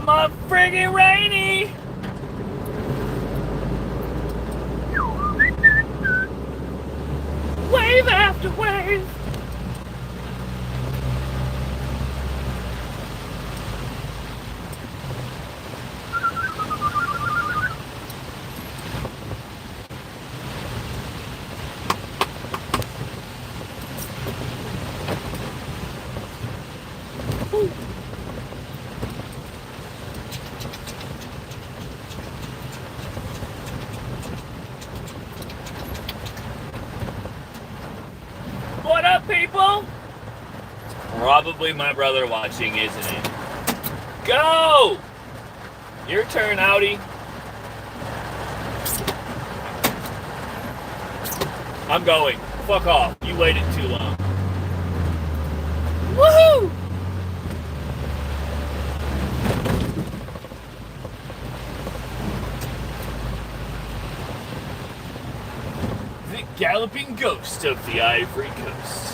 my friggin' rainy! Wave after wave! What up, people? It's probably my brother watching, isn't it? Go! Your turn, Audi. I'm going. Fuck off. You waited too long. Woohoo! The galloping ghost of the Ivory Coast.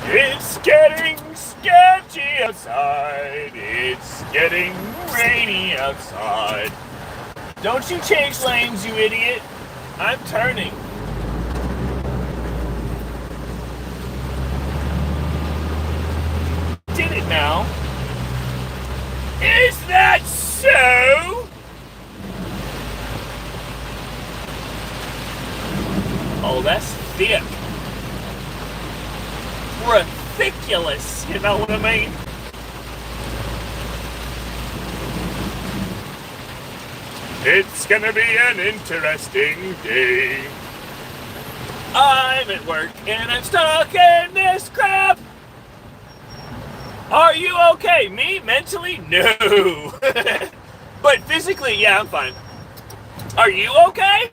It's getting sketchy outside. It's getting rainy outside. Don't you change lanes, you idiot. I'm turning. Did it now. Is that so? Oh, that's thick. Ridiculous, you know what I mean? It's gonna be an interesting day. I'm at work and I'm stuck in this crap. Are you okay? Me? Mentally? No. But physically, yeah, I'm fine. Are you okay?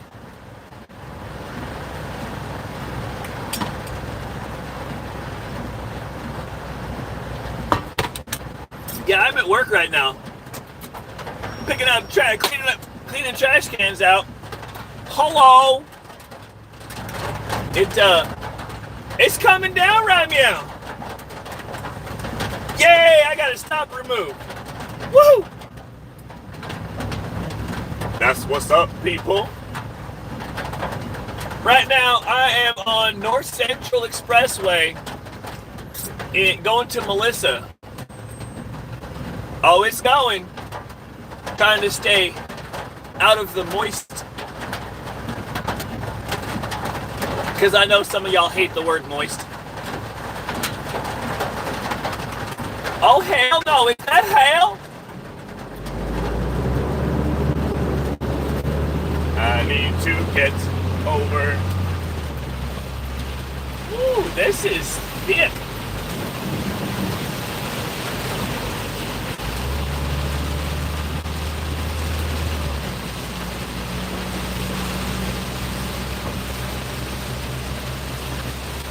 Yeah, I'm at work right now. Picking up trash, cleaning trash cans out. Hello. It's coming down right now. Yay! I got a stop remove. Woo! That's what's up, people. Right now, I am on North Central Expressway, going to Melissa. Oh, it's going. Trying to stay out of the moist. Because I know some of y'all hate the word moist. Oh, hell no. Is that hail? I need to get over. Ooh, this is thick.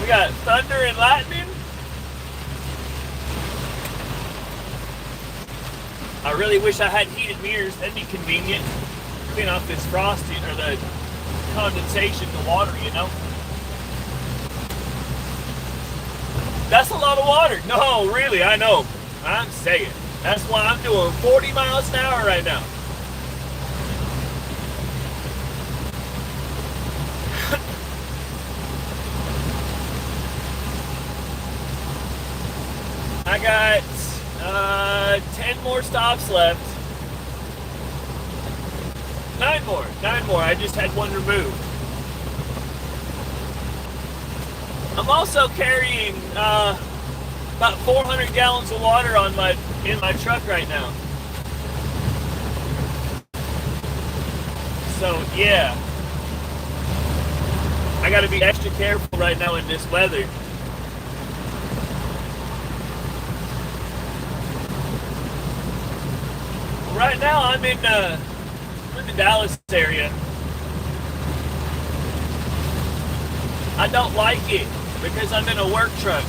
We got thunder and lightning. I really wish I had heated mirrors. That'd be convenient. Clean off this frosting or the condensation in the water, you know? That's a lot of water. No, really, I know. I'm saying. That's why I'm doing 40 miles an hour right now. I got 10 more stops left. 9 more. I just had one removed. I'm also carrying about 400 gallons of water in my truck right now. So yeah, I got to be extra careful right now in this weather. Right now, I'm in the Dallas area. I don't like it because I'm in a work truck.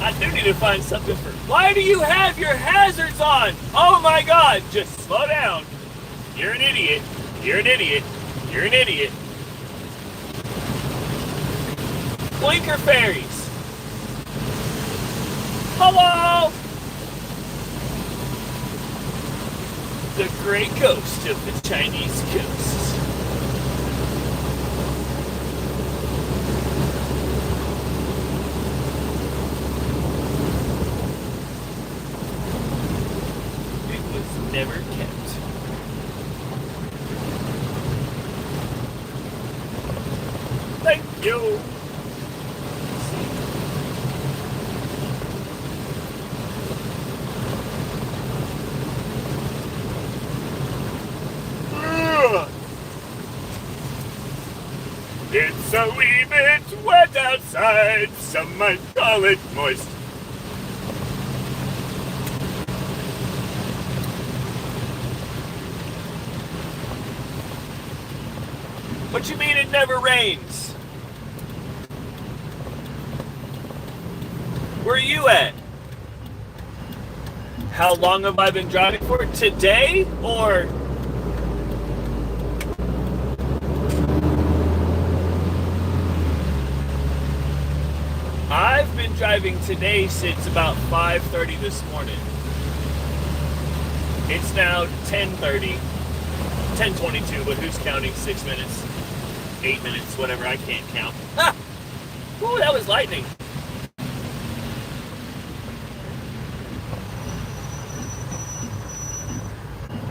I do need need to find something for... Why do you have your hazards on? Oh my god, just slow down. You're an idiot. You're an idiot. You're an idiot. Blinker fairies. Hello! The great ghost of the Chinese coast. Never kept. Thank you. It's a wee bit wet outside. Some might call it moist. What you mean it never rains? Where are you at? How long have I been driving for? Today or? I've been driving today since about 5:30 this morning. It's now 10:30. 10:22, but who's counting 6 minutes? 8 minutes, whatever, I can't count. Ah! Ooh, that was lightning.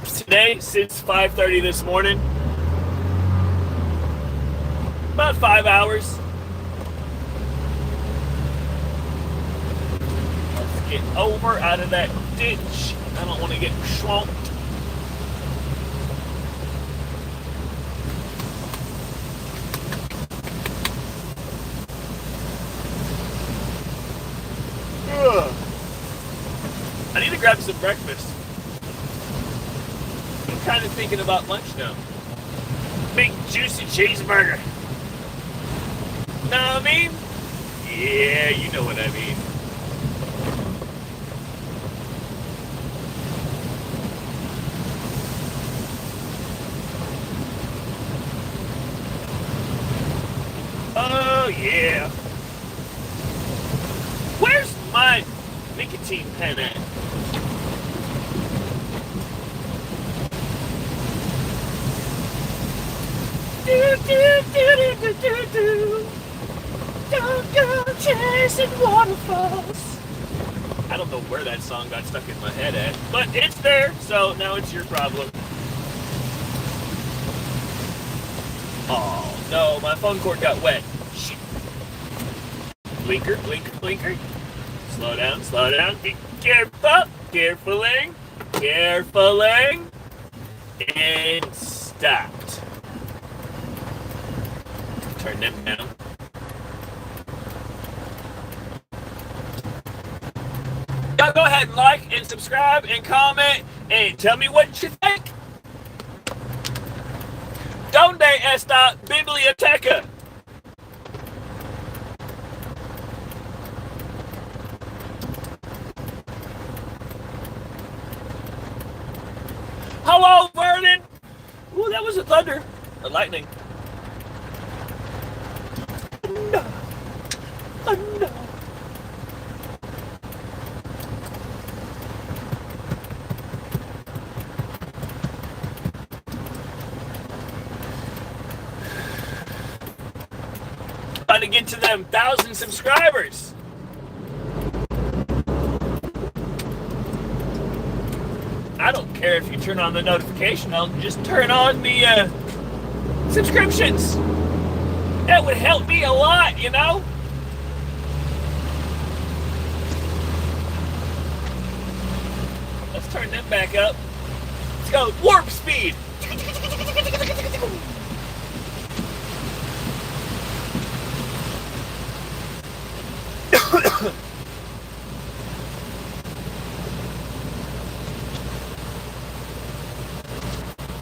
Today, since 5:30 this morning, about 5 hours. Let's get over out of that ditch. I don't want to get swamped. I need to grab some breakfast. I'm kind of thinking about lunch now. Big juicy cheeseburger. Know what I mean? Yeah, you know what I mean. Oh yeah. Where's my nicotine pen at? Don't go chasing waterfalls. I don't know where that song got stuck in my head at, but it's there, so now it's your problem. Oh no, my phone cord got wet. Shit. Blinker, blinker, blinker. Slow down, slow down. Be careful, carefuling, carefuling. And stopped. Turn them down. Y'all go ahead and like and subscribe and comment and tell me what you think. Donde esta biblioteca? Hello, Vernon! Ooh, that was a thunder. A lightning. No. Oh, no. About to get to them 1,000 subscribers. I don't care if you turn on the notification. I'll just turn on the subscriptions. That would help me a lot, you know? Let's turn them back up. Let's go warp speed.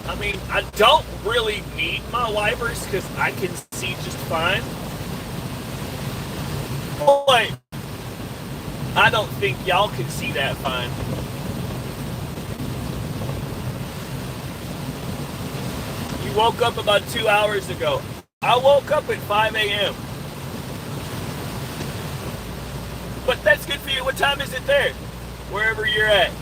I mean, I don't really need my wipers because I can see just fine. But I don't think y'all can see that fine. You woke up about 2 hours ago. I woke up at 5 a.m. But that's good for you. What time is it there? Wherever you're at.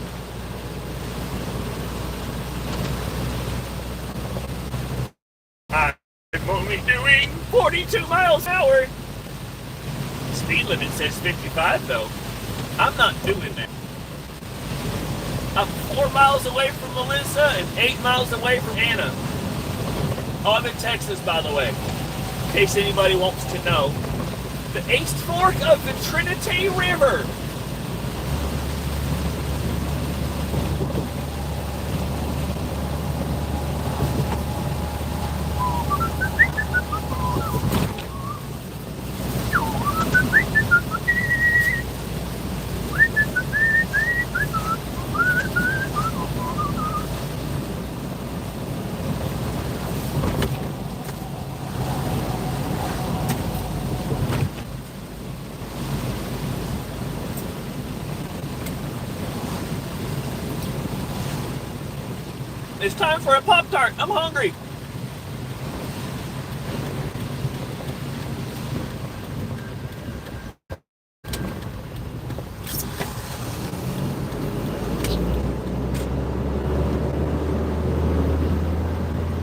I'm only doing 42 miles an hour. Speed limit says 55 though. I'm not doing that. I'm 4 miles away from Melissa and 8 miles away from Anna. Oh, I'm in Texas, by the way. In case anybody wants to know. The East Fork of the Trinity River. It's time for a Pop-Tart. I'm hungry.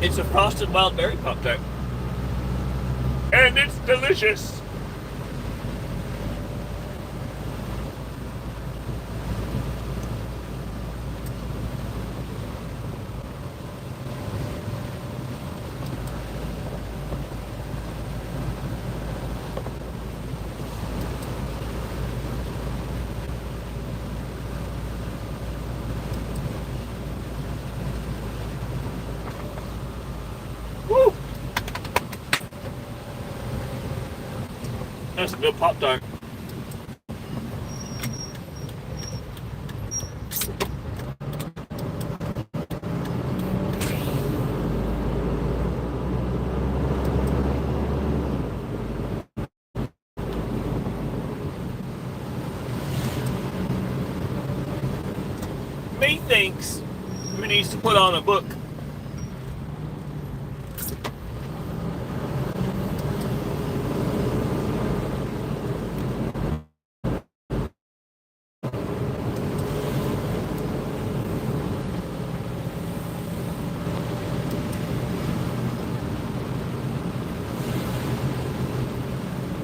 It's a frosted wild berry Pop-Tart. And it's delicious. That's a good Pop-Tart. Me thinks we needs to put on a book.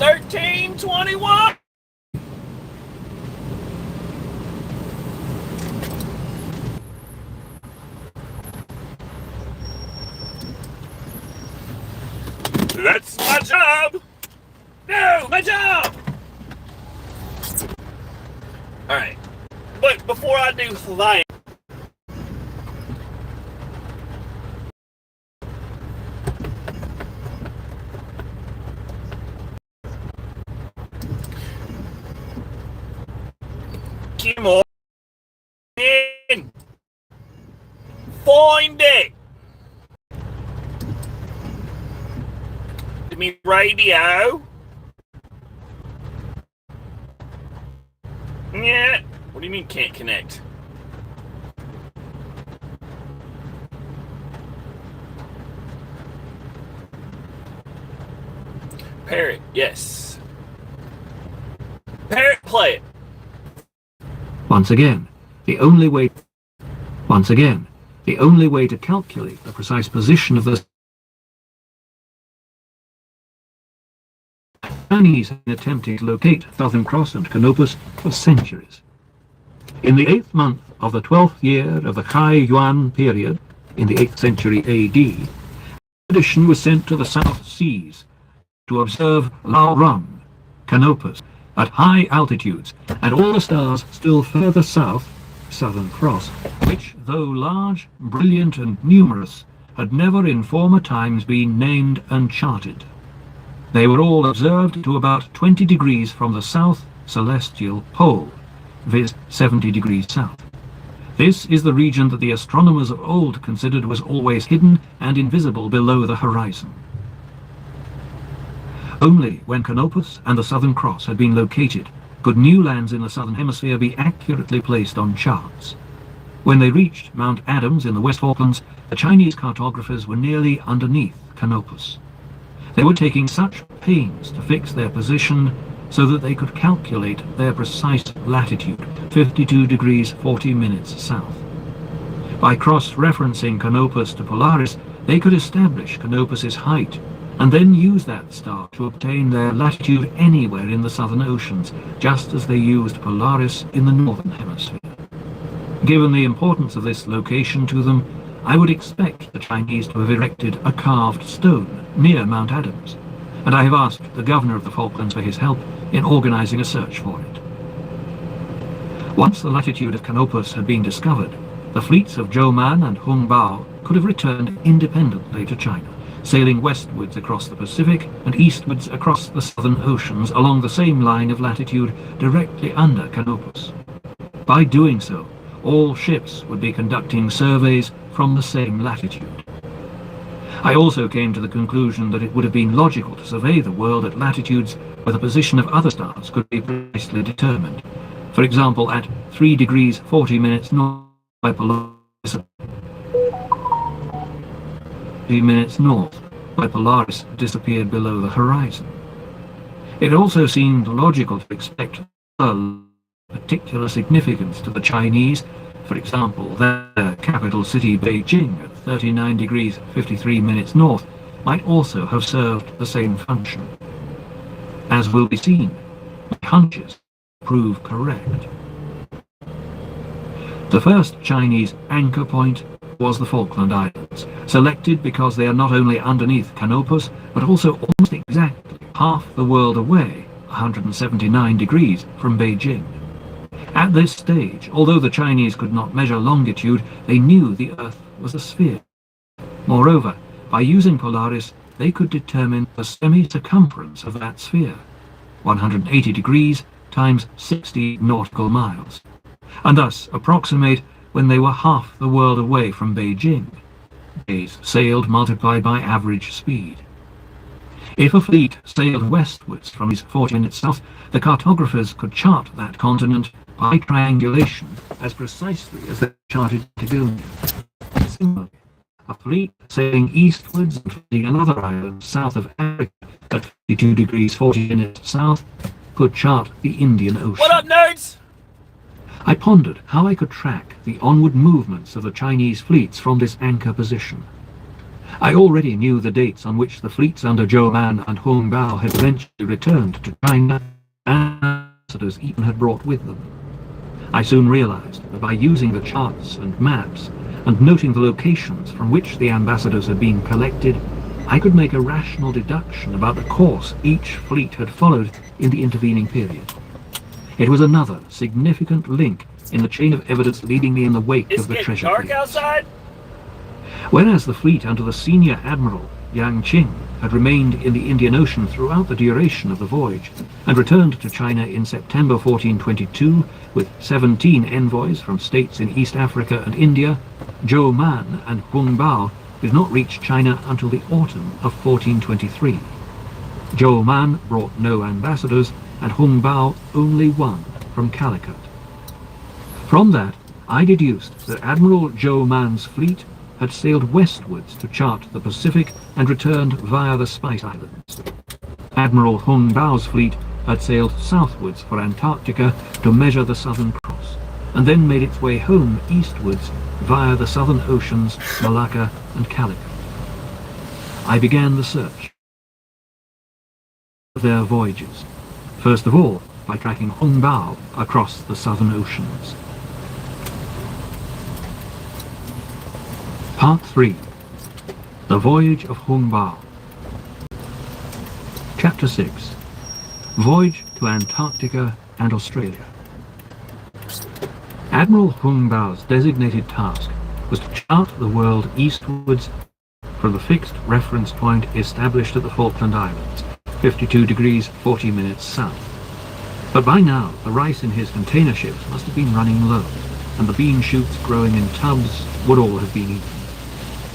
$13.21. That's my job. No, my job. All right, but before I do flying. Come on in. Find it. Give me radio. Yeah. What do you mean can't connect? Parrot, yes. Parrot, play it. Once again, the only way to calculate the precise position of the Chinese have been attempting to locate Southern Cross and Canopus for centuries. In the 8th month of the 12th year of the Hai Yuan period, in the 8th century AD, an expedition was sent to the South Seas to observe Lao Run, Canopus, at high altitudes, and all the stars still further south, Southern Cross, which, though large, brilliant, and numerous, had never in former times been named and charted. They were all observed to about 20 degrees from the south celestial pole, viz. 70 degrees south. This is the region that the astronomers of old considered was always hidden and invisible below the horizon. Only when Canopus and the Southern Cross had been located could new lands in the southern hemisphere be accurately placed on charts. When they reached Mount Adams in the West Falklands, the Chinese cartographers were nearly underneath Canopus. They were taking such pains to fix their position so that they could calculate their precise latitude, 52 degrees 40 minutes south. By cross-referencing Canopus to Polaris, they could establish Canopus's height and then use that star to obtain their latitude anywhere in the southern oceans, just as they used Polaris in the northern hemisphere. Given the importance of this location to them, I would expect the Chinese to have erected a carved stone near Mount Adams, and I have asked the governor of the Falklands for his help in organizing a search for it. Once the latitude of Canopus had been discovered, the fleets of Joe Man and Hung Bao could have returned independently to China, sailing westwards across the Pacific and eastwards across the southern oceans along the same line of latitude directly under Canopus. By doing so, all ships would be conducting surveys from the same latitude. I also came to the conclusion that it would have been logical to survey the world at latitudes where the position of other stars could be precisely determined. For example, at 3 degrees 40 minutes north by Polaris, 3 minutes north by Polaris disappeared below the horizon. It also seemed logical to expect particular significance to the Chinese. For example, their capital city Beijing at 39 degrees 53 minutes north might also have served the same function. As will be seen, my hunches prove correct. The first Chinese anchor point was the Falkland Islands, selected because they are not only underneath Canopus, but also almost exactly half the world away, 179 degrees from Beijing. At this stage, although the Chinese could not measure longitude, they knew the Earth was a sphere. Moreover, by using Polaris, they could determine the semi-circumference of that sphere, 180 degrees times 60 nautical miles, and thus approximate when they were half the world away from Beijing. Days sailed multiplied by average speed. If a fleet sailed westwards from these 40 minutes south, the cartographers could chart that continent by triangulation as precisely as they charted Kerguelen. Similarly, a fleet sailing eastwards and finding another island south of Africa at 52 degrees 40 minutes south could chart the Indian Ocean. What up, nerds? I pondered how I could track the onward movements of the Chinese fleets from this anchor position. I already knew the dates on which the fleets under Joe Man and Hung Bao had eventually returned to China, and ambassadors even had brought with them. I soon realized that by using the charts and maps, and noting the locations from which the ambassadors had been collected, I could make a rational deduction about the course each fleet had followed in the intervening period. It was another significant link in the chain of evidence leading me in the wake of the treasure dark fields. outside? Whereas the fleet under the senior admiral, Yang Qing, had remained in the Indian Ocean throughout the duration of the voyage, and returned to China in September 1422 with 17 envoys from states in East Africa and India, Joe Man and Hung Bao did not reach China until the autumn of 1423. Joe Man brought no ambassadors, and Hung Bao only one from Calicut. From that, I deduced that Admiral Joe Man's fleet had sailed westwards to chart the Pacific and returned via the Spice Islands. Admiral Hung Bao's fleet had sailed southwards for Antarctica to measure the Southern Cross, and then made its way home eastwards via the southern oceans, Malacca and Calicut. I began the search of their voyages, first of all by tracking Hung Bao across the southern oceans. Part 3. The Voyage of Hung Bao. Chapter 6. Voyage to Antarctica and Australia. Admiral Hung Bao's designated task was to chart the world eastwards from the fixed reference point established at the Falkland Islands, 52 degrees 40 minutes south. But by now, the rice in his container ships must have been running low, and the bean shoots growing in tubs would all have been eaten.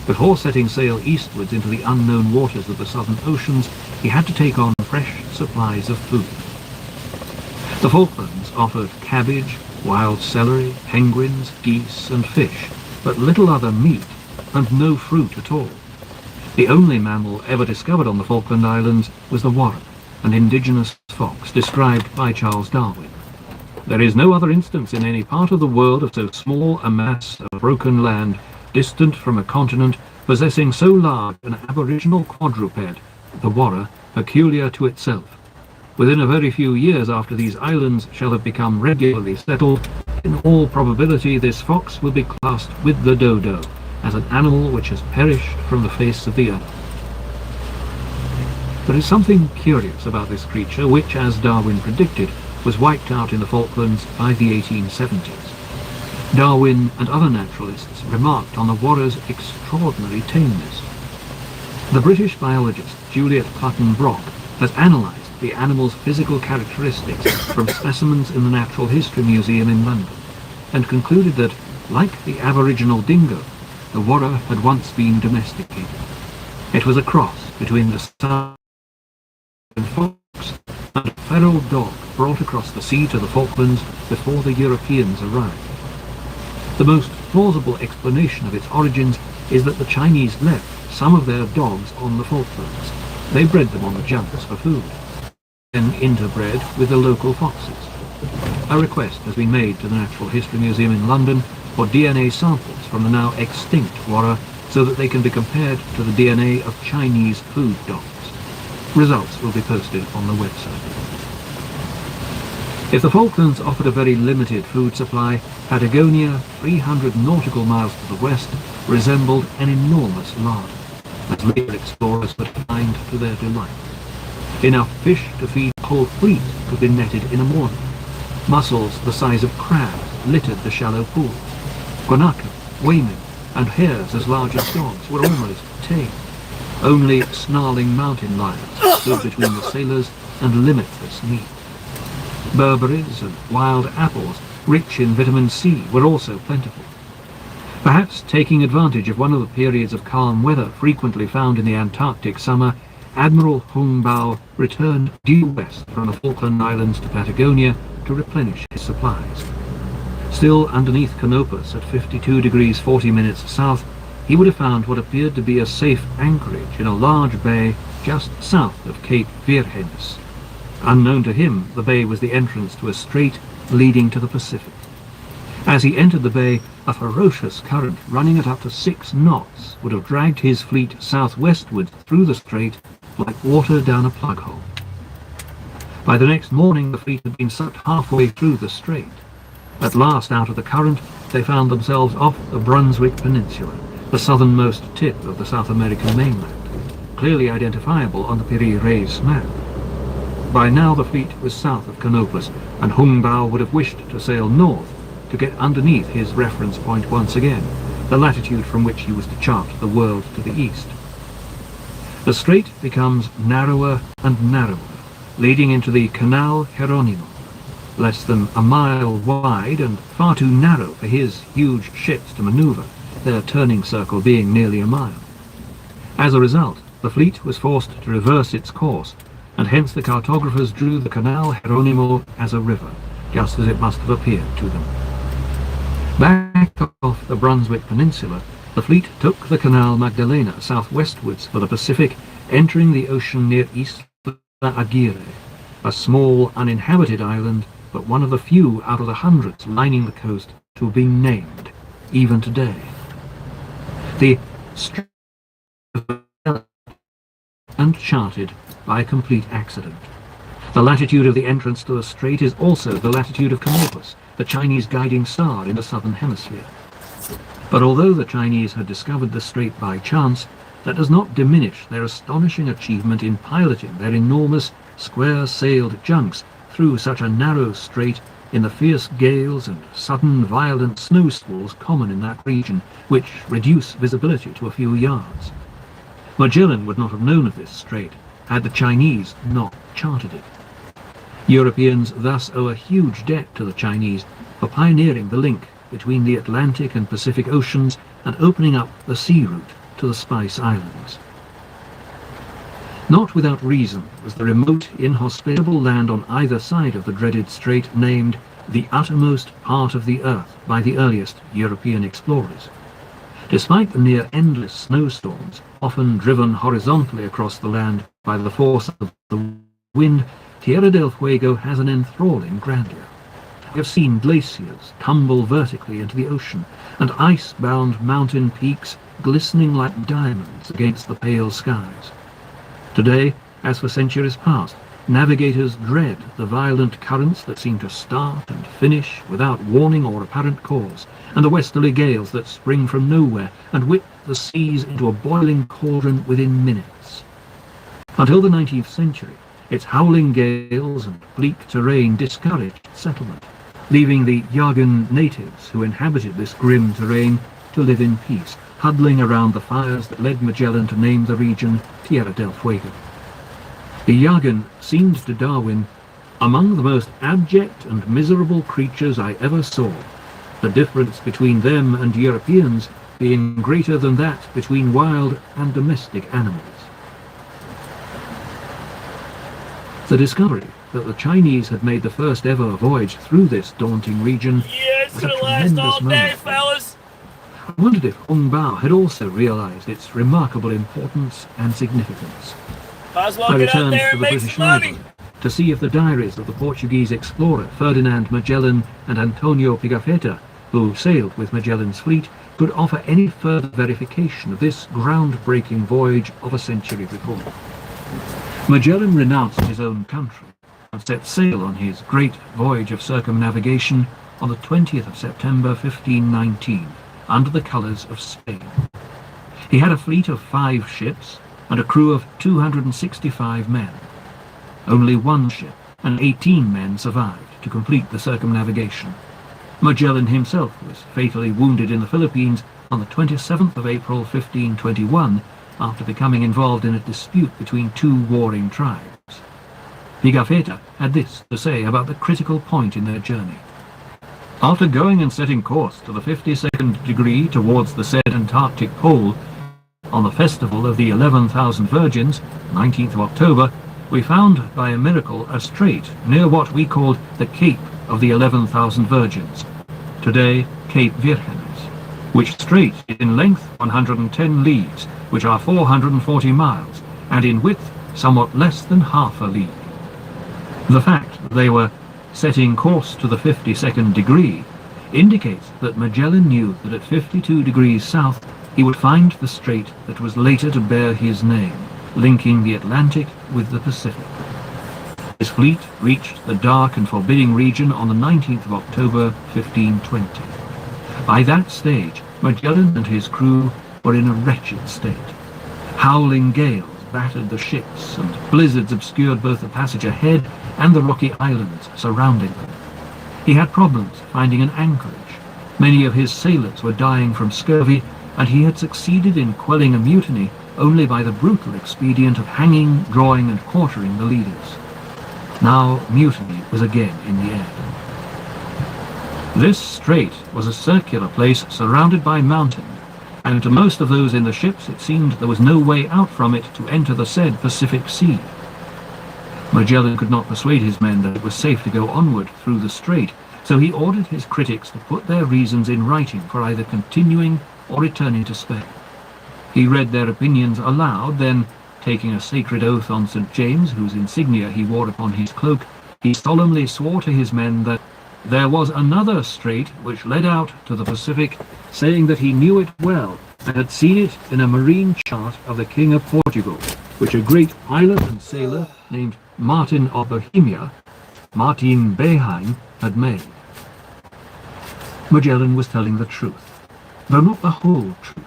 Before setting sail eastwards into the unknown waters of the southern oceans, he had to take on fresh supplies of food. The Falklands offered cabbage, wild celery, penguins, geese and fish, but little other meat and no fruit at all. The only mammal ever discovered on the Falkland Islands was the warrant, an indigenous fox described by Charles Darwin. There is no other instance in any part of the world of so small a mass of broken land, distant from a continent, possessing so large an aboriginal quadruped, the warrant, peculiar to itself. Within a very few years after these islands shall have become regularly settled, in all probability this fox will be classed with the dodo, as an animal which has perished from the face of the earth. There is something curious about this creature which, as Darwin predicted, was wiped out in the Falklands by the 1870s. Darwin and other naturalists remarked on the warra's extraordinary tameness. The British biologist Juliet Clutton-Brock has analysed the animal's physical characteristics from specimens in the Natural History Museum in London, and concluded that, like the aboriginal dingo, the warra had once been domesticated. It was a cross between the southern fox and a feral dog brought across the sea to the Falklands before the Europeans arrived. The most plausible explanation of its origins is that the Chinese left some of their dogs on the Falklands. They bred them on the junks for food, then interbred with the local foxes. A request has been made to the Natural History Museum in London for DNA samples from the now extinct warra so that they can be compared to the DNA of Chinese food dogs. Results will be posted on the website. If the Falklands offered a very limited food supply, Patagonia, 300 nautical miles to the west, resembled an enormous larder, as later explorers would find to their delight. Enough fish to feed a whole fleet could be netted in a morning. Mussels the size of crabs littered the shallow pools. Guanaco, waymen, and hares as large as dogs were almost tame. Only snarling mountain lions stood between the sailors and limitless meat. Berberries and wild apples, rich in vitamin C, were also plentiful. Perhaps taking advantage of one of the periods of calm weather frequently found in the Antarctic summer, Admiral Hung Bao returned due west from the Falkland Islands to Patagonia to replenish his supplies. Still underneath Canopus at 52 degrees 40 minutes south, he would have found what appeared to be a safe anchorage in a large bay just south of Cape Virgenes. Unknown to him, the bay was the entrance to a strait leading to the Pacific. As he entered the bay, a ferocious current running at up to 6 knots would have dragged his fleet southwestward through the strait like water down a plug hole. By the next morning, the fleet had been sucked halfway through the strait. At last, out of the current, they found themselves off the Brunswick Peninsula, the southernmost tip of the South American mainland, clearly identifiable on the Piri-Reis map. By now the fleet was south of Canopus, and Hung Bao would have wished to sail north to get underneath his reference point once again, the latitude from which he was to chart the world to the east. The strait becomes narrower and narrower, leading into the Canal Hieronymo, less than a mile wide and far too narrow for his huge ships to maneuver, their turning circle being nearly a mile. As a result, the fleet was forced to reverse its course, and hence the cartographers drew the Canal Hieronymo as a river, just as it must have appeared to them. Back off the Brunswick Peninsula, the fleet took the Canal Magdalena southwestwards for the Pacific, entering the ocean near Isla Aguirre, a small uninhabited island, but one of the few out of the hundreds lining the coast to have been named, even today. The strait and charted by complete accident. The latitude of the entrance to the strait is also the latitude of Canopus, the Chinese guiding star in the southern hemisphere. But although the Chinese had discovered the strait by chance, that does not diminish their astonishing achievement in piloting their enormous square-sailed junks through such a narrow strait in the fierce gales and sudden violent snowsqualls common in that region, which reduce visibility to a few yards. Magellan would not have known of this strait had the Chinese not charted it. Europeans thus owe a huge debt to the Chinese for pioneering the link between the Atlantic and Pacific Oceans and opening up the sea route to the Spice Islands. Not without reason was the remote, inhospitable land on either side of the dreaded strait named the uttermost part of the earth by the earliest European explorers. Despite the near-endless snowstorms, often driven horizontally across the land by the force of the wind, Tierra del Fuego has an enthralling grandeur. We have seen glaciers tumble vertically into the ocean, and ice-bound mountain peaks glistening like diamonds against the pale skies. Today, as for centuries past, navigators dread the violent currents that seem to start and finish without warning or apparent cause, and the westerly gales that spring from nowhere and whip the seas into a boiling cauldron within minutes. Until the 19th century, its howling gales and bleak terrain discouraged settlement, leaving the Yagan natives who inhabited this grim terrain to live in peace, huddling around the fires that led Magellan to name the region Tierra del Fuego. The Yagan seemed to Darwin among the most abject and miserable creatures I ever saw, the difference between them and Europeans being greater than that between wild and domestic animals. The discovery that the Chinese had made the first ever voyage through this daunting region Yeah, it's was a gonna last all tremendous day, moment. fellas. I wondered if Hung Bao had also realized its remarkable importance and significance. Might as well I get out returned there to and the make British some money. Library to see if the diaries of the Portuguese explorer Ferdinand Magellan and Antonio Pigafetta, who sailed with Magellan's fleet, could offer any further verification of this groundbreaking voyage of a century before. Magellan renounced his own country and set sail on his great voyage of circumnavigation on the 20th of September 1519, under the colours of Spain. He had a fleet of 5 ships and a crew of 265 men. Only one ship and 18 men survived to complete the circumnavigation. Magellan himself was fatally wounded in the Philippines on the 27th of April 1521 after becoming involved in a dispute between 2 warring tribes. Pigafetta had this to say about the critical point in their journey. After going and setting course to the 52nd degree towards the said Antarctic pole, on the festival of the 11,000 Virgins, 19th of October, we found by a miracle a strait near what we called the Cape of the 11,000 Virgins, today Cape Virgenes, which strait is in length 110 leagues, which are 440 miles, and in width somewhat less than half a league. The fact that they were setting course to the 52nd degree indicates that Magellan knew that at 52 degrees south he would find the strait that was later to bear his name, linking the Atlantic with the Pacific. His fleet reached the dark and forbidding region on the 19th of October 1520. By that stage, Magellan and his crew were in a wretched state. Howling gales battered the ships, and blizzards obscured both the passage ahead and the rocky islands surrounding them. He had problems finding an anchorage. Many of his sailors were dying from scurvy, and he had succeeded in quelling a mutiny only by the brutal expedient of hanging, drawing, and quartering the leaders. Now mutiny was again in the air. This strait was a circular place surrounded by mountains, and to most of those in the ships it seemed there was no way out from it to enter the said Pacific Sea. Magellan could not persuade his men that it was safe to go onward through the strait, so he ordered his critics to put their reasons in writing for either continuing or returning to Spain. He read their opinions aloud, then, taking a sacred oath on St. James, whose insignia he wore upon his cloak, he solemnly swore to his men that there was another strait which led out to the Pacific, saying that he knew it well and had seen it in a marine chart of the King of Portugal, which a great pilot and sailor named Martin of Bohemia, Martin Beijing, had made. Magellan was telling the truth, though not the whole truth.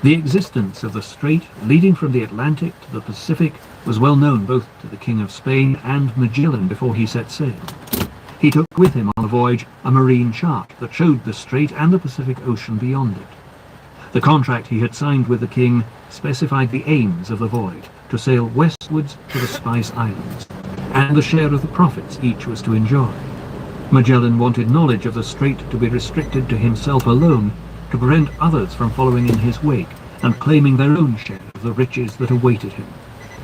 The existence of the strait leading from the Atlantic to the Pacific was well known both to the King of Spain and Magellan before he set sail. He took with him on the voyage a marine chart that showed the strait and the Pacific Ocean beyond it. The contract he had signed with the king specified the aims of the voyage, to sail westwards to the Spice Islands, and the share of the profits each was to enjoy. Magellan wanted knowledge of the strait to be restricted to himself alone, to prevent others from following in his wake and claiming their own share of the riches that awaited him.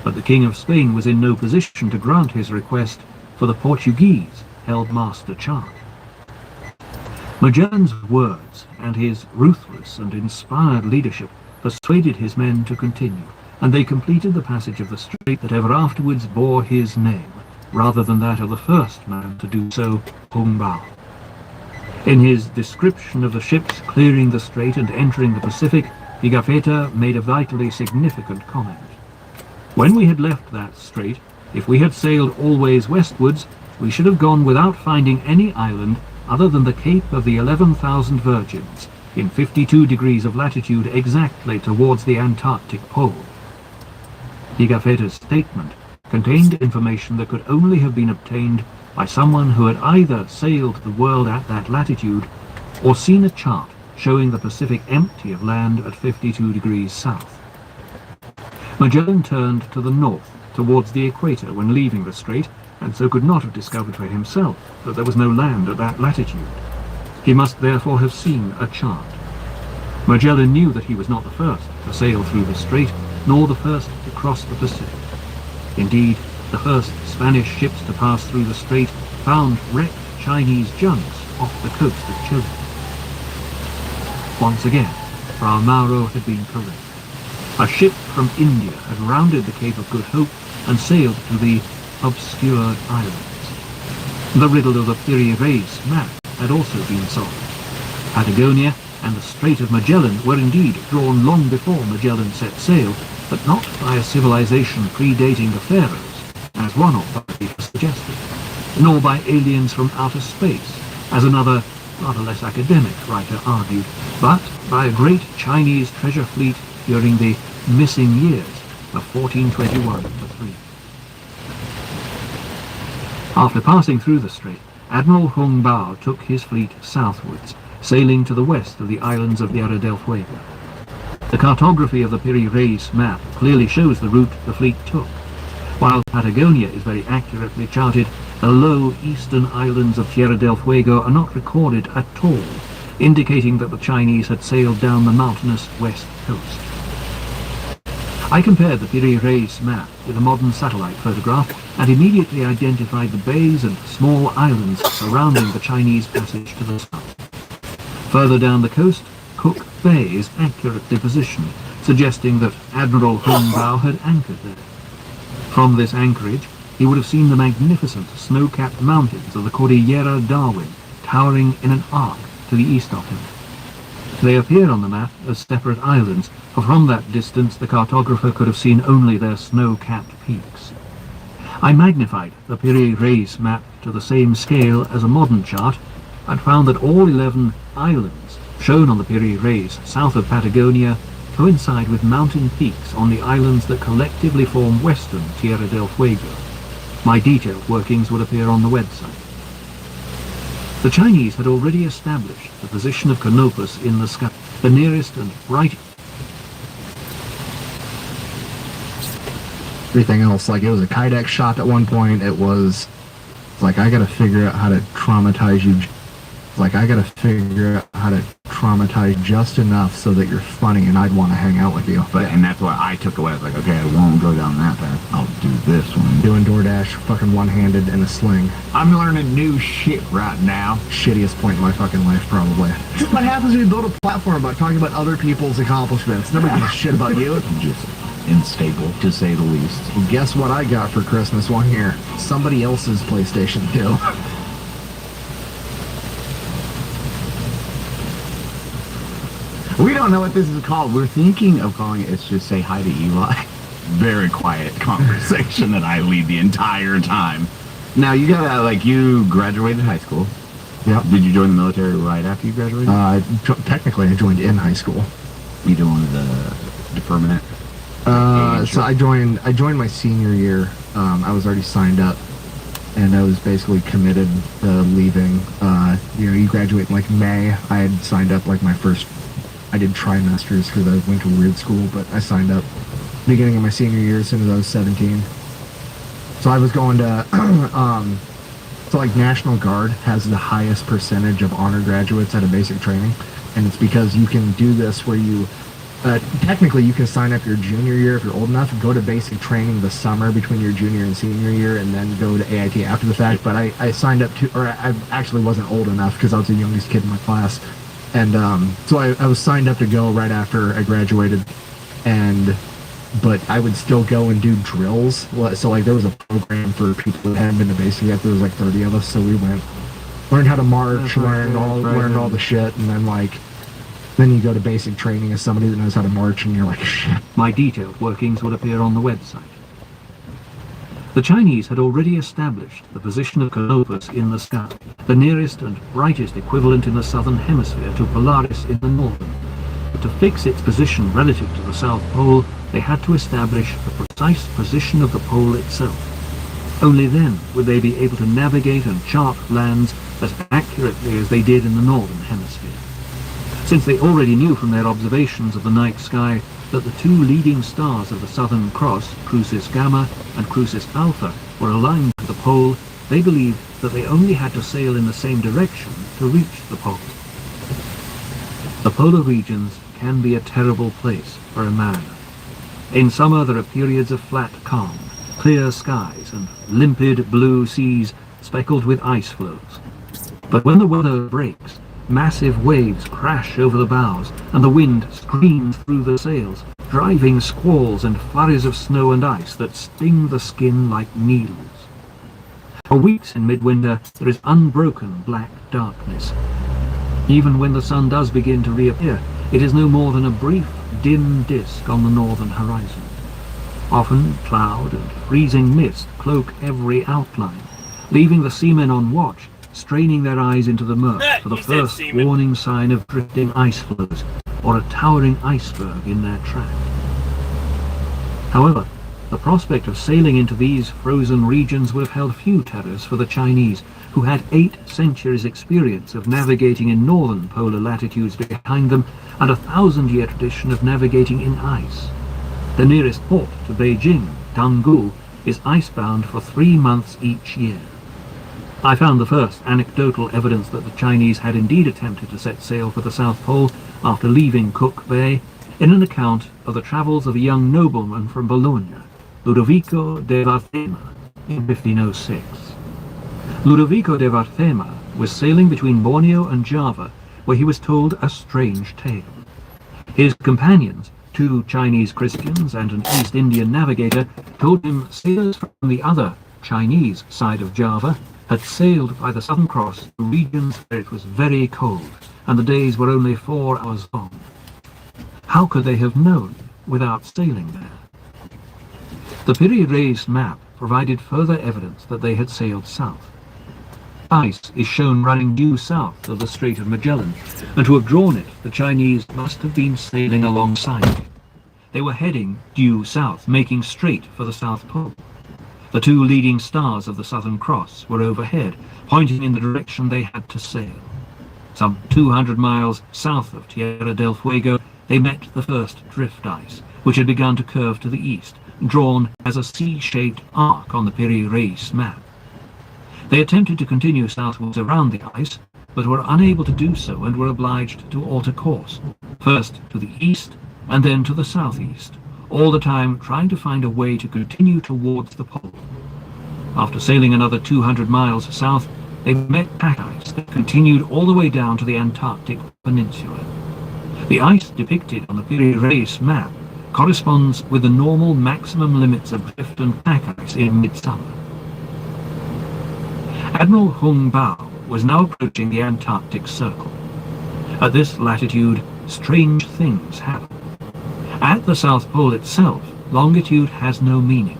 but the King of Spain was in no position to grant his request, for the Portuguese held master charge. Magellan's words and his ruthless and inspired leadership persuaded his men to continue, and they completed the passage of the strait that ever afterwards bore his name, rather than that of the first man to do so, Hung Bao. In his description of the ships clearing the strait and entering the Pacific, Pigafetta made a vitally significant comment. When we had left that strait, if we had sailed always westwards, we should have gone without finding any island other than the Cape of the 11,000 Virgins, in 52 degrees of latitude exactly towards the Antarctic pole. Pigafetta's statement contained information that could only have been obtained by someone who had either sailed the world at that latitude or seen a chart showing the Pacific empty of land at 52 degrees south. Magellan turned to the north towards the equator when leaving the strait, and so could not have discovered for himself that there was no land at that latitude. He must therefore have seen a chart. Magellan knew that he was not the first to sail through the strait, nor the first to cross the Pacific. Indeed, the first Spanish ships to pass through the strait found wrecked Chinese junks off the coast of Chile. Once again, Fra Mauro had been correct. A ship from India had rounded the Cape of Good Hope and sailed to the obscured islands. The riddle of the Piri-Reis map had also been solved. Patagonia and the Strait of Magellan were indeed drawn long before Magellan set sail, but not by a civilization predating the pharaohs, as one authority has suggested, nor by aliens from outer space, as another, rather less academic writer argued, but by a great Chinese treasure fleet during the missing years of 1421-3. After passing through the strait, Admiral Hung Bao took his fleet southwards, sailing to the west of the islands of Tierra del Fuego. The cartography of the Piri-Reis map clearly shows the route the fleet took. While Patagonia is very accurately charted, the low eastern islands of Tierra del Fuego are not recorded at all, indicating that the Chinese had sailed down the mountainous west coast. I compared the Piri-Reis map with a modern satellite photograph and immediately identified the bays and small islands surrounding the Chinese passage to the south. Further down the coast, Cook Bay is accurately positioned, suggesting that Admiral Hung Bao had anchored there. From this anchorage, he would have seen the magnificent snow-capped mountains of the Cordillera Darwin towering in an arc to the east of him. They appear on the map as separate islands, for from that distance the cartographer could have seen only their snow-capped peaks. I magnified the Piri-Reis map to the same scale as a modern chart, and found that all 11 islands shown on the Piri-Reis south of Patagonia coincide with mountain peaks on the islands that collectively form western Tierra del Fuego. My detailed workings would appear on the website. The Chinese had already established the position of Canopus in the sky, the nearest and brightest. Everything else, like it was a Kydex shot at one point, it was like, I gotta figure out how to traumatize you. Like, I gotta figure out how to traumatize just enough so that you're funny and I'd want to hang out with you. But and that's why I took away. I was like, okay, I won't go down that path. I'll do this one. Doing DoorDash, fucking one-handed in a sling. I'm learning new shit right now. Shittiest point in my fucking life, probably. This is what happens when you build a platform about talking about other people's accomplishments. Nobody gives a shit about you. Just unstable, to say the least. Well, guess what I got for Christmas one year? Somebody else's PlayStation 2. We don't know what this is called. We're thinking of calling it, it's just say hi to Eli. Very quiet conversation that I lead the entire time. Now, you got like, you graduated high school. Yep. Did you join the military right after you graduated? Technically, I joined in high school. You doing the deferment? So I joined my senior year. I was already signed up, and I was basically committed to leaving. You graduate in like May. I had signed up like my first. I did trimesters because I went to a weird school, but I signed up beginning of my senior year as soon as I was 17. So I was going to, so like National Guard has the highest percentage of honor graduates out of basic training, and it's because you can do this where you technically you can sign up your junior year if you're old enough, go to basic training the summer between your junior and senior year, and then go to AIT after the fact. But I signed up to, or I actually wasn't old enough because I was the youngest kid in my class. And so I was signed up to go right after I graduated, but I would still go and do drills. So like there was a program for people who hadn't been to basic yet. There was like 30 of us, so we went, learned how to march, learned all the shit, and then you go to basic training as somebody that knows how to march, and you're like, shit. My detailed workings would appear on the website. The Chinese had already established the position of Canopus in the sky, the nearest and brightest equivalent in the southern hemisphere to Polaris in the northern. But to fix its position relative to the South Pole, they had to establish the precise position of the pole itself. Only then would they be able to navigate and chart lands as accurately as they did in the northern hemisphere. Since they already knew from their observations of the night sky that the two leading stars of the Southern Cross, Crucis Gamma and Crucis Alpha, were aligned to the pole, they believed that they only had to sail in the same direction to reach the pole. The polar regions can be a terrible place for a mariner. In summer there are periods of flat calm, clear skies and limpid blue seas speckled with ice floes. But when the weather breaks, massive waves crash over the bows, and the wind screams through the sails, driving squalls and flurries of snow and ice that sting the skin like needles. For weeks in midwinter there is unbroken black darkness. Even when the sun does begin to reappear, it is no more than a brief, dim disk on the northern horizon. Often cloud and freezing mist cloak every outline, leaving the seamen on watch straining their eyes into the murk for the first warning sign of drifting ice floes or a towering iceberg in their track. However, the prospect of sailing into these frozen regions would have held few terrors for the Chinese, who had 8 centuries' experience of navigating in northern polar latitudes behind them and a 1,000-year tradition of navigating in ice. The nearest port to Beijing, Tanggu, is icebound for 3 months each year. I found the first anecdotal evidence that the Chinese had indeed attempted to set sail for the South Pole after leaving Cook Bay in an account of the travels of a young nobleman from Bologna, Ludovico de Varthema, in 1506. Ludovico de Varthema was sailing between Borneo and Java, where he was told a strange tale. His companions, 2 Chinese Christians and an East Indian navigator, told him sailors from the other Chinese side of Java had sailed by the Southern Cross to regions where it was very cold, and the days were only 4 hours long. How could they have known without sailing there? The period-raised map provided further evidence that they had sailed south. Ice is shown running due south of the Strait of Magellan, and to have drawn it, the Chinese must have been sailing alongside it. They were heading due south, making straight for the South Pole. The 2 leading stars of the Southern Cross were overhead, pointing in the direction they had to sail. Some 200 miles south of Tierra del Fuego, they met the first drift ice, which had begun to curve to the east, drawn as a C-shaped arc on the Piri-Reis map. They attempted to continue southwards around the ice, but were unable to do so and were obliged to alter course, first to the east and then to the southeast, all the time trying to find a way to continue towards the pole. After sailing another 200 miles south, they met pack ice that continued all the way down to the Antarctic peninsula. The ice depicted on the Piri-Reis map corresponds with the normal maximum limits of drift and pack ice in midsummer. Admiral Hung Bao was now approaching the Antarctic Circle. At this latitude, strange things happen. At the South Pole itself, longitude has no meaning.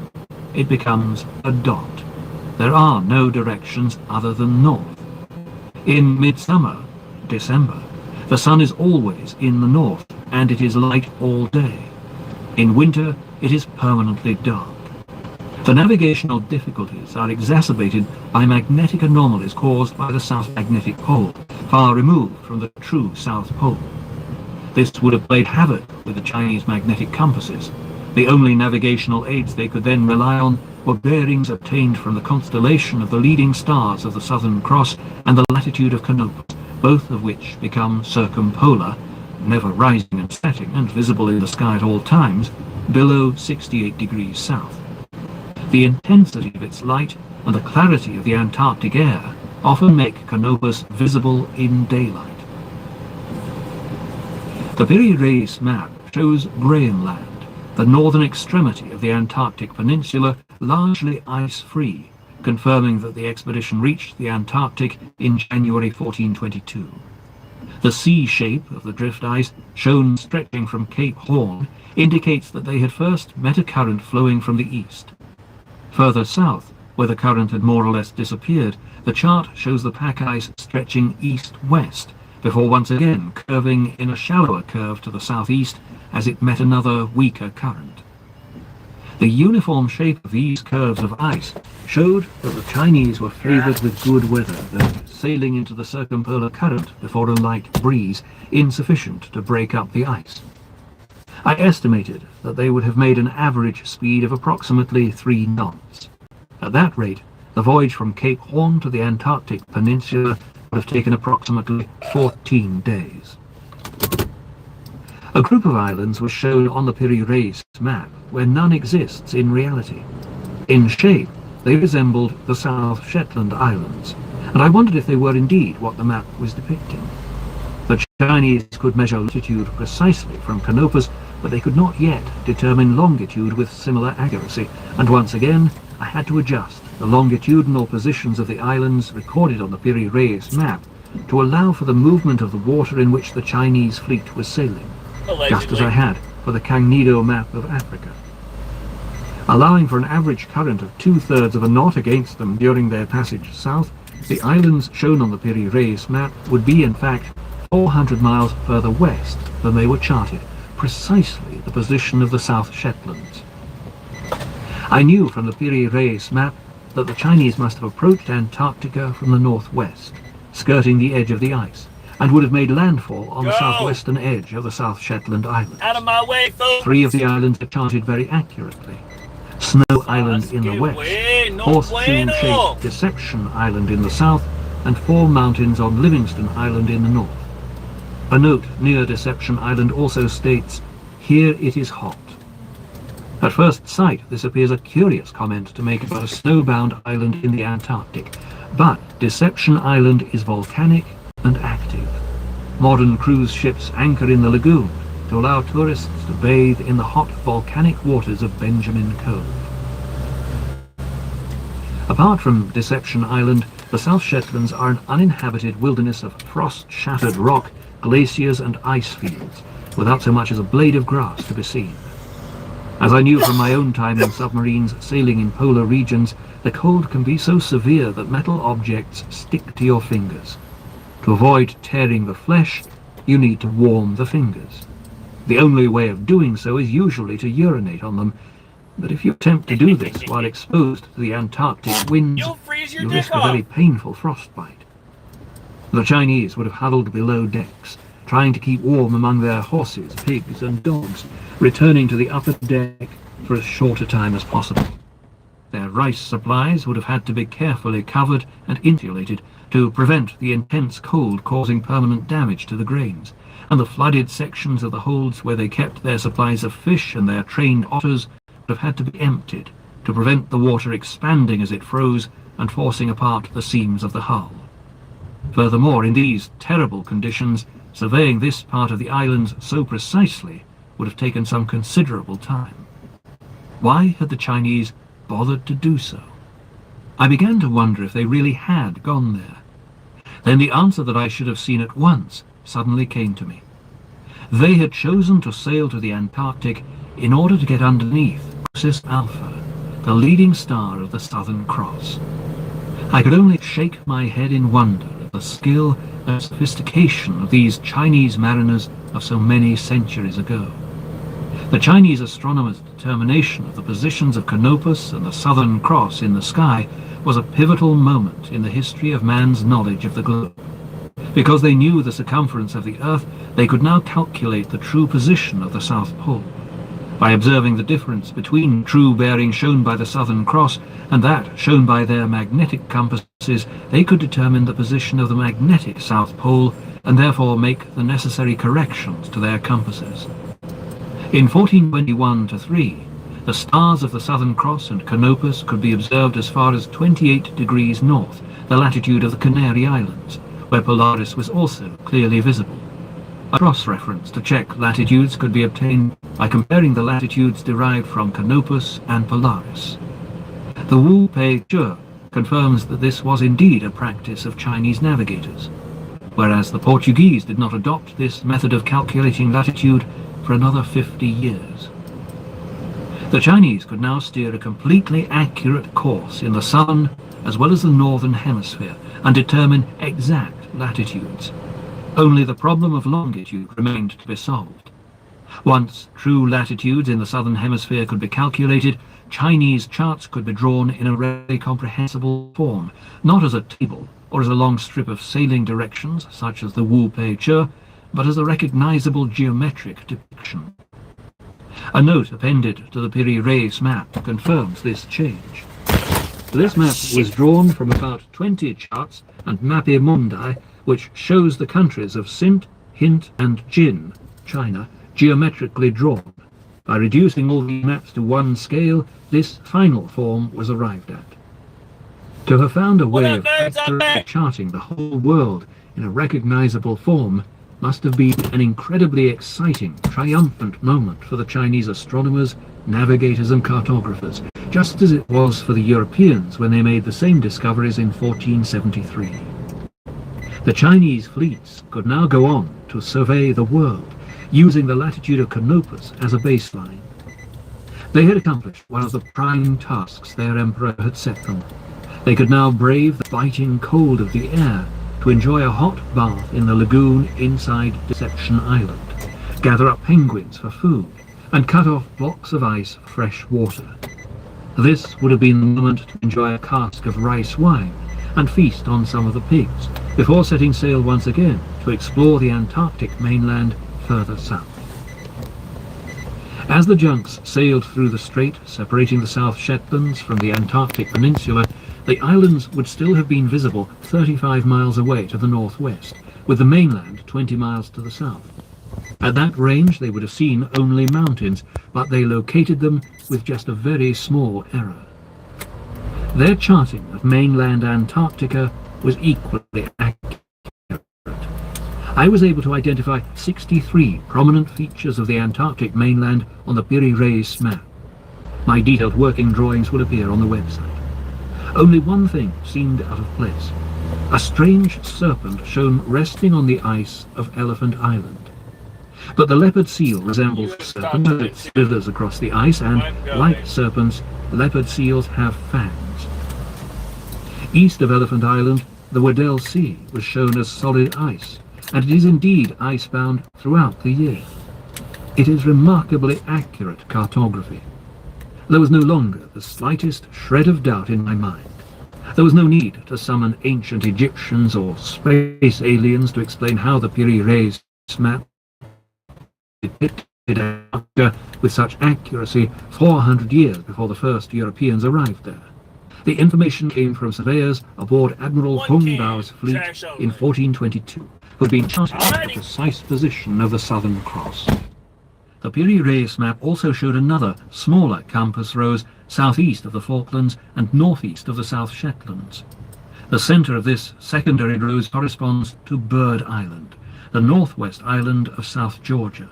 It becomes a dot. There are no directions other than north. In midsummer, December, the sun is always in the north, and it is light all day. In winter, it is permanently dark. The navigational difficulties are exacerbated by magnetic anomalies caused by the South Magnetic Pole, far removed from the true South Pole. This would have played havoc with the Chinese magnetic compasses. The only navigational aids they could then rely on were bearings obtained from the constellation of the leading stars of the Southern Cross and the latitude of Canopus, both of which become circumpolar, never rising and setting and visible in the sky at all times, below 68 degrees south. The intensity of its light and the clarity of the Antarctic air often make Canopus visible in daylight. The Piri-Reis map shows Graham Land, the northern extremity of the Antarctic peninsula, largely ice-free, confirming that the expedition reached the Antarctic in January 1422. The C shape of the drift ice, shown stretching from Cape Horn, indicates that they had first met a current flowing from the east. Further south, where the current had more or less disappeared, the chart shows the pack ice stretching east-west, before once again curving in a shallower curve to the southeast as it met another weaker current. The uniform shape of these curves of ice showed that the Chinese were favoured with good weather, though sailing into the circumpolar current before a light breeze, insufficient to break up the ice. I estimated that they would have made an average speed of approximately 3 knots. At that rate, the voyage from Cape Horn to the Antarctic Peninsula would have taken approximately 14 days. A group of islands was shown on the Piri-Reis map, where none exists in reality. In shape, they resembled the South Shetland Islands, and I wondered if they were indeed what the map was depicting. The Chinese could measure latitude precisely from Canopus, but they could not yet determine longitude with similar accuracy, and once again I had to adjust the longitudinal positions of the islands recorded on the Piri-Reis map to allow for the movement of the water in which the Chinese fleet was sailing, just as I had for the Kangaroos map of Africa. Allowing for an average current of 2/3 of a knot against them during their passage south, the islands shown on the Piri-Reis map would be in fact 400 miles further west than they were charted, precisely the position of the South Shetlands. I knew from the Piri-Reis map that the Chinese must have approached Antarctica from the northwest, skirting the edge of the ice, and would have made landfall on the southwestern edge of the South Shetland Islands. Out of my way, folks! 3 of the islands are charted very accurately. Snow Island in the west, horseshoe-shaped Deception Island in the south, and 4 mountains on Livingston Island in the north. A note near Deception Island also states, "Here it is hot." At first sight, this appears a curious comment to make about a snowbound island in the Antarctic, but Deception Island is volcanic and active. Modern cruise ships anchor in the lagoon to allow tourists to bathe in the hot volcanic waters of Benjamin Cove. Apart from Deception Island, the South Shetlands are an uninhabited wilderness of frost-shattered rock, glaciers and ice fields, without so much as a blade of grass to be seen. As I knew from my own time in submarines sailing in polar regions, the cold can be so severe that metal objects stick to your fingers. To avoid tearing the flesh, you need to warm the fingers. The only way of doing so is usually to urinate on them, but if you attempt to do this while exposed to the Antarctic winds, You'll freeze your you dick risk a off! very painful frostbite. The Chinese would have huddled below decks, trying to keep warm among their horses, pigs and dogs, returning to the upper deck for as short a time as possible. Their rice supplies would have had to be carefully covered and insulated to prevent the intense cold causing permanent damage to the grains, and the flooded sections of the holds where they kept their supplies of fish and their trained otters would have had to be emptied to prevent the water expanding as it froze and forcing apart the seams of the hull. Furthermore, in these terrible conditions, surveying this part of the islands so precisely would have taken some considerable time. Why had the Chinese bothered to do so? I began to wonder if they really had gone there. Then the answer that I should have seen at once suddenly came to me. They had chosen to sail to the Antarctic in order to get underneath Process Alpha, the leading star of the Southern Cross. I could only shake my head in wonder at the skill and sophistication of these Chinese mariners of so many centuries ago. The Chinese astronomers' determination of the positions of Canopus and the Southern Cross in the sky was a pivotal moment in the history of man's knowledge of the globe. Because they knew the circumference of the Earth, they could now calculate the true position of the South Pole. By observing the difference between true bearing shown by the Southern Cross and that shown by their magnetic compasses, they could determine the position of the magnetic South Pole and therefore make the necessary corrections to their compasses. In 1421-3, the stars of the Southern Cross and Canopus could be observed as far as 28 degrees north, the latitude of the Canary Islands, where Polaris was also clearly visible. A cross-reference to check latitudes could be obtained by comparing the latitudes derived from Canopus and Polaris. The Wu Pei Che confirms that this was indeed a practice of Chinese navigators, whereas the Portuguese did not adopt this method of calculating latitude for another 50 years. The Chinese could now steer a completely accurate course in the southern as well as the northern hemisphere and determine exact latitudes. Only the problem of longitude remained to be solved. Once true latitudes in the southern hemisphere could be calculated, Chinese charts could be drawn in a readily comprehensible form, not as a table or as a long strip of sailing directions such as the Wu Pei Che, but as a recognizable geometric depiction. A note appended to the Piri-Reis map confirms this change. This map was drawn from about 20 charts and Mapi Mundi, which shows the countries of Sint, Hint and Jin, China, geometrically drawn. By reducing all the maps to one scale, this final form was arrived at. To have found a way of accurately charting the whole world in a recognizable form must have been an incredibly exciting, triumphant moment for the Chinese astronomers, navigators and cartographers, just as it was for the Europeans when they made the same discoveries in 1473. The Chinese fleets could now go on to survey the world, using the latitude of Canopus as a baseline. They had accomplished one of the prime tasks their emperor had set them. They could now brave the biting cold of the air to enjoy a hot bath in the lagoon inside Deception Island, gather up penguins for food, and cut off blocks of ice for fresh water. This would have been the moment to enjoy a cask of rice wine and feast on some of the pigs, before setting sail once again to explore the Antarctic mainland further south. As the junks sailed through the strait separating the South Shetlands from the Antarctic Peninsula, the islands would still have been visible 35 miles away to the northwest, with the mainland 20 miles to the south. At that range they would have seen only mountains, but they located them with just a very small error. Their charting of mainland Antarctica was equally accurate. I was able to identify 63 prominent features of the Antarctic mainland on the Piri-Reis map. My detailed working drawings will appear on the website. Only one thing seemed out of place. A strange serpent shown resting on the ice of Elephant Island. But the leopard seal resembles a serpent as it slithers across the ice, and, like serpents, leopard seals have fangs. East of Elephant Island, the Weddell Sea was shown as solid ice, and it is indeed icebound throughout the year. It is remarkably accurate cartography. There was no longer the slightest shred of doubt in my mind. There was no need to summon ancient Egyptians or space aliens to explain how the Piri-Reis map depicted Antarctica with such accuracy 400 years before the first Europeans arrived there. The information came from surveyors aboard Admiral Hung Bao's fleet in 1422, who had been charting out the precise position of the Southern Cross. The Piri-Reis map also showed another, smaller compass rose southeast of the Falklands and northeast of the South Shetlands. The centre of this secondary rose corresponds to Bird Island, the northwest island of South Georgia.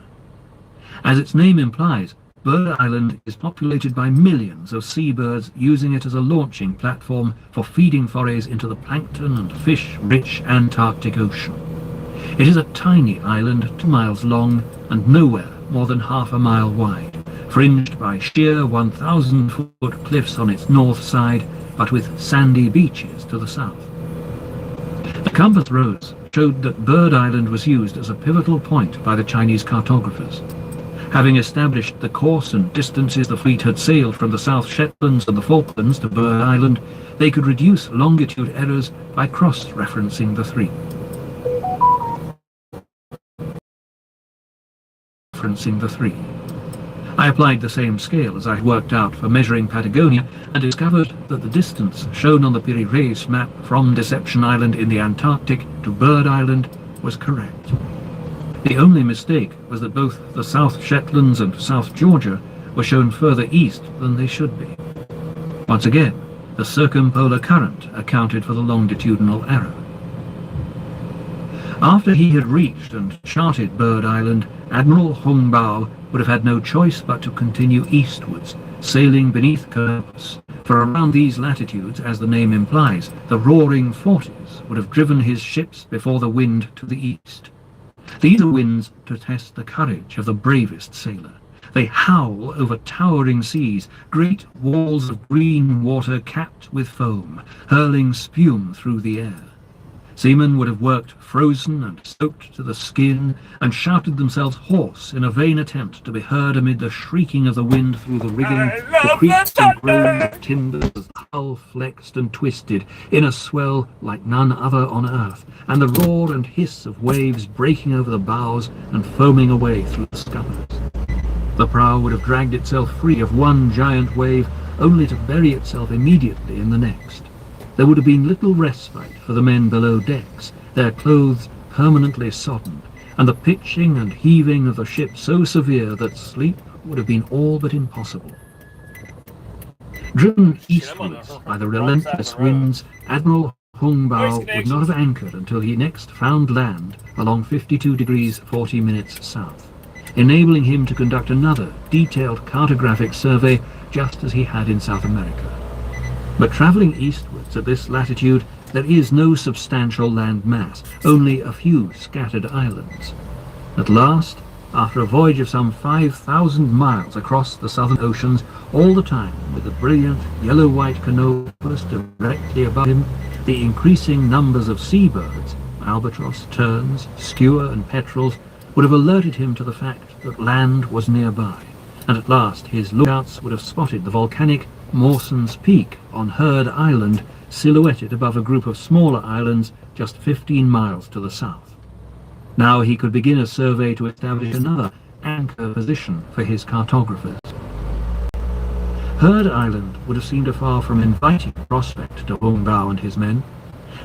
As its name implies, Bird Island is populated by millions of seabirds using it as a launching platform for feeding forays into the plankton and fish-rich Antarctic Ocean. It is a tiny island 2 miles long and nowhere more than half a mile wide, fringed by sheer 1,000-foot cliffs on its north side, but with sandy beaches to the south. The compass rose showed that Bird Island was used as a pivotal point by the Chinese cartographers. Having established the course and distances the fleet had sailed from the South Shetlands and the Falklands to Bird Island, they could reduce longitude errors by cross-referencing the three. I applied the same scale as I had worked out for measuring Patagonia and discovered that the distance shown on the Piri-Reis map from Deception Island in the Antarctic to Bird Island was correct. The only mistake was that both the South Shetlands and South Georgia were shown further east than they should be. Once again, the circumpolar current accounted for the longitudinal error. After he had reached and charted Bird Island, Admiral Hung Bao would have had no choice but to continue eastwards, sailing beneath Canopus, for around these latitudes, as the name implies, the roaring forties would have driven his ships before the wind to the east. These are winds to test the courage of the bravest sailor. They howl over towering seas, great walls of green water capped with foam, hurling spume through the air. Seamen would have worked frozen and soaked to the skin, and shouted themselves hoarse in a vain attempt to be heard amid the shrieking of the wind through the rigging, the creaks and groans of timbers as the hull flexed and twisted in a swell like none other on earth, and the roar and hiss of waves breaking over the bows and foaming away through the scuppers. The prow would have dragged itself free of one giant wave, only to bury itself immediately in the next. There would have been little respite for the men below decks, their clothes permanently soddened, and the pitching and heaving of the ship so severe that sleep would have been all but impossible. Driven eastwards by the relentless winds, Admiral Hung Bao would not have anchored until he next found land along 52 degrees 40 minutes south, enabling him to conduct another detailed cartographic survey just as he had in South America. But travelling eastwards at this latitude, there is no substantial land mass, only a few scattered islands. At last, after a voyage of some 5,000 miles across the southern oceans, all the time with the brilliant yellow-white Canopus directly above him, the increasing numbers of seabirds, albatross, terns, skua and petrels, would have alerted him to the fact that land was nearby, and at last his lookouts would have spotted the volcanic Mawson's Peak on Herd Island, silhouetted above a group of smaller islands just 15 miles to the south. Now he could begin a survey to establish another anchor position for his cartographers. Herd Island would have seemed a far from inviting prospect to Hung Bao and his men.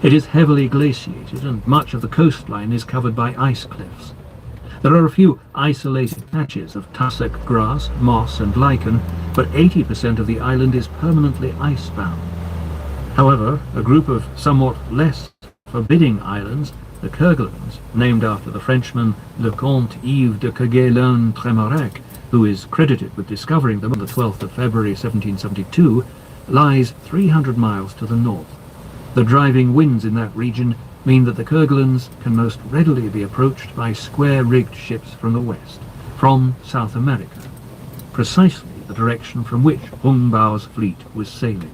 It is heavily glaciated, and much of the coastline is covered by ice cliffs. There are a few isolated patches of tussock grass, moss and lichen, but 80% of the island is permanently icebound. However, a group of somewhat less forbidding islands, the Kerguelens, named after the Frenchman Lecomte Yves de Kerguelen-Tremarec, who is credited with discovering them on the 12th of February 1772, lies 300 miles to the north. The driving winds in that region mean that the Kerguelens can most readily be approached by square-rigged ships from the west, from South America, precisely the direction from which Hung Bao's fleet was sailing.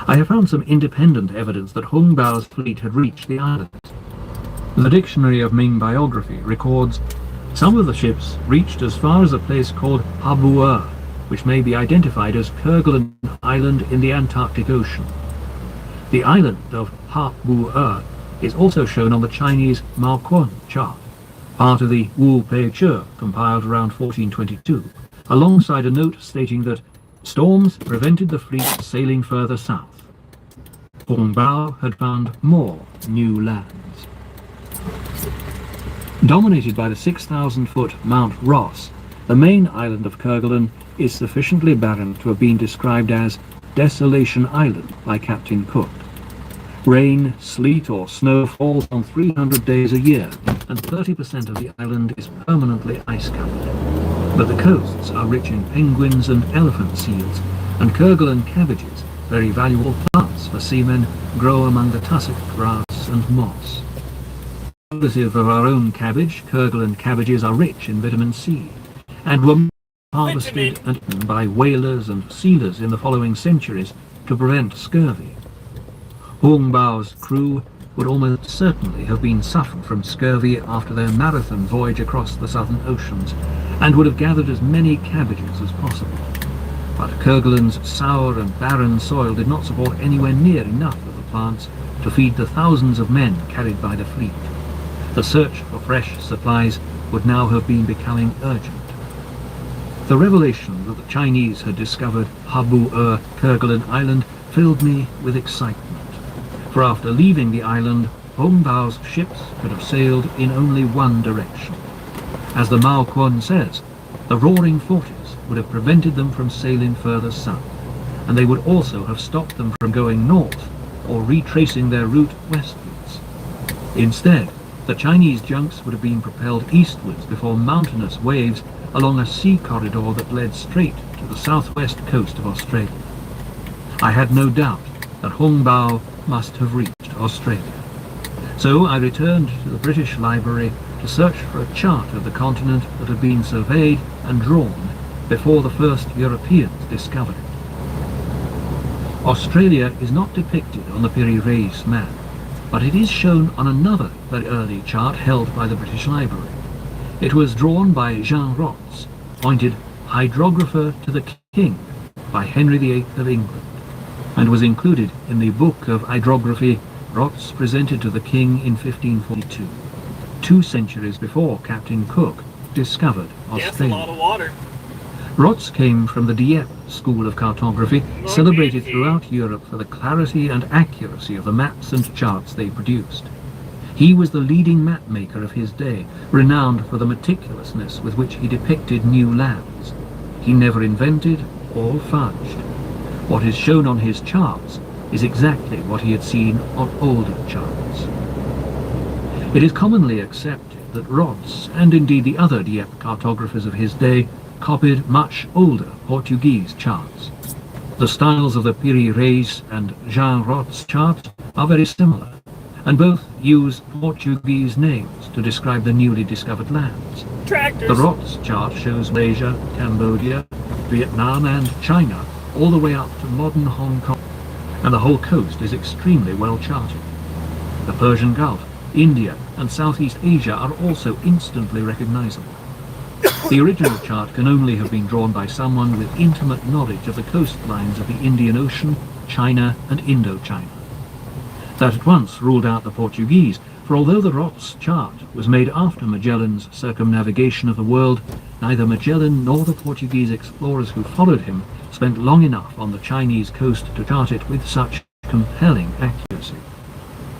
I have found some independent evidence that Hung Bao's fleet had reached the islands. The Dictionary of Ming Biography records some of the ships reached as far as a place called Habua, which may be identified as Kerguelen Island in the Antarctic Ocean. The island of Ha-Bu-Er is also shown on the Chinese Maoquan chart, part of the Wu Pei Che, compiled around 1422, alongside a note stating that storms prevented the fleet sailing further south. Hung Bao had found more new lands. Dominated by the 6,000-foot Mount Ross, the main island of Kerguelen is sufficiently barren to have been described as Desolation Island by Captain Cook. Rain, sleet or snow falls on 300 days a year, and 30% of the island is permanently ice-covered. But the coasts are rich in penguins and elephant seals, and Kerguelen cabbages, very valuable plants for seamen, grow among the tussock grass and moss. Relative of our own cabbage, Kerguelen cabbages are rich in vitamin C, and were harvested and eaten by whalers and sealers in the following centuries to prevent scurvy. Hung Bao's crew would almost certainly have been suffering from scurvy after their marathon voyage across the southern oceans, and would have gathered as many cabbages as possible. But Kerguelen's sour and barren soil did not support anywhere near enough of the plants to feed the thousands of men carried by the fleet. The search for fresh supplies would now have been becoming urgent. The revelation that the Chinese had discovered Habua, Kerguelen Island, filled me with excitement. For after leaving the island, Hung Bao's ships could have sailed in only one direction. As the Mao Quan says, the roaring forties would have prevented them from sailing further south, and they would also have stopped them from going north or retracing their route westwards. Instead, the Chinese junks would have been propelled eastwards before mountainous waves along a sea corridor that led straight to the southwest coast of Australia. I had no doubt that Hung Bao must have reached Australia. So I returned to the British Library to search for a chart of the continent that had been surveyed and drawn before the first Europeans discovered it. Australia is not depicted on the Piri-Reis map, but it is shown on another very early chart held by the British Library. It was drawn by Jean Rots, appointed Hydrographer to the King by Henry VIII of England, and was included in the Book of Hydrography Rots presented to the King in 1542, 2 centuries before Captain Cook discovered Australia. That's a lot of water. Rots came from the Dieppe school of cartography, celebrated throughout Europe for the clarity and accuracy of the maps and charts they produced. He was the leading map maker of his day, renowned for the meticulousness with which he depicted new lands. He never invented or fudged. What is shown on his charts is exactly what he had seen on older charts. It is commonly accepted that Rots, and indeed the other Dieppe cartographers of his day, copied much older Portuguese charts. The styles of the Piri-Reis and Jean Rots charts are very similar, and both use Portuguese names to describe the newly discovered lands. Tractors. The Rots chart shows Malaysia, Cambodia, Vietnam and China all the way up to modern Hong Kong, and the whole coast is extremely well charted. The Persian Gulf, India and Southeast Asia are also instantly recognizable. The original chart can only have been drawn by someone with intimate knowledge of the coastlines of the Indian Ocean, China and Indochina. That at once ruled out the Portuguese, for although the Rots chart was made after Magellan's circumnavigation of the world, neither Magellan nor the Portuguese explorers who followed him spent long enough on the Chinese coast to chart it with such compelling accuracy.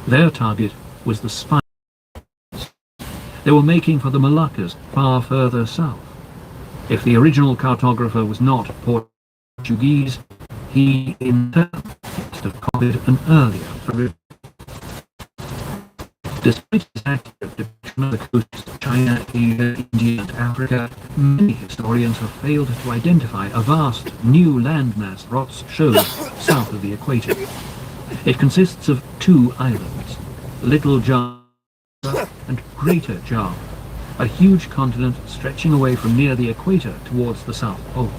Their target was the Spice. They were making for the Moluccas far further south. If the original cartographer was not Portuguese, he in turn must have copied an earlier provision. Despite his accurate depiction of the coasts of China, Asia, India and Africa, many historians have failed to identify a vast new landmass Rots shows south of the equator. It consists of 2 islands, Little Java and Greater Java, a huge continent stretching away from near the equator towards the South Pole.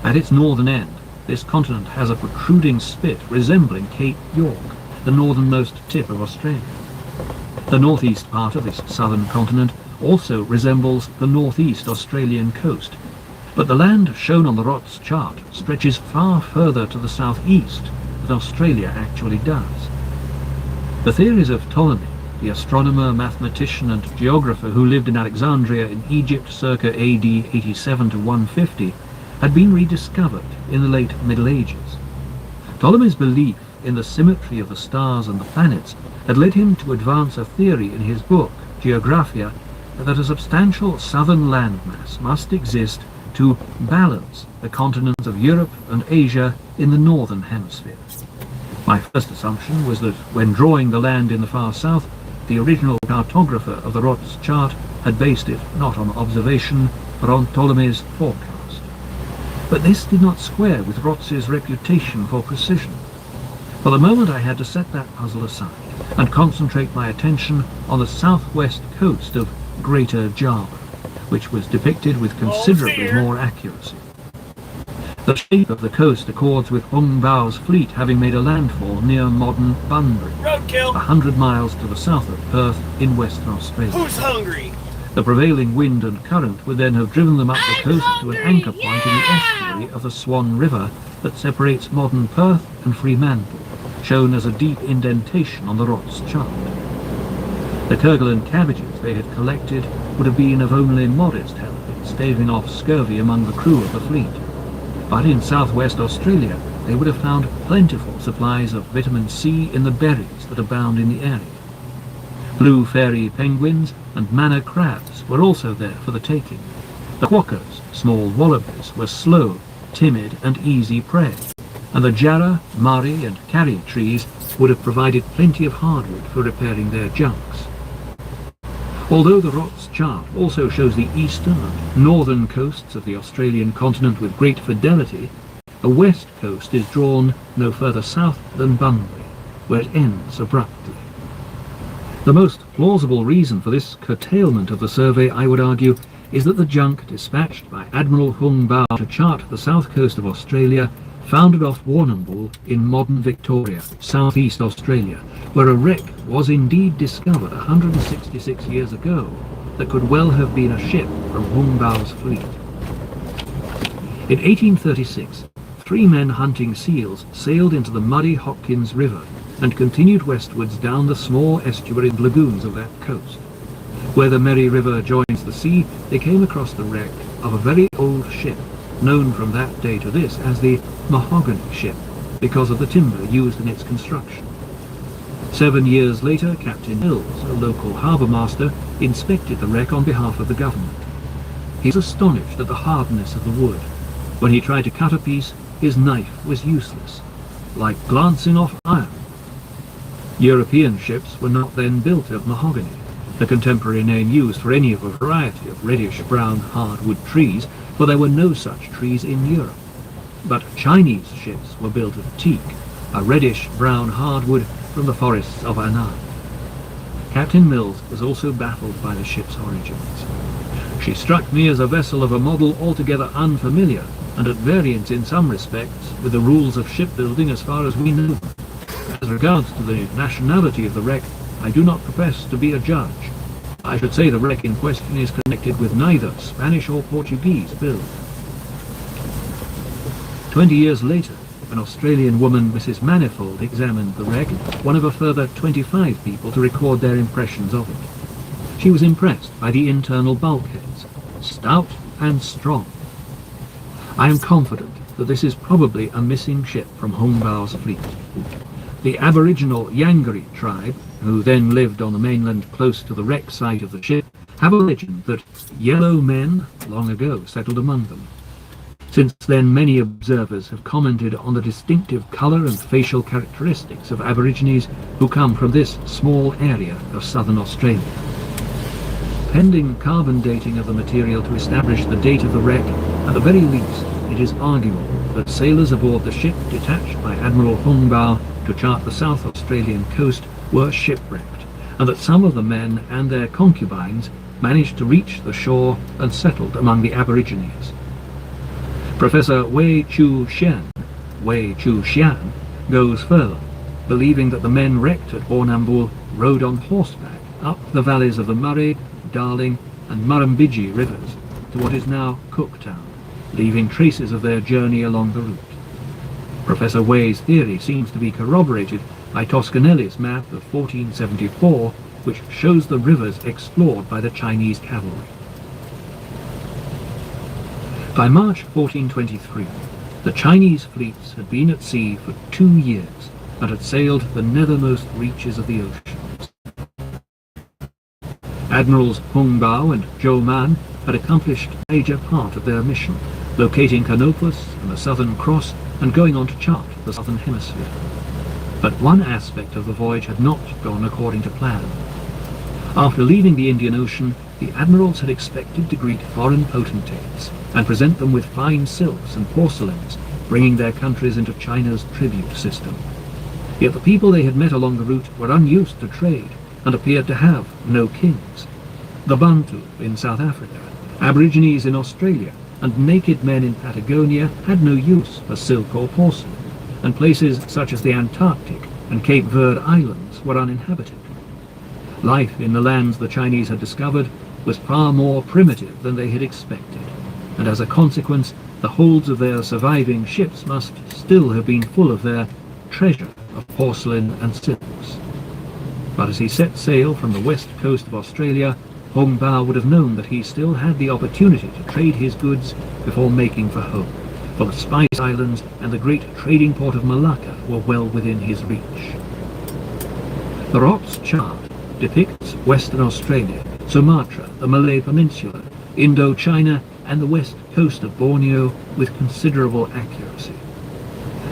At its northern end, this continent has a protruding spit resembling Cape York, the northernmost tip of Australia. The northeast part of this southern continent also resembles the northeast Australian coast, but the land shown on the Rots chart stretches far further to the southeast than Australia actually does. The theories of Ptolemy, the astronomer, mathematician and geographer who lived in Alexandria in Egypt circa AD 87 to 150, had been rediscovered in the late Middle Ages. Ptolemy's belief in the symmetry of the stars and the planets had led him to advance a theory in his book, Geographia, that a substantial southern landmass must exist to balance the continents of Europe and Asia in the northern hemisphere. My first assumption was that when drawing the land in the far south, the original cartographer of the Rots chart had based it not on observation, but on Ptolemy's forecast. But this did not square with Rots's reputation for precision. For the moment I had to set that puzzle aside and concentrate my attention on the southwest coast of Greater Java, which was depicted with considerably more accuracy. The shape of the coast accords with Hung Bao's fleet having made a landfall near modern Bunbury, Roadkill. 100 miles to the south of Perth in Western Australia. Who's hungry? The prevailing wind and current would then have driven them up the coast to an anchor point in the estuary of the Swan River that separates modern Perth and Fremantle, shown as a deep indentation on the Rots chart. The Kerguelen cabbages they had collected would have been of only modest help in staving off scurvy among the crew of the fleet. But in southwest Australia, they would have found plentiful supplies of vitamin C in the berries that abound in the area. Blue fairy penguins and manna crabs were also there for the taking. The quokkas, small wallabies, were slow, timid and easy prey, and the jarrah, marri and carrier trees would have provided plenty of hardwood for repairing their junks. Although the Rots chart also shows the eastern and northern coasts of the Australian continent with great fidelity, a west coast is drawn no further south than Bunbury, where it ends abruptly. The most plausible reason for this curtailment of the survey, I would argue, is that the junk dispatched by Admiral Hung Bao to chart the south coast of Australia foundered off Warrnambool in modern Victoria, southeast Australia, where a wreck was indeed discovered 166 years ago that could well have been a ship from Hung Bao's fleet. In 1836, 3 men hunting seals sailed into the muddy Hopkins River and continued westwards down the small estuary and lagoons of that coast. Where the Merry River joins the sea, they came across the wreck of a very old ship, known from that day to this as the Mahogany Ship, because of the timber used in its construction. 7 years later, Captain Mills, a local harbour master, inspected the wreck on behalf of the government. He was astonished at the hardness of the wood. When he tried to cut a piece, his knife was useless, like glancing off iron. European ships were not then built of mahogany, the contemporary name used for any of a variety of reddish-brown hardwood trees, for there were no such trees in Europe. But Chinese ships were built of teak, a reddish-brown hardwood from the forests of Annam. Captain Mills was also baffled by the ship's origins. She struck me as a vessel of a model altogether unfamiliar, and at variance in some respects with the rules of shipbuilding as far as we know them. As regards to the nationality of the wreck, I do not profess to be a judge. I should say the wreck in question is connected with neither Spanish or Portuguese build. 20 years later, an Australian woman, Mrs. Manifold, examined the wreck, one of a further 25 people to record their impressions of it. She was impressed by the internal bulkheads, stout and strong. I am confident that this is probably a missing ship from Hung Bao's fleet. The aboriginal Yangari tribe, who then lived on the mainland close to the wreck site of the ship, have a legend that yellow men long ago settled among them. Since then, many observers have commented on the distinctive colour and facial characteristics of Aborigines who come from this small area of southern Australia. Pending carbon dating of the material to establish the date of the wreck, at the very least, it is arguable that sailors aboard the ship detached by Admiral Hung Bao to chart the South Australian coast were shipwrecked, and that some of the men and their concubines managed to reach the shore and settled among the Aborigines. Professor Wei Chu Xian goes further, believing that the men wrecked at Warrnambool rode on horseback up the valleys of the Murray, Darling and Murrumbidgee rivers to what is now Cooktown, leaving traces of their journey along the route. Professor Wei's theory seems to be corroborated by Toscanelli's map of 1474, which shows the rivers explored by the Chinese cavalry. By March 1423, the Chinese fleets had been at sea for 2 years and had sailed the nethermost reaches of the oceans. Admirals Hung Bao and Joe Man had accomplished a major part of their mission, locating Canopus and the Southern Cross and going on to chart the Southern Hemisphere. But one aspect of the voyage had not gone according to plan. After leaving the Indian Ocean, the admirals had expected to greet foreign potentates and present them with fine silks and porcelains, bringing their countries into China's tribute system. Yet the people they had met along the route were unused to trade and appeared to have no kings. The Bantu in South Africa, Aborigines in Australia, and naked men in Patagonia had no use for silk or porcelain, and places such as the Antarctic and Cape Verde Islands were uninhabited. Life in the lands the Chinese had discovered was far more primitive than they had expected, and as a consequence, the holds of their surviving ships must still have been full of their treasure of porcelain and silks. But as he set sail from the west coast of Australia, Hung Bao would have known that he still had the opportunity to trade his goods before making for home, for the Spice Islands and the great trading port of Malacca were well within his reach. The Rots chart depicts Western Australia, Sumatra, the Malay Peninsula, Indochina, and the west coast of Borneo with considerable accuracy.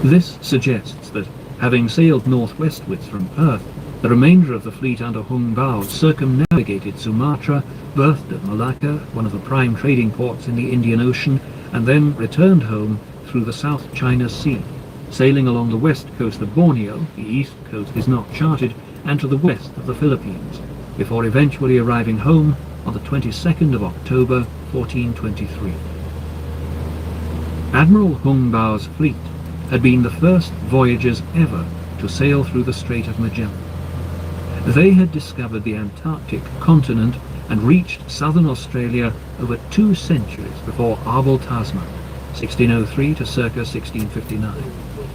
This suggests that, having sailed northwestwards from Perth, the remainder of the fleet under Hung Bao circumnavigated Sumatra, berthed at Malacca, one of the prime trading ports in the Indian Ocean, and then returned home through the South China Sea, sailing along the west coast of Borneo, the east coast is not charted, and to the west of the Philippines, before eventually arriving home on the 22nd of October 1423. Admiral Hung Bao's fleet had been the first voyagers ever to sail through the Strait of Magellan. They had discovered the Antarctic continent and reached southern Australia over 2 centuries before Abel Tasman, 1603 to circa 1659,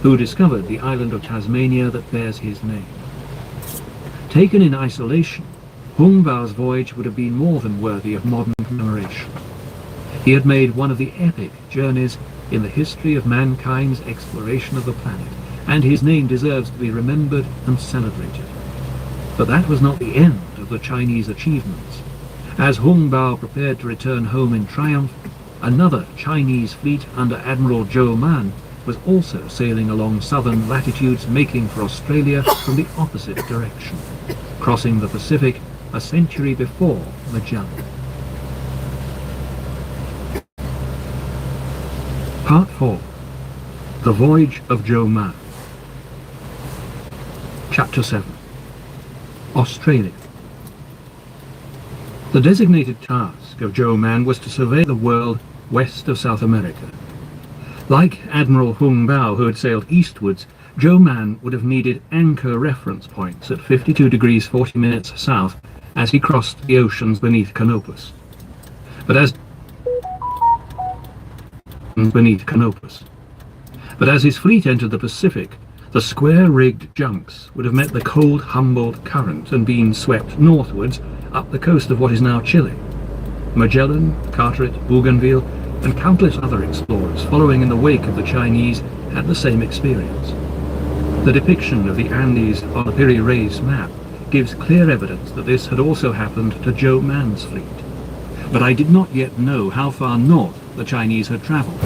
who discovered the island of Tasmania that bears his name. Taken in isolation, Hung Bao's voyage would have been more than worthy of modern commemoration. He had made one of the epic journeys in the history of mankind's exploration of the planet, and his name deserves to be remembered and celebrated. But that was not the end of the Chinese achievements. As Hung Bao prepared to return home in triumph, another Chinese fleet under Admiral Joe Man was also sailing along southern latitudes, making for Australia from the opposite direction, crossing the Pacific a century before Magellan. Part 4. The Voyage of Joe Man. Chapter 7. Australia. The designated task of Joe Man was to survey the world west of South America. Like Admiral Hung Bao, who had sailed eastwards, Joe Man would have needed anchor reference points at 52 degrees 40 minutes south as he crossed the oceans beneath Canopus. But as his fleet entered the Pacific, the square-rigged junks would have met the cold Humboldt current and been swept northwards up the coast of what is now Chile. Magellan, Carteret, Bougainville, and countless other explorers following in the wake of the Chinese had the same experience. The depiction of the Andes on the Piri Reis map gives clear evidence that this had also happened to Joe Man's fleet. But I did not yet know how far north the Chinese had travelled,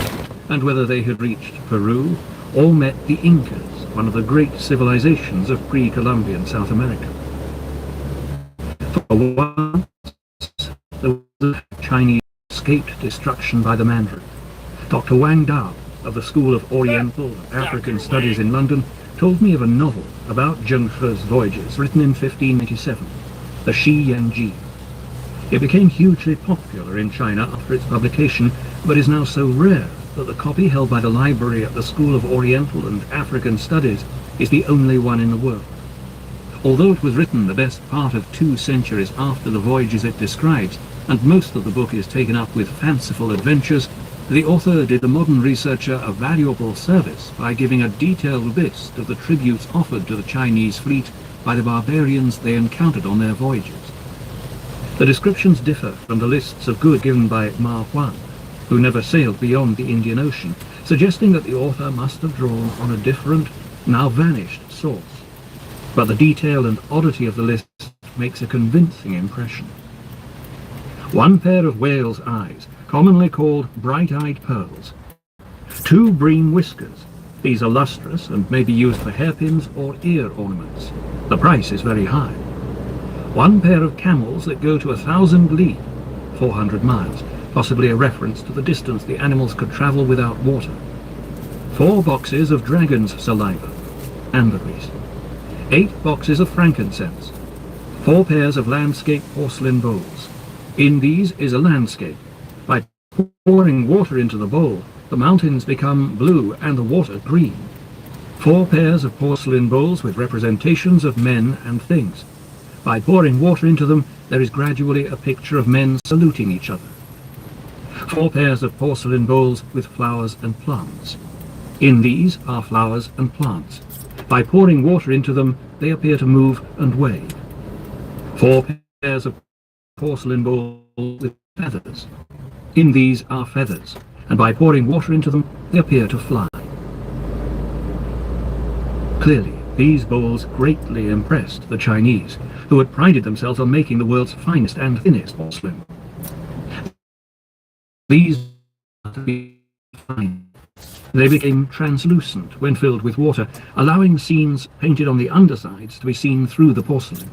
and whether they had reached Peru or met the Incas, one of the great civilizations of pre-Columbian South America. For once, the Chinese escaped destruction by the Mandarin. Dr. Wang Dao, of the School of Oriental and African Studies in London, told me of a novel about Zheng He's voyages written in 1587, the Shi Yanji. It became hugely popular in China after its publication, but is now so rare that the copy held by the library at the School of Oriental and African Studies is the only one in the world. Although it was written the best part of 2 centuries after the voyages it describes, and most of the book is taken up with fanciful adventures, the author did the modern researcher a valuable service by giving a detailed list of the tributes offered to the Chinese fleet by the barbarians they encountered on their voyages. The descriptions differ from the lists of goods given by Ma Huan, who never sailed beyond the Indian Ocean, suggesting that the author must have drawn on a different, now vanished source. But the detail and oddity of the list makes a convincing impression. 1 pair of whale's eyes, commonly called bright-eyed pearls. 2 green whiskers. These are lustrous and may be used for hairpins or ear ornaments. The price is very high. 1 pair of camels that go to 1,000 li, 400 miles, possibly a reference to the distance the animals could travel without water. 4 boxes of dragon's saliva, ambergris. 8 boxes of frankincense. 4 pairs of landscape porcelain bowls. In these is a landscape. By pouring water into the bowl, the mountains become blue and the water green. 4 pairs of porcelain bowls with representations of men and things. By pouring water into them, there is gradually a picture of men saluting each other. 4 pairs of porcelain bowls with flowers and plants. In these are flowers and plants. By pouring water into them, they appear to move and wave. 4 pairs of porcelain bowls with feathers. In these are feathers, and by pouring water into them, they appear to fly. Clearly, These bowls greatly impressed the Chinese, who had prided themselves on making the world's finest and thinnest porcelain. These they became translucent when filled with water, allowing scenes painted on the undersides to be seen through the porcelain.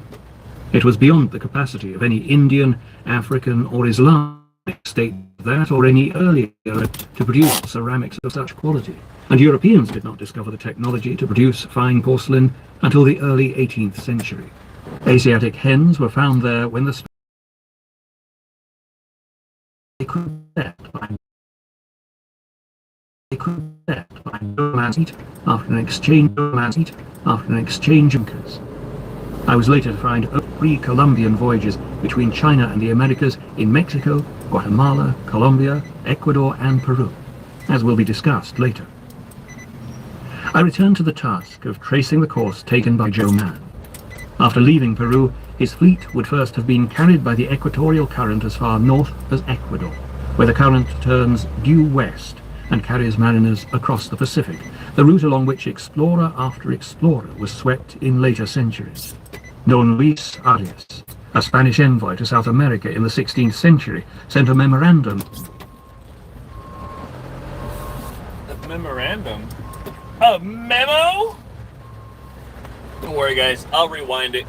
It was beyond the capacity of any Indian, African or Islamic state of that or any earlier to produce ceramics of such quality, and Europeans did not discover the technology to produce fine porcelain until the early 18th century. Asiatic hens were found there when the they could set by Joe Man's heat after an exchange of anchors. I was later to find pre-Columbian voyages between China and the Americas in Mexico, Guatemala, Colombia, Ecuador and Peru, as will be discussed later. I returned to the task of tracing the course taken by Joe Man. After leaving Peru, his fleet would first have been carried by the equatorial current as far north as Ecuador, where the current turns due west and carries mariners across the Pacific, the route along which explorer after explorer was swept in later centuries. Don Luis Arias, a Spanish envoy to South America in the 16th century, sent a memorandum. A memorandum? A memo? Don't worry guys, I'll rewind it.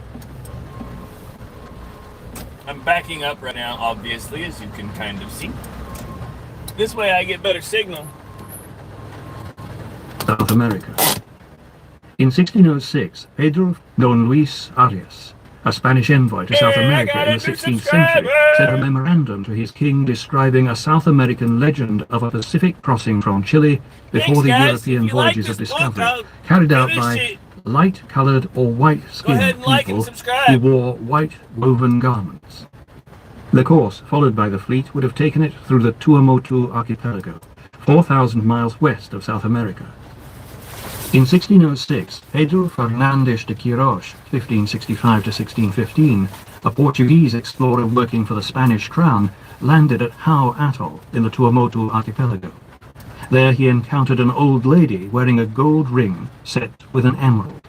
I'm backing up right now, obviously, as you can kind of see. This way I get better signal. South America. In 1606, Pedro Don Luis Arias, a Spanish envoy to South America in the 16th century, sent a memorandum to his king describing a South American legend of a Pacific crossing from Chile before the European voyages of discovery, carried out by light-coloured or white-skinned people who wore white woven garments. The course followed by the fleet would have taken it through the Tuamotu archipelago, 4,000 miles west of South America. In 1606, Pedro Fernandes de Queiroz, 1565 to 1615, a Portuguese explorer working for the Spanish crown, landed at Hao Atoll in the Tuamotu archipelago. There he encountered an old lady wearing a gold ring set with an emerald.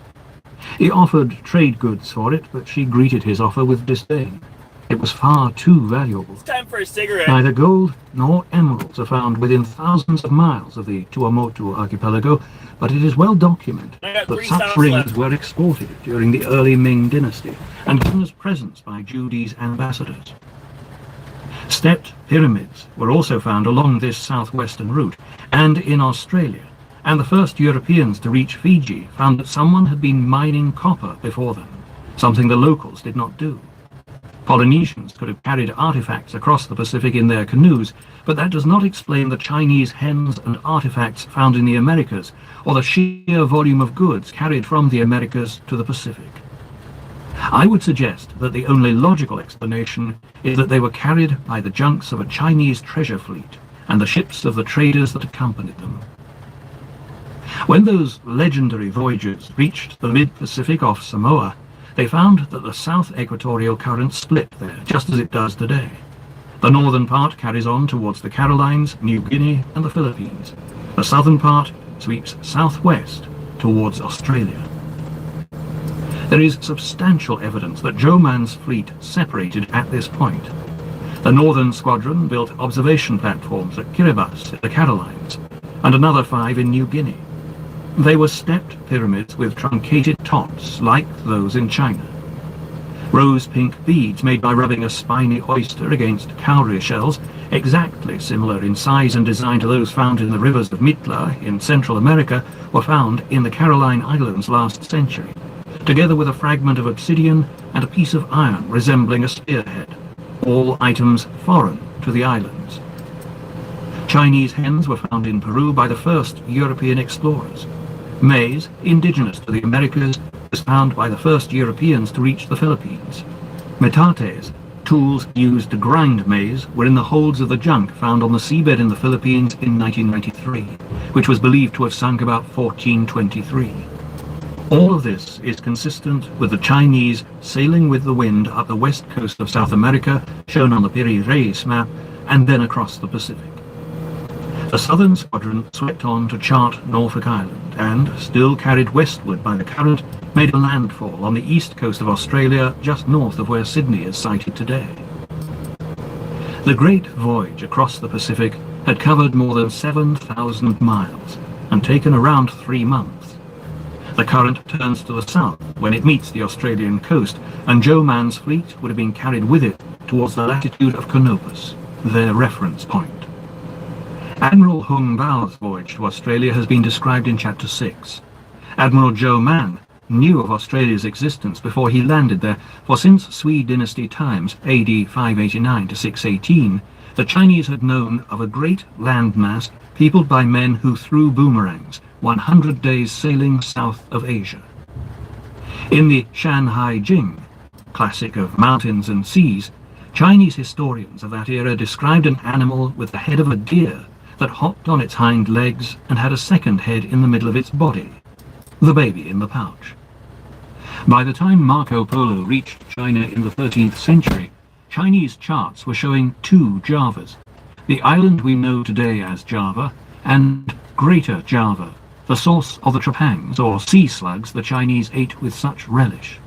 He offered trade goods for it, but she greeted his offer with disdain. It was far too valuable. It's time for a cigarette. Neither gold nor emeralds are found within thousands of miles of the Tuamotu archipelago, but it is well documented that such rings were exported during the early Ming dynasty and given as presents by Judy's ambassadors. Stepped pyramids were also found along this southwestern route and in Australia, and the first Europeans to reach Fiji found that someone had been mining copper before them, something the locals did not do. Polynesians could have carried artifacts across the Pacific in their canoes, but that does not explain the Chinese hens and artifacts found in the Americas, or the sheer volume of goods carried from the Americas to the Pacific. I would suggest that the only logical explanation is that they were carried by the junks of a Chinese treasure fleet and the ships of the traders that accompanied them. When those legendary voyagers reached the mid-Pacific off Samoa, they found that the south equatorial current split there, just as it does today. The northern part carries on towards the Carolines, New Guinea and the Philippines. The southern part sweeps southwest towards Australia. There is substantial evidence that Joe Man's fleet separated at this point. The northern squadron built observation platforms at Kiribati in the Carolines, and another 5 in New Guinea. They were stepped pyramids with truncated tops like those in China. Rose-pink beads made by rubbing a spiny oyster against cowrie shells, exactly similar in size and design to those found in the rivers of Mitla in Central America, were found in the Caroline Islands last century, together with a fragment of obsidian and a piece of iron resembling a spearhead, all items foreign to the islands. Chinese hens were found in Peru by the first European explorers. Maize, indigenous to the Americas, was found by the first Europeans to reach the Philippines. Metates, tools used to grind maize, were in the holds of the junk found on the seabed in the Philippines in 1993, which was believed to have sunk about 1423. All of this is consistent with the Chinese sailing with the wind up the west coast of South America, shown on the Piri Reis map, and then across the Pacific. The southern squadron swept on to chart Norfolk Island and, still carried westward by the current, made a landfall on the east coast of Australia just north of where Sydney is sited today. The great voyage across the Pacific had covered more than 7,000 miles and taken around 3 months. The current turns to the south when it meets the Australian coast, and Joe Man's fleet would have been carried with it towards the latitude of Canopus, their reference point. Admiral Hung Bao's voyage to Australia has been described in Chapter 6. Admiral Joe Man knew of Australia's existence before he landed there, for since Sui dynasty times, AD 589 to 618, the Chinese had known of a great landmass peopled by men who threw boomerangs 100 days sailing south of Asia. In the Shanhai Jing, classic of mountains and seas, Chinese historians of that era described an animal with the head of a deer that hopped on its hind legs and had a second head in the middle of its body, the baby in the pouch. By the time Marco Polo reached China in the 13th century, Chinese charts were showing 2 Javas, the island we know today as Java, and Greater Java, the source of the trepangs or sea slugs the Chinese ate with such relish.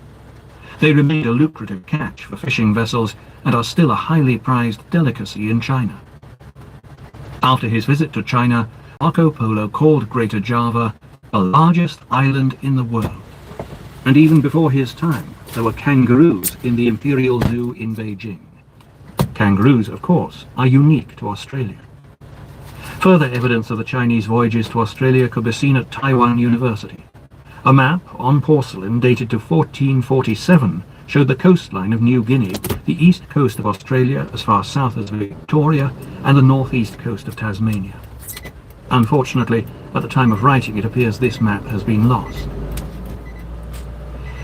They remained a lucrative catch for fishing vessels and are still a highly prized delicacy in China. After his visit to China, Marco Polo called Greater Java the largest island in the world. And even before his time, there were kangaroos in the Imperial Zoo in Beijing. Kangaroos, of course, are unique to Australia. Further evidence of the Chinese voyages to Australia could be seen at Taiwan University. A map on porcelain dated to 1447 showed the coastline of New Guinea, the east coast of Australia as far south as Victoria, and the northeast coast of Tasmania. Unfortunately, at the time of writing, it appears this map has been lost.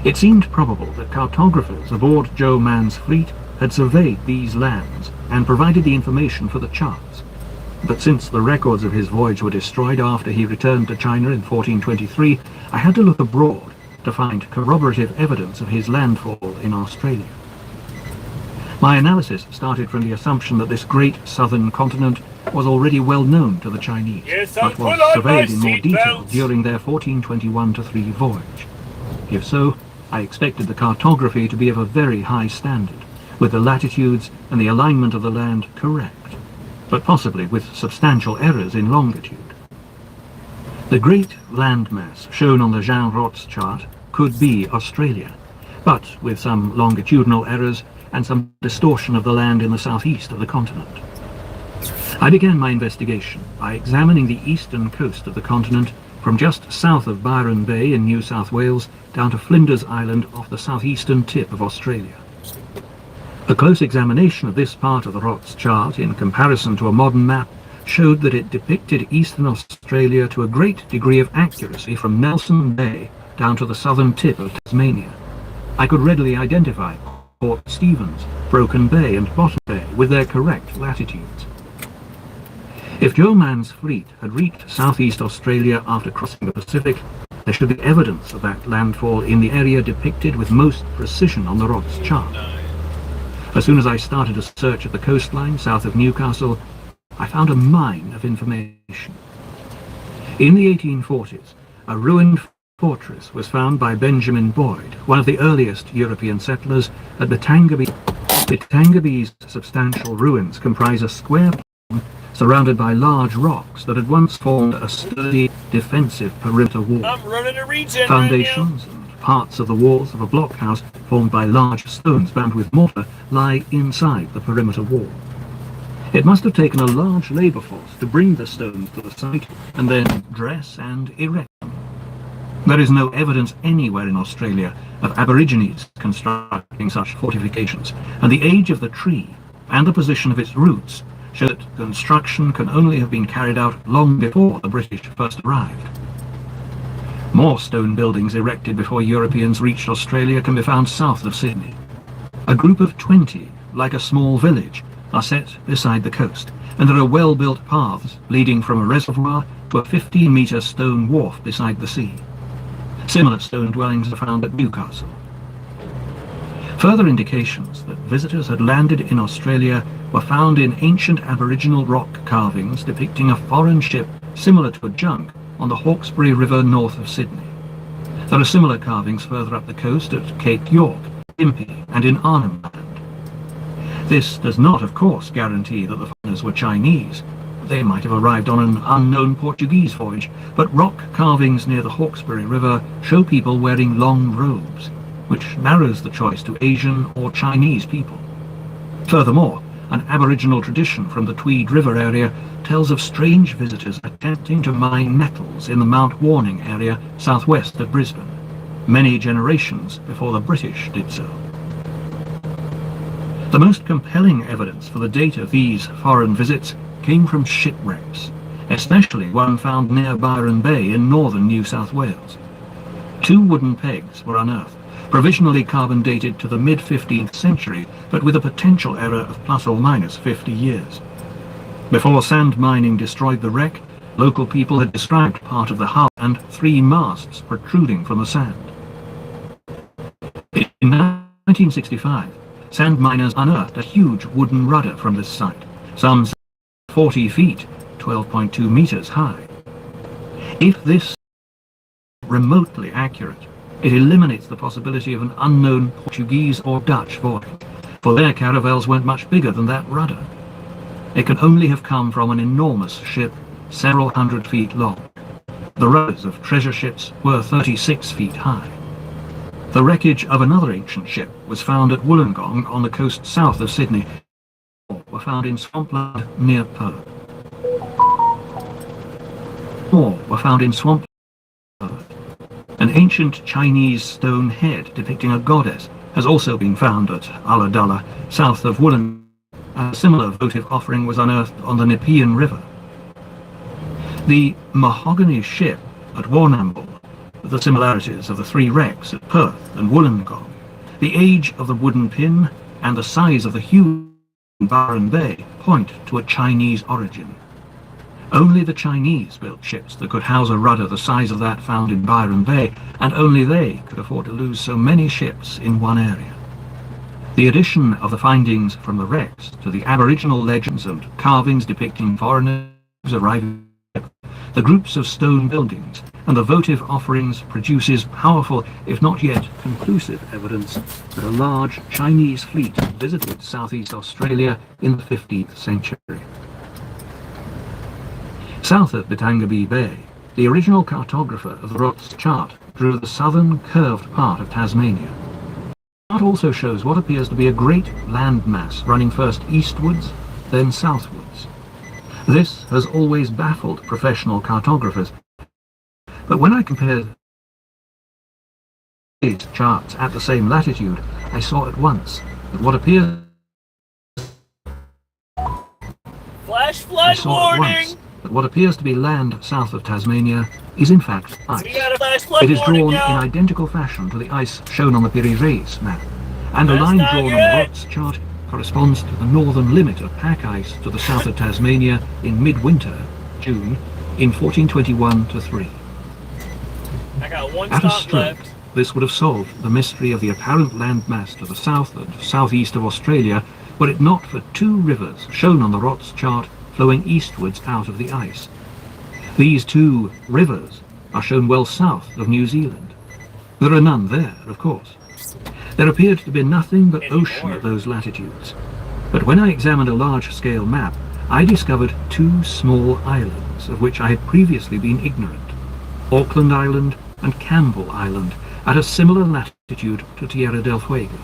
It seemed probable that cartographers aboard Joe Man's fleet had surveyed these lands and provided the information for the charts. But since the records of his voyage were destroyed after he returned to China in 1423, I had to look abroad to find corroborative evidence of his landfall in Australia. My analysis started from the assumption that this great southern continent was already well known to the Chinese, but was surveyed in more detail during their 1421-3 voyage. If so, I expected the cartography to be of a very high standard, with the latitudes and the alignment of the land correct, but possibly with substantial errors in longitude. The great landmass shown on the Jean Rots chart could be Australia, but with some longitudinal errors and some distortion of the land in the southeast of the continent. I began my investigation by examining the eastern coast of the continent from just south of Byron Bay in New South Wales down to Flinders Island off the southeastern tip of Australia. A close examination of this part of the Rots chart in comparison to a modern map showed that it depicted eastern Australia to a great degree of accuracy from Nelson Bay down to the southern tip of Tasmania. I could readily identify Port Stephens, Broken Bay and Bottom Bay with their correct latitudes. If Joe Man's fleet had reached southeast Australia after crossing the Pacific, there should be evidence of that landfall in the area depicted with most precision on the Rots chart. As soon as I started a search of the coastline south of Newcastle, I found a mine of information. In the 1840s, a ruined fortress was found by Benjamin Boyd, one of the earliest European settlers, at Batangaby. Batangaby's substantial ruins comprise a square plain surrounded by large rocks that had once formed a sturdy defensive perimeter wall. I'm running a regen Foundations and parts of the walls of a blockhouse formed by large stones bound with mortar lie inside the perimeter wall. It must have taken a large labour force to bring the stones to the site and then dress and erect them. There is no evidence anywhere in Australia of Aborigines constructing such fortifications, and the age of the tree and the position of its roots show that construction can only have been carried out long before the British first arrived. More stone buildings erected before Europeans reached Australia can be found south of Sydney. A group of 20, like a small village, are set beside the coast, and there are well-built paths leading from a reservoir to a 15-metre stone wharf beside the sea. Similar stone dwellings are found at Newcastle. Further indications that visitors had landed in Australia were found in ancient Aboriginal rock carvings depicting a foreign ship similar to a junk on the Hawkesbury River north of Sydney. There are similar carvings further up the coast at Cape York, Impey, and in Annum Land. This does not, of course, guarantee that the foreigners were Chinese. They might have arrived on an unknown Portuguese voyage, but rock carvings near the Hawkesbury River show people wearing long robes, which narrows the choice to Asian or Chinese people. Furthermore, an Aboriginal tradition from the Tweed River area tells of strange visitors attempting to mine metals in the Mount Warning area southwest of Brisbane, many generations before the British did so. The most compelling evidence for the date of these foreign visits came from shipwrecks, especially one found near Byron Bay in northern New South Wales. 2 wooden pegs were unearthed, provisionally carbon dated to the mid-15th century, but with a potential error of plus or minus 50 years. Before sand mining destroyed the wreck, local people had described part of the hull and 3 masts protruding from the sand. In 1965, sand miners unearthed a huge wooden rudder from this site, some 40 feet, 12.2 meters high. If this is remotely accurate, it eliminates the possibility of an unknown Portuguese or Dutch voyage, for their caravels weren't much bigger than that rudder. It can only have come from an enormous ship, several hundred feet long. The rudders of treasure ships were 36 feet high. The wreckage of another ancient ship was found at Wollongong on the coast south of Sydney. Were found in swampland near Perth. More were found in swampland. An ancient Chinese stone head depicting a goddess has also been found at Ulladulla, south of Wollongong. A similar votive offering was unearthed on the Nepean River. The mahogany ship at Warrnambool, the similarities of the 3 wrecks at Perth and Wollongong, the age of the wooden pin, and the size of the huge in Byron Bay point to a Chinese origin. Only the Chinese built ships that could house a rudder the size of that found in Byron Bay, and only they could afford to lose so many ships in one area. The addition of the findings from the wrecks to the Aboriginal legends and carvings depicting foreigners arriving, the groups of stone buildings, and the votive offerings produces powerful, if not yet conclusive, evidence that a large Chinese fleet visited Southeast Australia in the 15th century. South of Batangabie Bay, the original cartographer of the Rots chart drew the southern curved part of Tasmania. The chart also shows what appears to be a great landmass running first eastwards, then southwards. This has always baffled professional cartographers, but when I compared these charts at the same latitude, I saw at once that what appears Flash flood warning! That what appears to be land south of Tasmania is in fact ice. We got a flash flood It is drawn warning, in y'all. identical fashion to the ice shown on the Piri-Reis map, and the That's line not drawn on good. the Rots chart corresponds to the northern limit of pack ice to the south of Tasmania in midwinter, June, in 1421-3. I got 1 At a stop stroke, left. this would have solved the mystery of the apparent landmass to the south and southeast of Australia, were it not for 2 rivers shown on the Rots chart flowing eastwards out of the ice. These 2 rivers are shown well south of New Zealand. There are none there, of course. There appeared to be nothing but ocean at those latitudes. But when I examined a large-scale map, I discovered 2 small islands of which I had previously been ignorant. Auckland Island and Campbell Island, at a similar latitude to Tierra del Fuego.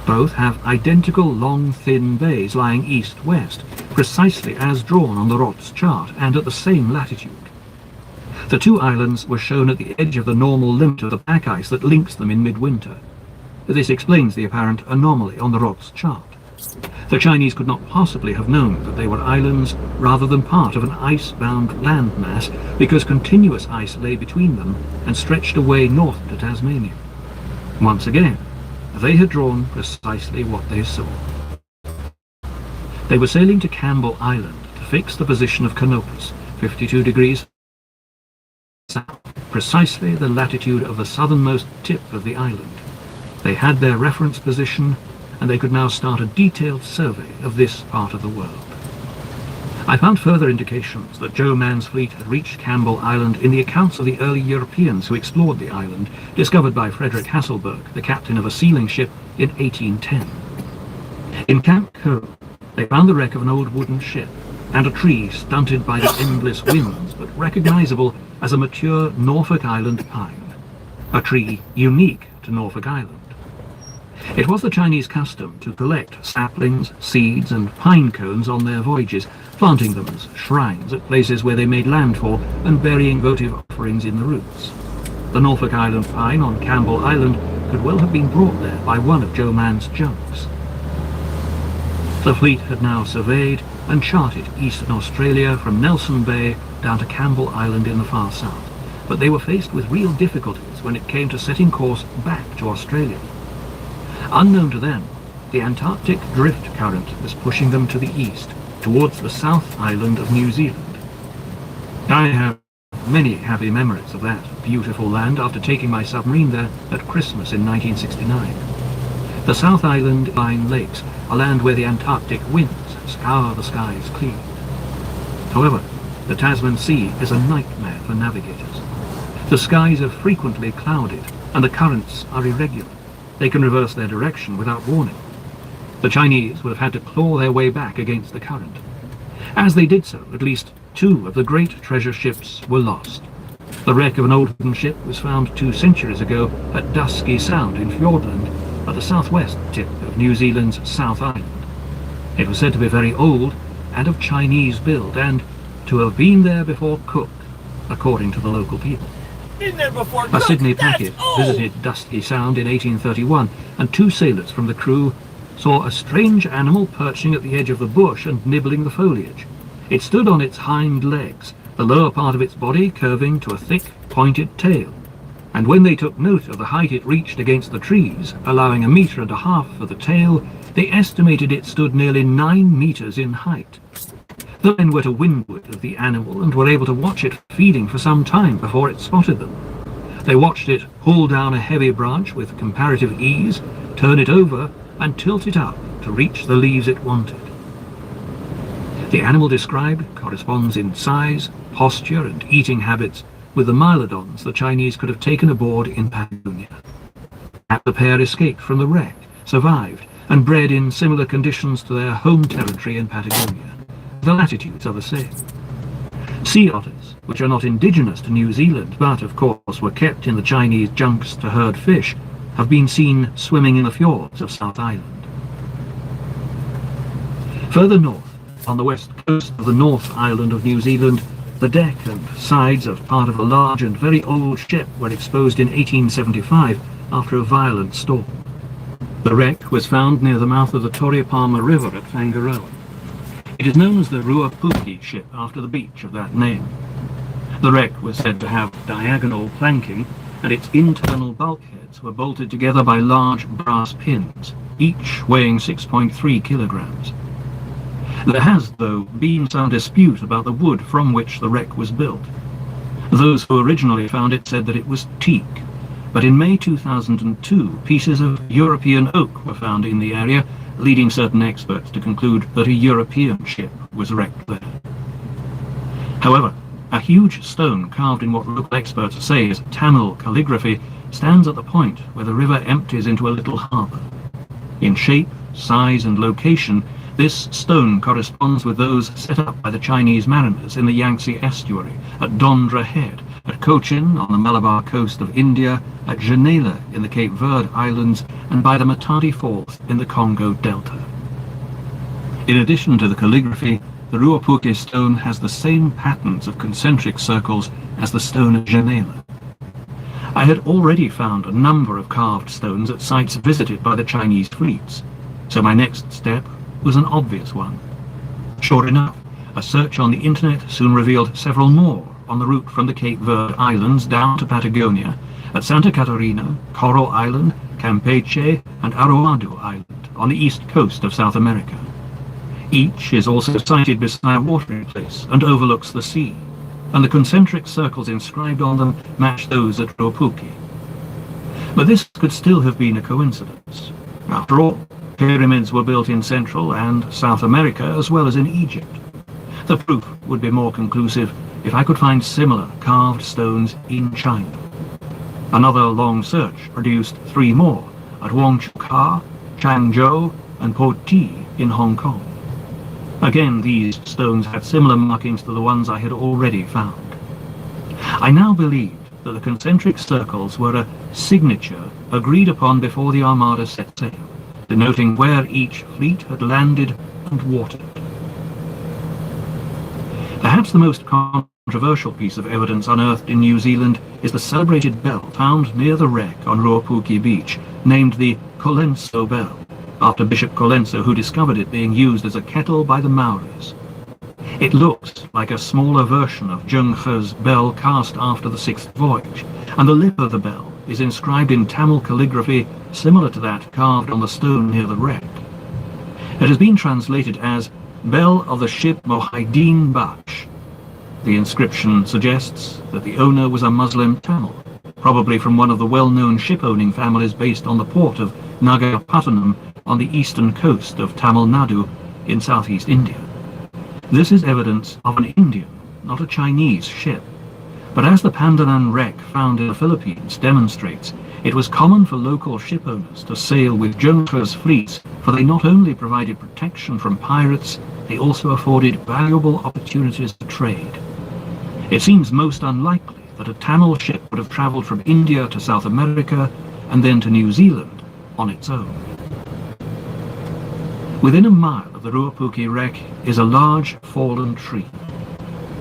Both have identical long, thin bays lying east-west, precisely as drawn on the Rots chart and at the same latitude. The 2 islands were shown at the edge of the normal limit of the pack ice that links them in midwinter. This explains the apparent anomaly on the Rots chart. The Chinese could not possibly have known that they were islands rather than part of an ice-bound landmass, because continuous ice lay between them and stretched away north to Tasmania. Once again, they had drawn precisely what they saw. They were sailing to Campbell Island to fix the position of Canopus, 52 degrees south, precisely the latitude of the southernmost tip of the island. They had their reference position, and they could now start a detailed survey of this part of the world. I found further indications that Joe Man's fleet had reached Campbell Island in the accounts of the early Europeans who explored the island, discovered by Frederick Hasselberg, the captain of a sealing ship, in 1810. In Camp Cove, they found the wreck of an old wooden ship and a tree stunted by the endless winds, but recognizable as a mature Norfolk Island pine, a tree unique to Norfolk Island. It was the Chinese custom to collect saplings, seeds, and pine cones on their voyages, planting them as shrines at places where they made landfall and burying votive offerings in the roots. The Norfolk Island pine on Campbell Island could well have been brought there by one of Joe Man's junks. The fleet had now surveyed and charted eastern Australia from Nelson Bay down to Campbell Island in the far south, but they were faced with real difficulties when it came to setting course back to Australia. Unknown to them, the Antarctic drift current was pushing them to the east, towards the South Island of New Zealand. I have many happy memories of that beautiful land after taking my submarine there at Christmas in 1969. The South Island line lakes, a land where the Antarctic winds scour the skies clean. However, the Tasman Sea is a nightmare for navigators. The skies are frequently clouded, and the currents are irregular. They can reverse their direction without warning. The Chinese would have had to claw their way back against the current. As they did so, at least 2 of the great treasure ships were lost. The wreck of an old wooden ship was found 2 centuries ago at Dusky Sound in Fiordland, at the southwest tip of New Zealand's South Island. It was said to be very old and of Chinese build, and to have been there before Cook, according to the local people. Been there before A Cook. Sydney That's packet old. visited Dusky Sound in 1831, and 2 sailors from the crew saw a strange animal perching at the edge of the bush and nibbling the foliage. It stood on its hind legs, the lower part of its body curving to a thick, pointed tail. And when they took note of the height it reached against the trees, allowing 1.5 meters for the tail, they estimated it stood nearly 9 meters in height. The men were to windward of the animal and were able to watch it feeding for some time before it spotted them. They watched it haul down a heavy branch with comparative ease, turn it over, and tilt it up to reach the leaves it wanted. The animal described corresponds in size, posture, and eating habits with the mylodons the Chinese could have taken aboard in Patagonia. The pair escaped from the wreck, survived, and bred in similar conditions to their home territory in Patagonia. The latitudes are the same. Sea otters, which are not indigenous to New Zealand, but of course were kept in the Chinese junks to herd fish, have been seen swimming in the fjords of South Island. Further north, on the west coast of the North Island of New Zealand, the deck and sides of part of a large and very old ship were exposed in 1875 after a violent storm. The wreck was found near the mouth of the Torrey Palmer River at Kangaroos. It is known as the Ruapuki ship after the beach of that name. The wreck was said to have diagonal planking, and its internal bulkheads were bolted together by large brass pins, each weighing 6.3 kilograms. There has, though, been some dispute about the wood from which the wreck was built. Those who originally found it said that it was teak, but in May 2002, pieces of European oak were found in the area, leading certain experts to conclude that a European ship was wrecked there. However, a huge stone carved in what local experts say is Tamil calligraphy stands at the point where the river empties into a little harbour. In shape, size and location, this stone corresponds with those set up by the Chinese mariners in the Yangtze estuary, at Dondra Head, at Cochin on the Malabar coast of India, at Genela in the Cape Verde Islands, and by the Matadi Falls in the Congo Delta. In addition to the calligraphy, the Ruapuki stone has the same patterns of concentric circles as the stone at Genela. I had already found a number of carved stones at sites visited by the Chinese fleets, so my next step was an obvious one. Sure enough, a search on the internet soon revealed several more on the route from the Cape Verde Islands down to Patagonia, at Santa Catarina, Coral Island, Campeche, and Aruadu Island on the east coast of South America. Each is also sited beside a watering place and overlooks the sea, and the concentric circles inscribed on them match those at Ruapuki. But this could still have been a coincidence. After all, pyramids were built in Central and South America as well as in Egypt. The proof would be more conclusive if I could find similar carved stones in China. Another long search produced 3 more at Wangchuka, Changzhou, and Po Ti in Hong Kong. Again, these stones had similar markings to the ones I had already found. I now believed that the concentric circles were a signature agreed upon before the Armada set sail, denoting where each fleet had landed and watered. Perhaps the most controversial piece of evidence unearthed in New Zealand is the celebrated bell found near the wreck on Ruapuki Beach, named the Colenso Bell, after Bishop Colenso, who discovered it being used as a kettle by the Maoris. It looks like a smaller version of Zheng He's bell cast after the 6th voyage, and the lip of the bell is inscribed in Tamil calligraphy similar to that carved on the stone near the wreck. It has been translated as Bell of the ship Mohaiddin Baksh. The inscription suggests that the owner was a Muslim Tamil, probably from one of the well-known ship-owning families based on the port of Nagapattinam on the eastern coast of Tamil Nadu in southeast India. This is evidence of an Indian, not a Chinese ship. But as the Pandanan wreck found in the Philippines demonstrates, it was common for local ship owners to sail with Zheng He's fleets, for they not only provided protection from pirates, they also afforded valuable opportunities to trade. It seems most unlikely that a Tamil ship would have travelled from India to South America and then to New Zealand on its own. Within a mile of the Ruapuki wreck is a large fallen tree.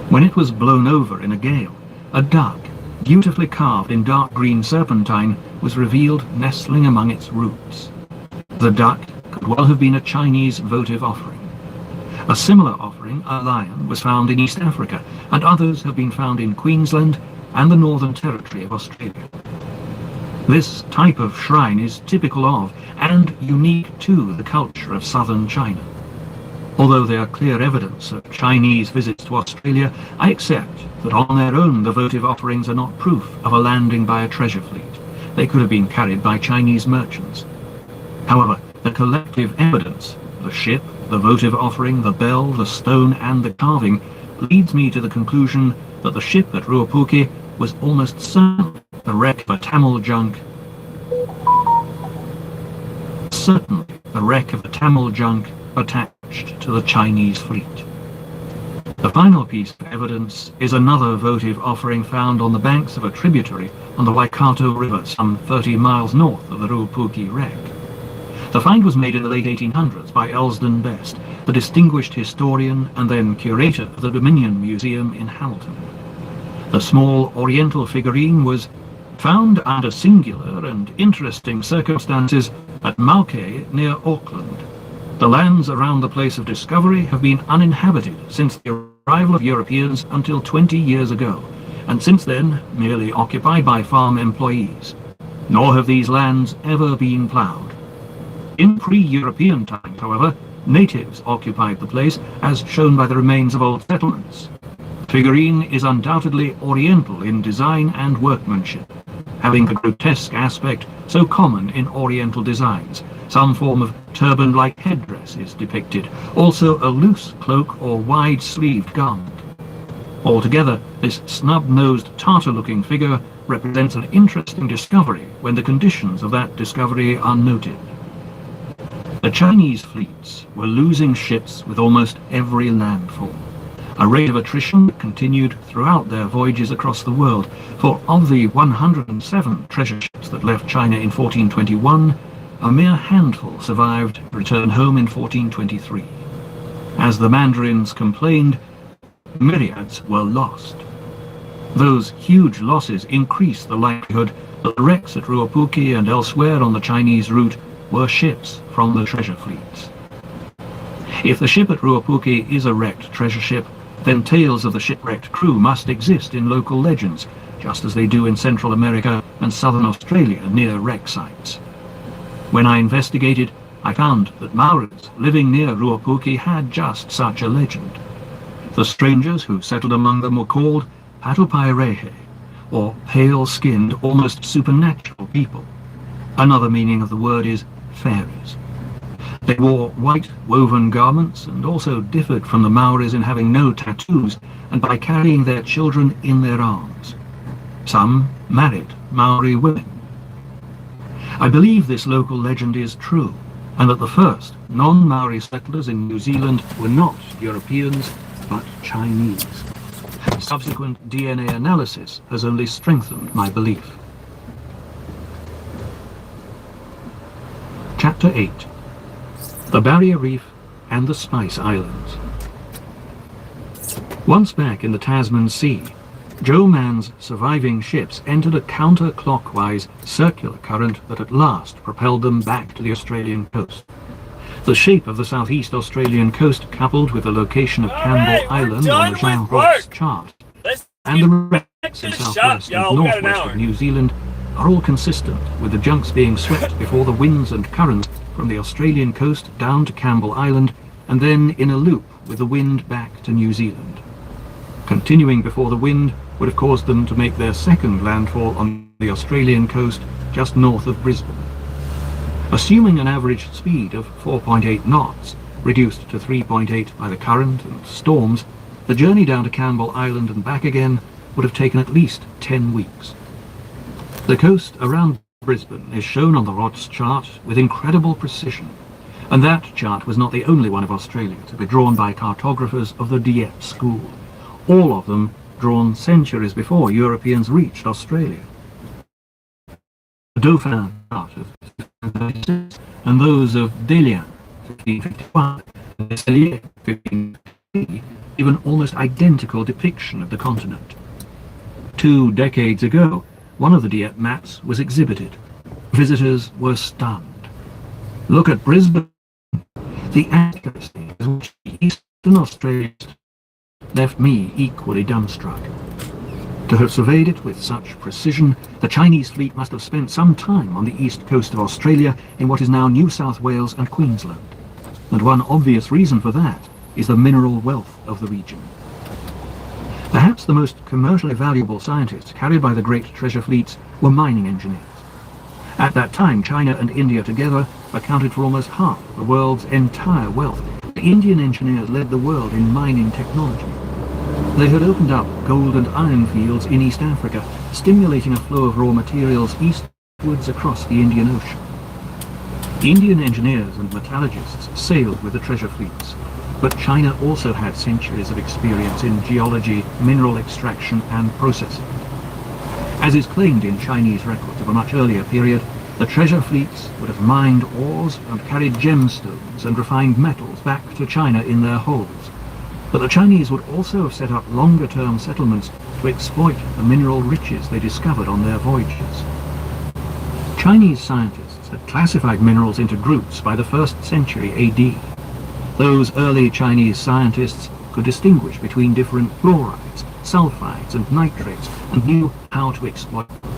When it was blown over in a gale, a duck, beautifully carved in dark green serpentine, was revealed nestling among its roots. The duck could well have been a Chinese votive offering. A similar offering, a lion, was found in East Africa, and others have been found in Queensland and the Northern Territory of Australia. This type of shrine is typical of and unique to the culture of southern China. Although they are clear evidence of Chinese visits to Australia, I accept that on their own the votive offerings are not proof of a landing by a treasure fleet. They could have been carried by Chinese merchants. However, the collective evidence, the ship, the votive offering, the bell, the stone, and the carving, leads me to the conclusion that the ship at Ruapuki was almost certainly the wreck of a Tamil junk. Certainly the wreck of a Tamil junk attached to the Chinese fleet. The final piece of evidence is another votive offering found on the banks of a tributary on the Waikato River some 30 miles north of the Ruapuki wreck. The find was made in the late 1800s by Elsden Best, the distinguished historian and then curator of the Dominion Museum in Hamilton. The small oriental figurine was found under singular and interesting circumstances at Maukei near Auckland. The lands around the place of discovery have been uninhabited since the arrival of Europeans until 20 years ago, and since then merely occupied by farm employees. Nor have these lands ever been ploughed. In pre-European times, however, natives occupied the place, as shown by the remains of old settlements. The figurine is undoubtedly Oriental in design and workmanship, having the grotesque aspect so common in Oriental designs. Some form of turban-like headdress is depicted, also a loose cloak or wide-sleeved garment. Altogether, this snub-nosed Tartar-looking figure represents an interesting discovery when the conditions of that discovery are noted. The Chinese fleets were losing ships with almost every landfall, a rate of attrition that continued throughout their voyages across the world, for of the 107 treasure ships that left China in 1421, a mere handful survived to return home in 1423. As the Mandarins complained, myriads were lost. Those huge losses increased the likelihood that the wrecks at Ruapuki and elsewhere on the Chinese route were ships from the treasure fleets. If the ship at Ruapuki is a wrecked treasure ship, then tales of the shipwrecked crew must exist in local legends, just as they do in Central America and Southern Australia near wreck sites. When I investigated, I found that Maoris living near Ruapuki had just such a legend. The strangers who settled among them were called Patupairehe, or pale-skinned, almost supernatural people. Another meaning of the word is fairies. They wore white woven garments and also differed from the Maoris in having no tattoos and by carrying their children in their arms. Some married Maori women. I believe this local legend is true, and that the first non-Maori settlers in New Zealand were not Europeans, but Chinese. Subsequent DNA analysis has only strengthened my belief. Chapter 8. The Barrier Reef and the Spice Islands. Once back in the Tasman Sea, Joe Man's surviving ships entered a counter-clockwise circular current that at last propelled them back to the Australian coast. The shape of the southeast Australian coast, coupled with the location of Campbell Island on the Jean Ross chart, and the wrecks in southwest and northwest of New Zealand, are all consistent with the junks being swept before the winds and currents from the Australian coast down to Campbell Island, and then in a loop with the wind back to New Zealand. Continuing before the wind would have caused them to make their second landfall on the Australian coast just north of Brisbane. Assuming an average speed of 4.8 knots, reduced to 3.8 by the current and storms, the journey down to Campbell Island and back again would have taken at least 10 weeks. The coast around Brisbane is shown on the Rods chart with incredible precision, and that chart was not the only one of Australia to be drawn by cartographers of the Dieppe school, all of them drawn centuries before Europeans reached Australia. The Dauphin chart of 1536 and those of Delian 1551 and Cellier 1550 give an almost identical depiction of the continent. 2 decades ago, one of the Dieppe maps was exhibited. Visitors were stunned. Look at Brisbane. The accuracy with which the eastern Australians left me equally dumbstruck. To have surveyed it with such precision, the Chinese fleet must have spent some time on the east coast of Australia in what is now New South Wales and Queensland. And one obvious reason for that is the mineral wealth of the region. Perhaps the most commercially valuable scientists carried by the great treasure fleets were mining engineers. At that time, China and India together accounted for almost half of the world's entire wealth. The Indian engineers led the world in mining technology. They had opened up gold and iron fields in East Africa, stimulating a flow of raw materials eastwards across the Indian Ocean. Indian engineers and metallurgists sailed with the treasure fleets, but China also had centuries of experience in geology, mineral extraction and processing. As is claimed in Chinese records of a much earlier period, the treasure fleets would have mined ores and carried gemstones and refined metals back to China in their holds. But the Chinese would also have set up longer-term settlements to exploit the mineral riches they discovered on their voyages. Chinese scientists had classified minerals into groups by the 1st century AD. Those early Chinese scientists could distinguish between different fluorides, sulfides and nitrates and knew how to exploit them.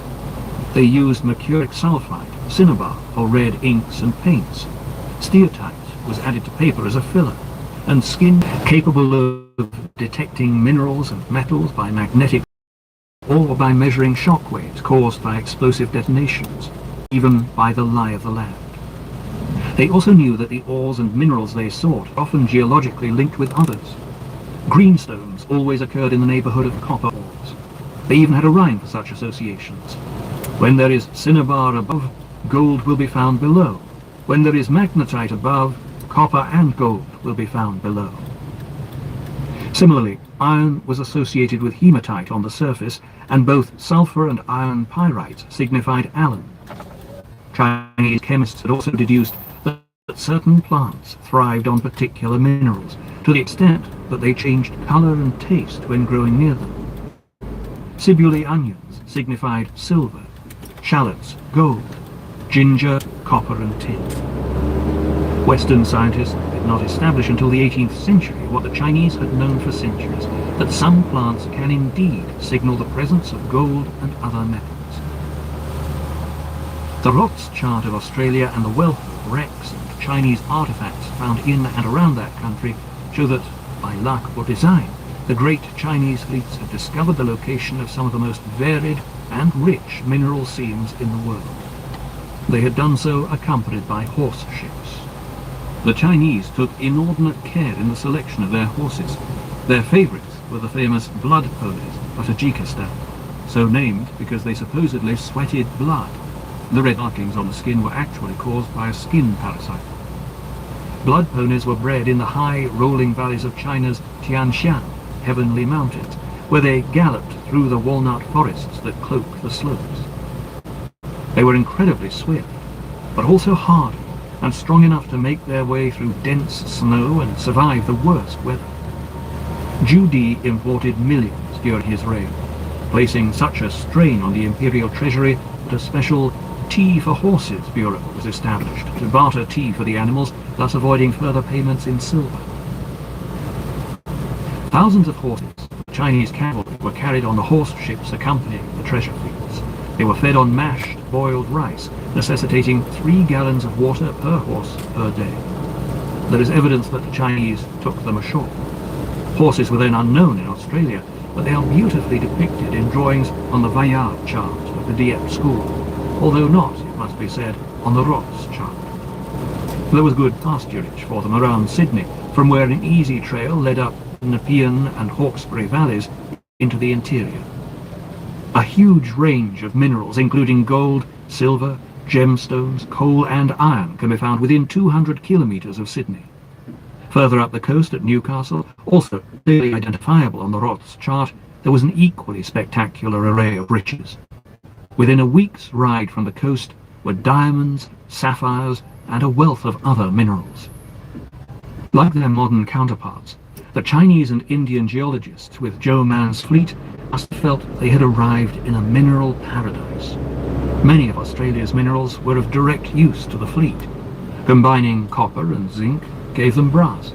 They used mercuric sulfide, cinnabar for red inks and paints. Steatite was added to paper as a filler, and skin capable of detecting minerals and metals by magnetic or by measuring shock waves caused by explosive detonations, even by the lie of the land. They also knew that the ores and minerals they sought often geologically linked with others. Greenstones always occurred in the neighborhood of copper ores. They even had a rhyme for such associations. When there is cinnabar above, gold will be found below. When there is magnetite above, copper and gold will be found below. Similarly, iron was associated with hematite on the surface, and both sulfur and iron pyrites signified alum. Chinese chemists had also deduced that certain plants thrived on particular minerals, to the extent that they changed color and taste when growing near them. Cibuli onions signified silver, shallots gold, ginger, copper and tin. Western scientists did not establish until the 18th century what the Chinese had known for centuries, that some plants can indeed signal the presence of gold and other metals. The Rots chart of Australia and the wealth of wrecks and Chinese artifacts found in and around that country show that, by luck or design, the great Chinese fleets had discovered the location of some of the most varied and rich mineral seams in the world. They had done so accompanied by horse ships. The Chinese took inordinate care in the selection of their horses. Their favorites were the famous blood ponies of Tajikistan, so named because they supposedly sweated blood. The red markings on the skin were actually caused by a skin parasite. Blood ponies were bred in the high, rolling valleys of China's Tianshan, Heavenly Mountains, where they galloped through the walnut forests that cloak the slopes. They were incredibly swift, but also hardy and strong enough to make their way through dense snow and survive the worst weather. Zhu Di imported millions during his reign, placing such a strain on the imperial treasury that a special tea for horses bureau was established to barter tea for the animals, thus avoiding further payments in silver. Thousands of horses of the Chinese cavalry were carried on the horse ships accompanying the treasure fleets. They were fed on mashed, boiled rice, necessitating 3 gallons of water per horse per day. There is evidence that the Chinese took them ashore. Horses were then unknown in Australia, but they are beautifully depicted in drawings on the Voyage chart of the Dieppe school, although not, it must be said, on the Ross chart. There was good pasturage for them around Sydney, from where an easy trail led up the Nepean and Hawkesbury valleys into the interior. A huge range of minerals, including gold, silver, gemstones, coal and iron, can be found within 200 kilometres of Sydney. Further up the coast at Newcastle, also clearly identifiable on the Ross chart, there was an equally spectacular array of riches. Within a week's ride from the coast were diamonds, sapphires, and a wealth of other minerals. Like their modern counterparts, the Chinese and Indian geologists with Joe Man's fleet must have felt they had arrived in a mineral paradise. Many of Australia's minerals were of direct use to the fleet. Combining copper and zinc gave them brass.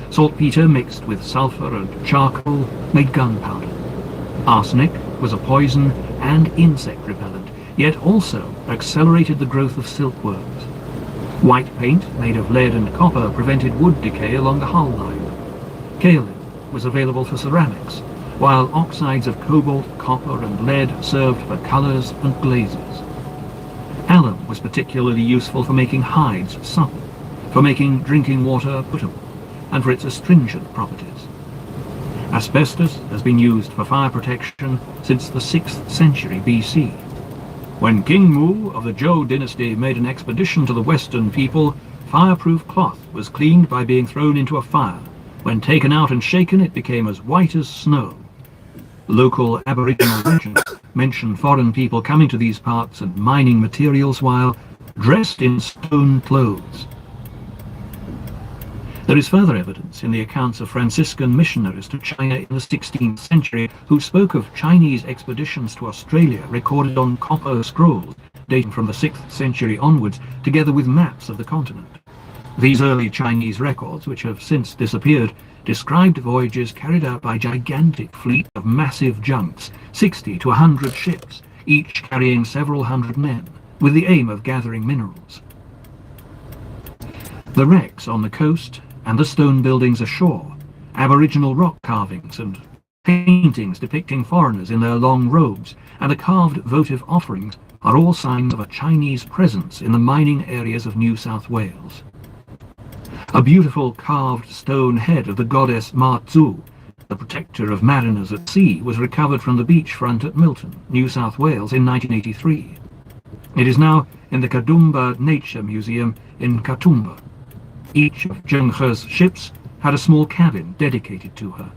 Saltpeter mixed with sulfur and charcoal made gunpowder. Arsenic was a poison and insect repellent, yet also accelerated the growth of silkworms. White paint made of lead and copper prevented wood decay along the hull line. Kaolin was available for ceramics, while oxides of cobalt, copper and lead served for colours and glazes. Alum was particularly useful for making hides supple, for making drinking water potable, and for its astringent properties. Asbestos has been used for fire protection since the 6th century BC. When King Mu of the Zhou dynasty made an expedition to the Western people, fireproof cloth was cleaned by being thrown into a fire. When taken out and shaken, it became as white as snow. Local Aboriginal legends mention foreign people coming to these parts and mining materials while dressed in stone clothes. There is further evidence in the accounts of Franciscan missionaries to China in the 16th century who spoke of Chinese expeditions to Australia recorded on copper scrolls dating from the 6th century onwards, together with maps of the continent. These early Chinese records, which have since disappeared, described voyages carried out by gigantic fleets of massive junks, 60 to 100 ships, each carrying several hundred men, with the aim of gathering minerals. The wrecks on the coast and the stone buildings ashore, Aboriginal rock carvings and paintings depicting foreigners in their long robes, and the carved votive offerings are all signs of a Chinese presence in the mining areas of New South Wales. A beautiful carved stone head of the goddess Maize, the protector of mariners at sea, was recovered from the beachfront at Milton, New South Wales in 1983. It is now in the Katoomba Nature Museum in Katoomba. Each of Zheng He's ships had a small cabin dedicated to her.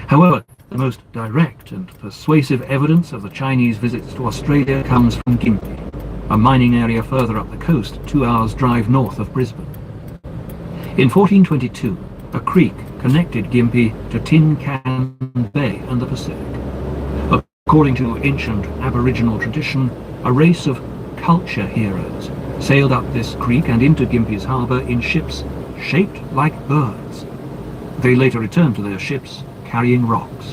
However, the most direct and persuasive evidence of the Chinese visits to Australia comes from Gympie, a mining area further up the coast, 2 hours' drive north of Brisbane. In 1422, a creek connected Gympie to Tin Can Bay and the Pacific. According to ancient Aboriginal tradition, a race of culture heroes sailed up this creek and into Gympie's harbour in ships shaped like birds. They later returned to their ships carrying rocks.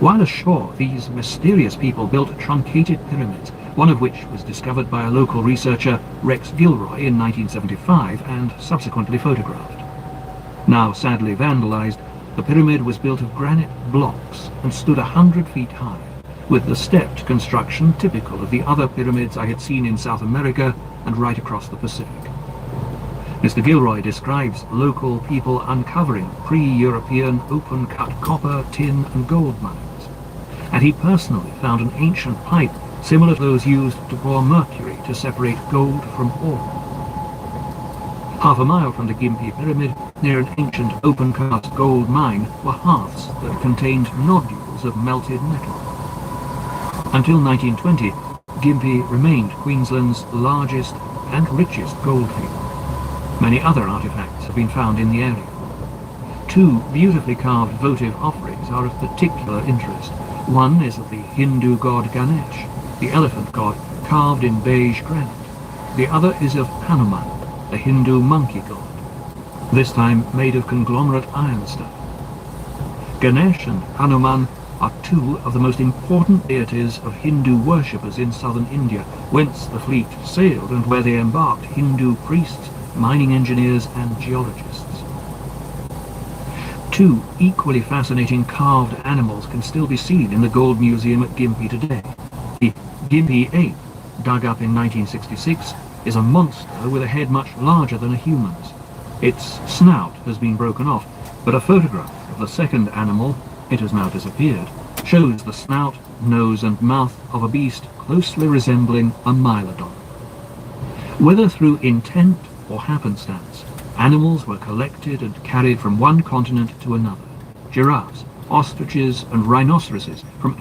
While ashore, these mysterious people built truncated pyramids, one of which was discovered by a local researcher, Rex Gilroy, in 1975 and subsequently photographed. Now sadly vandalized, the pyramid was built of granite blocks and stood 100 feet high, with the stepped construction typical of the other pyramids I had seen in South America and right across the Pacific. Mr. Gilroy describes local people uncovering pre-European open-cut copper, tin and gold mines, and he personally found an ancient pipe similar to those used to pour mercury to separate gold from ore. Half a mile from the Gympie Pyramid, near an ancient open-cast gold mine, were hearths that contained nodules of melted metal. Until 1920, Gympie remained Queensland's largest and richest goldfield. Many other artifacts have been found in the area. Two beautifully carved votive offerings are of particular interest. One is of the Hindu god Ganesh, the elephant god carved in beige granite. The other is of Hanuman, the Hindu monkey god, this time made of conglomerate ironstone. Ganesh and Hanuman are two of the most important deities of Hindu worshippers in southern India, whence the fleet sailed and where they embarked Hindu priests, mining engineers and geologists. Two equally fascinating carved animals can still be seen in the Gold Museum at Gympie today. The Gympie ape, dug up in 1966, is a monster with a head much larger than a human's. Its snout has been broken off, but a photograph of the second animal, it has now disappeared, shows the snout, nose and mouth of a beast closely resembling a Mylodon. Whether through intent or happenstance, animals were collected and carried from one continent to another. Giraffes, ostriches and rhinoceroses from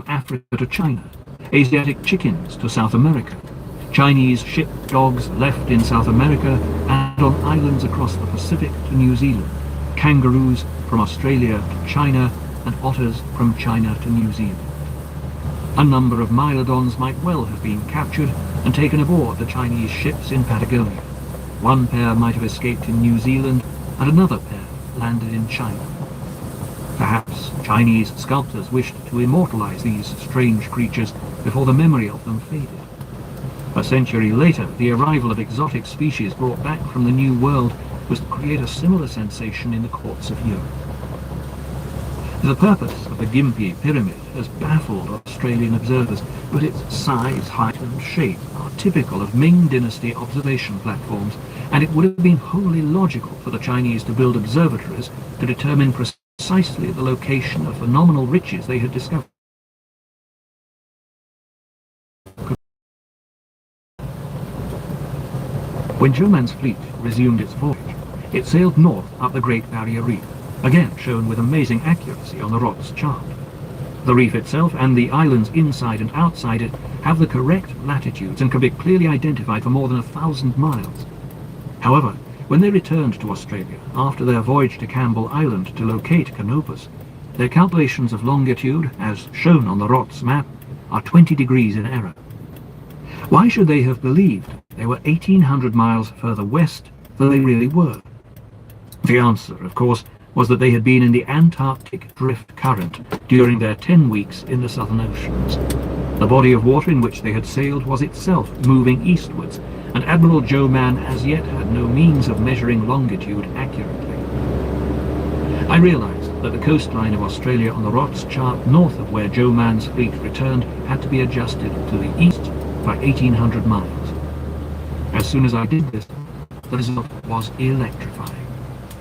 Africa to China, Asiatic chickens to South America, Chinese ship dogs left in South America and on islands across the Pacific to New Zealand, kangaroos from Australia to China, and otters from China to New Zealand. A number of Mylodons might well have been captured and taken aboard the Chinese ships in Patagonia. One pair might have escaped in New Zealand and another pair landed in China. Perhaps Chinese sculptors wished to immortalize these strange creatures before the memory of them faded. A century later, the arrival of exotic species brought back from the New World was to create a similar sensation in the courts of Europe. The purpose of the Gympie Pyramid has baffled Australian observers, but its size, height and shape are typical of Ming Dynasty observation platforms, and it would have been wholly logical for the Chinese to build observatories to determine precisely the location of phenomenal riches they had discovered. When Joe Man's fleet resumed its voyage, it sailed north up the Great Barrier Reef, again shown with amazing accuracy on the Rots chart. The reef itself and the islands inside and outside it have the correct latitudes and can be clearly identified for more than 1,000 miles. However, when they returned to Australia after their voyage to Campbell Island to locate Canopus, their calculations of longitude, as shown on the Rots map, are 20 degrees in error. Why should they have believed they were 1,800 miles further west than they really were? The answer, of course, was that they had been in the Antarctic drift current during their 10 weeks in the Southern Oceans. The body of water in which they had sailed was itself moving eastwards, and Admiral Joe Man as yet had no means of measuring longitude accurately. I realized that the coastline of Australia on the Rots chart north of where Joe Man's fleet returned had to be adjusted to the east by 1,800 miles. As soon as I did this, the result was electrifying.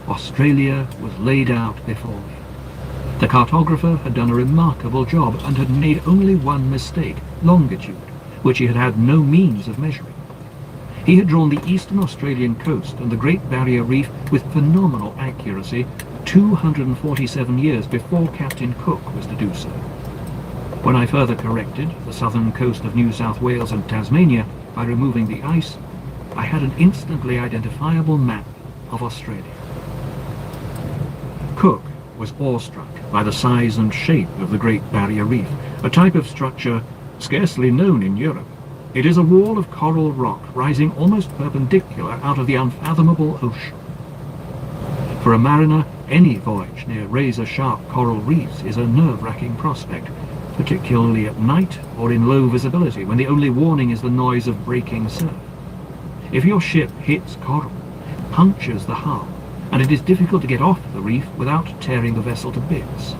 Australia was laid out before me. The cartographer had done a remarkable job and had made only one mistake, longitude, which he had had no means of measuring. He had drawn the eastern Australian coast and the Great Barrier Reef with phenomenal accuracy 247 years before Captain Cook was to do so. When I further corrected the southern coast of New South Wales and Tasmania by removing the ice, I had an instantly identifiable map of Australia. Cook was awestruck by the size and shape of the Great Barrier Reef, a type of structure scarcely known in Europe. It is a wall of coral rock rising almost perpendicular out of the unfathomable ocean. For a mariner, any voyage near razor-sharp coral reefs is a nerve-wracking prospect, particularly at night or in low visibility when the only warning is the noise of breaking surf. If your ship hits coral, it punctures the hull, and it is difficult to get off the reef without tearing the vessel to bits.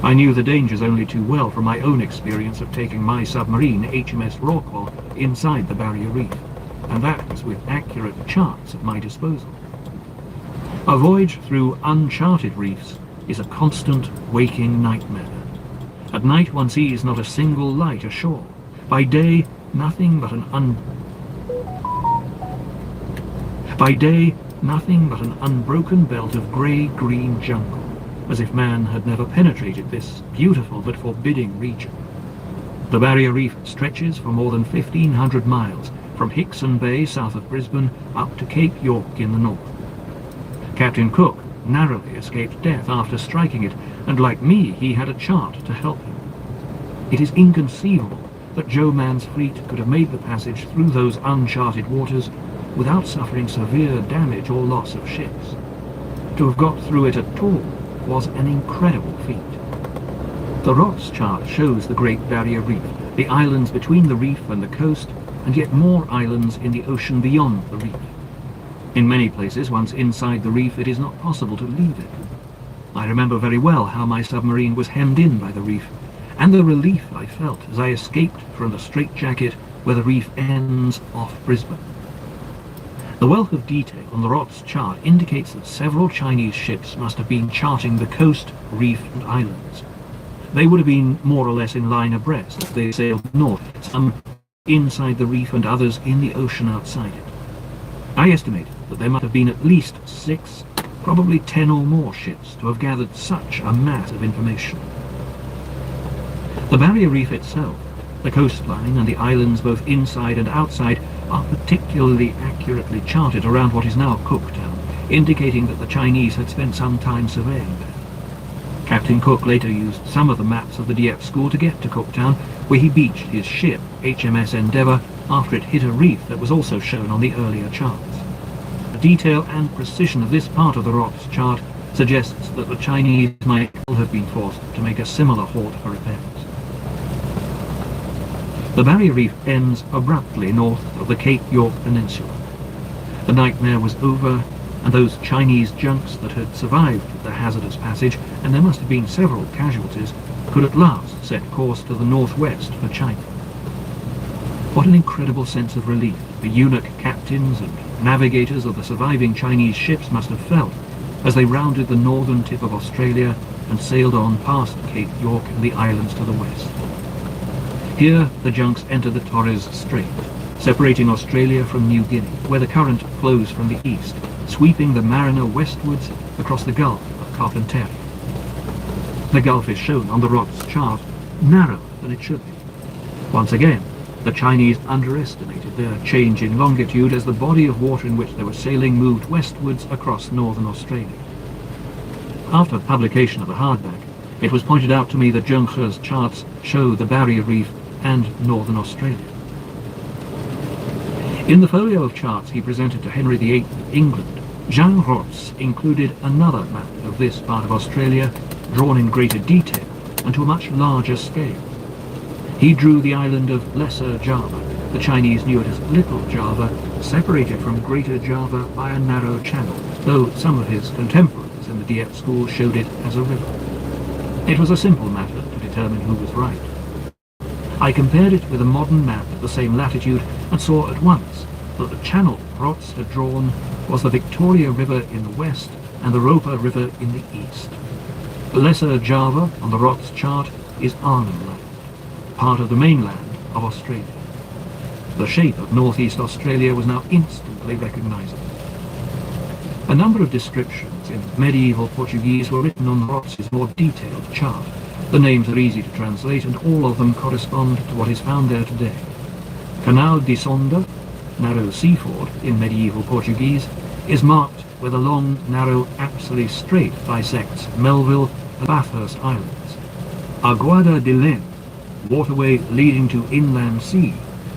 I knew the dangers only too well from my own experience of taking my submarine, HMS Rockwell, inside the Barrier Reef, and that was with accurate charts at my disposal. A voyage through uncharted reefs is a constant waking nightmare. At night one sees not a single light ashore. By day, nothing but an unbroken belt of grey-green jungle, as if man had never penetrated this beautiful but forbidding region. The Barrier Reef stretches for more than 1,500 miles, from Hickson Bay south of Brisbane up to Cape York in the north. Captain Cook narrowly escaped death after striking it, and like me, he had a chart to help him. It is inconceivable that Joe Man's fleet could have made the passage through those uncharted waters without suffering severe damage or loss of ships. To have got through it at all was an incredible feat. The Rots chart shows the Great Barrier Reef, the islands between the reef and the coast, and yet more islands in the ocean beyond the reef. In many places, once inside the reef, it is not possible to leave it. I remember very well how my submarine was hemmed in by the reef, and the relief I felt as I escaped from the straitjacket where the reef ends off Brisbane. The wealth of detail on the Rots chart indicates that several Chinese ships must have been charting the coast, reef and islands. They would have been more or less in line abreast as they sailed north, some inside the reef and others in the ocean outside it. I estimate that there must have been at least 6, probably 10 or more ships to have gathered such a mass of information. The Barrier Reef itself, the coastline and the islands both inside and outside are particularly accurately charted around what is now Cooktown, indicating that the Chinese had spent some time surveying there. Captain Cook later used some of the maps of the Dieppe school to get to Cooktown, where he beached his ship, HMS Endeavour, after it hit a reef that was also shown on the earlier charts. The detail and precision of this part of the Rots chart suggests that the Chinese might well have been forced to make a similar halt for repairs. The Barrier Reef ends abruptly north of the Cape York Peninsula. The nightmare was over, and those Chinese junks that had survived the hazardous passage, and there must have been several casualties, could at last set course to the northwest for China. What an incredible sense of relief the eunuch captains and navigators of the surviving Chinese ships must have felt as they rounded the northern tip of Australia and sailed on past Cape York and the islands to the west. Here the junks entered the Torres Strait, separating Australia from New Guinea, where the current flows from the east, sweeping the mariner westwards across the Gulf of Carpentaria. The Gulf is shown on the Rots chart narrower than it should be. Once again, the Chinese underestimated their change in longitude as the body of water in which they were sailing moved westwards across northern Australia. After publication of the hardback, it was pointed out to me that Zhenghe's charts show the Barrier Reef and northern Australia. In the folio of charts he presented to Henry VIII of England, Jean Rots included another map of this part of Australia, drawn in greater detail and to a much larger scale. He drew the island of Lesser Java, the Chinese knew it as Little Java, separated from Greater Java by a narrow channel, though some of his contemporaries in the Dieppe school showed it as a river. It was a simple matter to determine who was right. I compared it with a modern map of the same latitude and saw at once that the channel Rots had drawn was the Victoria River in the west and the Roper River in the east. Lesser Java on the Rots chart is Annum Land, part of the mainland of Australia. The shape of northeast Australia was now instantly recognizable. A number of descriptions in medieval Portuguese were written on Rots' more detailed chart. The names are easy to translate and all of them correspond to what is found there today. Canal de Sonda, narrow sea ford in medieval Portuguese, is marked where the long, narrow Apsley Strait bisects Melville and Bathurst Islands. Aguada de Lem, waterway leading to inland sea,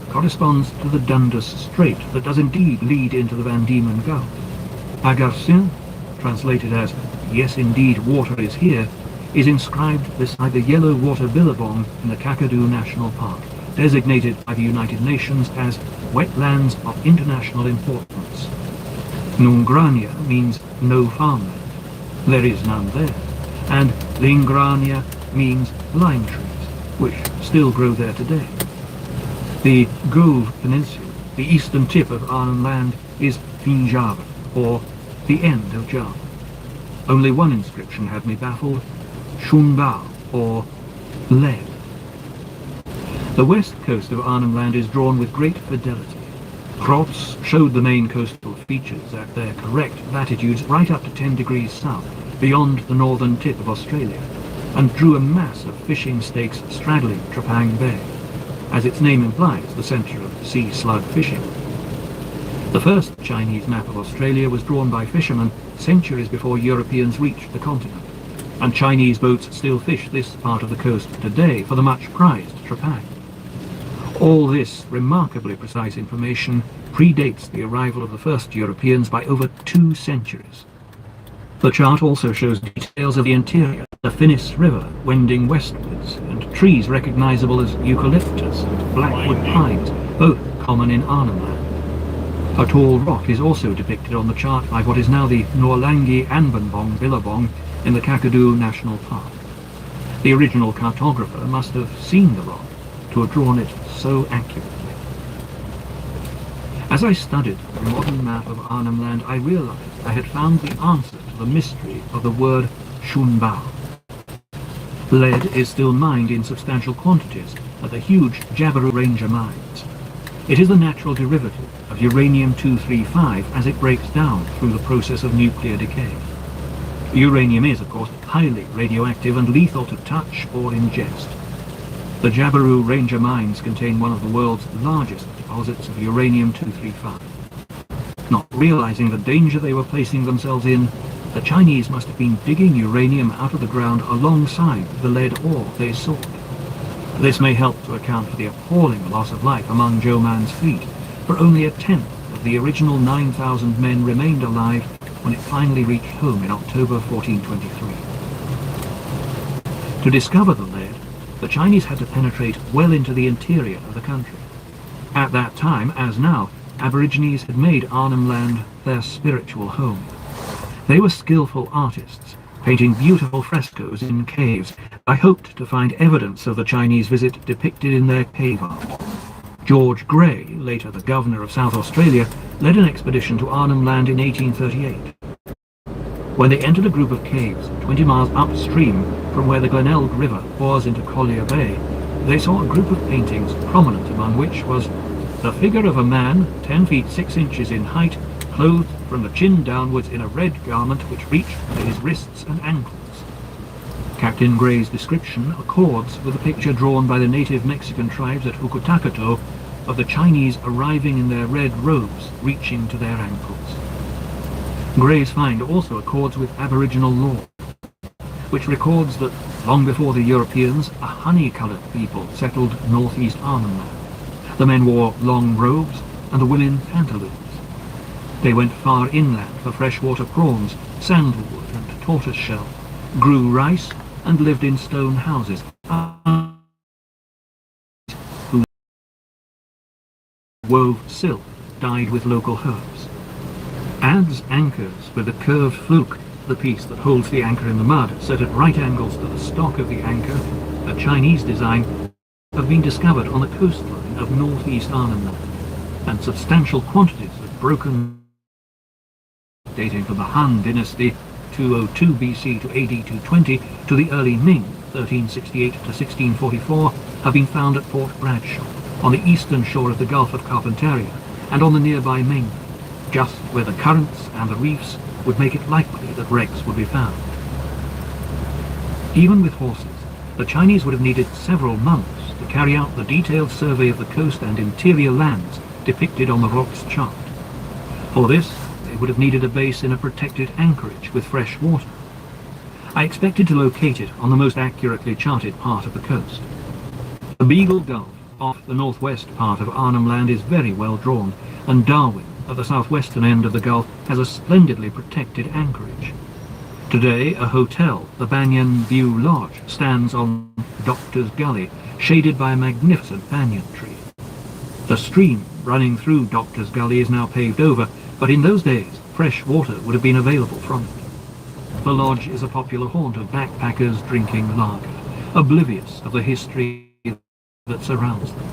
corresponds to the Dundas Strait that does indeed lead into the Van Diemen Gulf. Agarcin, translated as "Yes indeed water is here," is inscribed beside the yellow water billabong in the Kakadu National Park, designated by the United Nations as wetlands of international importance. Nungrania means no farmland. There is none there. And Lingrania means lime trees, which still grow there today. The Gove Peninsula, the eastern tip of Annum Land, is Fin Java, or the end of Java. Only one inscription had me baffled: Shunba, or lead. The west coast of Arnhem Land is drawn with great fidelity. Crots showed the main coastal features at their correct latitudes right up to 10 degrees south, beyond the northern tip of Australia, and drew a mass of fishing stakes straddling Trapang Bay, as its name implies, the centre of sea slug fishing. The first Chinese map of Australia was drawn by fishermen centuries before Europeans reached the continent, and Chinese boats still fish this part of the coast today for the much prized Trapang. All this remarkably precise information predates the arrival of the first Europeans by over 2 centuries. The chart also shows details of the interior, the Finnis River wending westwards, and trees recognizable as eucalyptus and blackwood pines, both common in Arnhem Land. A tall rock is also depicted on the chart by what is now the Norlangi Anbanbong Billabong in the Kakadu National Park. The original cartographer must have seen the rock to have drawn it so accurately. As I studied the modern map of Arnhem Land, I realized I had found the answer to the mystery of the word Shunba. Lead is still mined in substantial quantities at the huge Jabiru Ranger mines. It is the natural derivative of uranium-235 as it breaks down through the process of nuclear decay. Uranium is, of course, highly radioactive and lethal to touch or ingest. The Jabiru Ranger mines contain one of the world's largest deposits of uranium-235. Not realizing the danger they were placing themselves in, the Chinese must have been digging uranium out of the ground alongside the lead ore they sought. This may help to account for the appalling loss of life among Joe Man's fleet, for only a tenth of the original 9,000 men remained alive when it finally reached home in October 1423. To discover the lead, the Chinese had to penetrate well into the interior of the country. At that time, as now, Aborigines had made Arnhem Land their spiritual home. They were skillful artists, painting beautiful frescoes in caves. I hoped to find evidence of the Chinese visit depicted in their cave art. George Grey, later the governor of South Australia, led an expedition to Arnhem Land in 1838. When they entered a group of caves 20 miles upstream from where the Glenelg River pours into Collier Bay, they saw a group of paintings, prominent among which was the figure of a man 10 feet 6 inches in height, clothed from the chin downwards in a red garment which reached to his wrists and ankles. Captain Gray's description accords with the picture drawn by the native Mexican tribes at Hucutacataw of the Chinese arriving in their red robes reaching to their ankles. Gray's find also accords with Aboriginal law, which records that long before the Europeans, a honey-coloured people settled northeast Arnhem Land. The men wore long robes and the women pantaloons. They went far inland for freshwater prawns, sandalwood and tortoiseshell, grew rice and lived in stone houses, who wove silk dyed with local herbs. Adze anchors with a curved fluke, the piece that holds the anchor in the mud, set at right angles to the stock of the anchor, a Chinese design, have been discovered on the coastline of northeast Arnhem Land, and substantial quantities of broken dating from the Han dynasty 202 BC to AD 220 to the early Ming 1368 to 1644 have been found at Port Bradshaw, on the eastern shore of the Gulf of Carpentaria, and on the nearby mainland, just where the currents and the reefs would make it likely that wrecks would be found. Even with horses, the Chinese would have needed several months to carry out the detailed survey of the coast and interior lands depicted on the rock's chart. For this, they would have needed a base in a protected anchorage with fresh water. I expected to locate it on the most accurately charted part of the coast. The Beagle Gulf off the northwest part of Arnhem Land is very well drawn, and Darwin at the southwestern end of the Gulf has a splendidly protected anchorage. Today, a hotel, the Banyan View Lodge, stands on Doctor's Gully, shaded by a magnificent banyan tree. The stream running through Doctor's Gully is now paved over, but in those days, fresh water would have been available from it. The lodge is a popular haunt of backpackers drinking lager, oblivious of the history that surrounds them.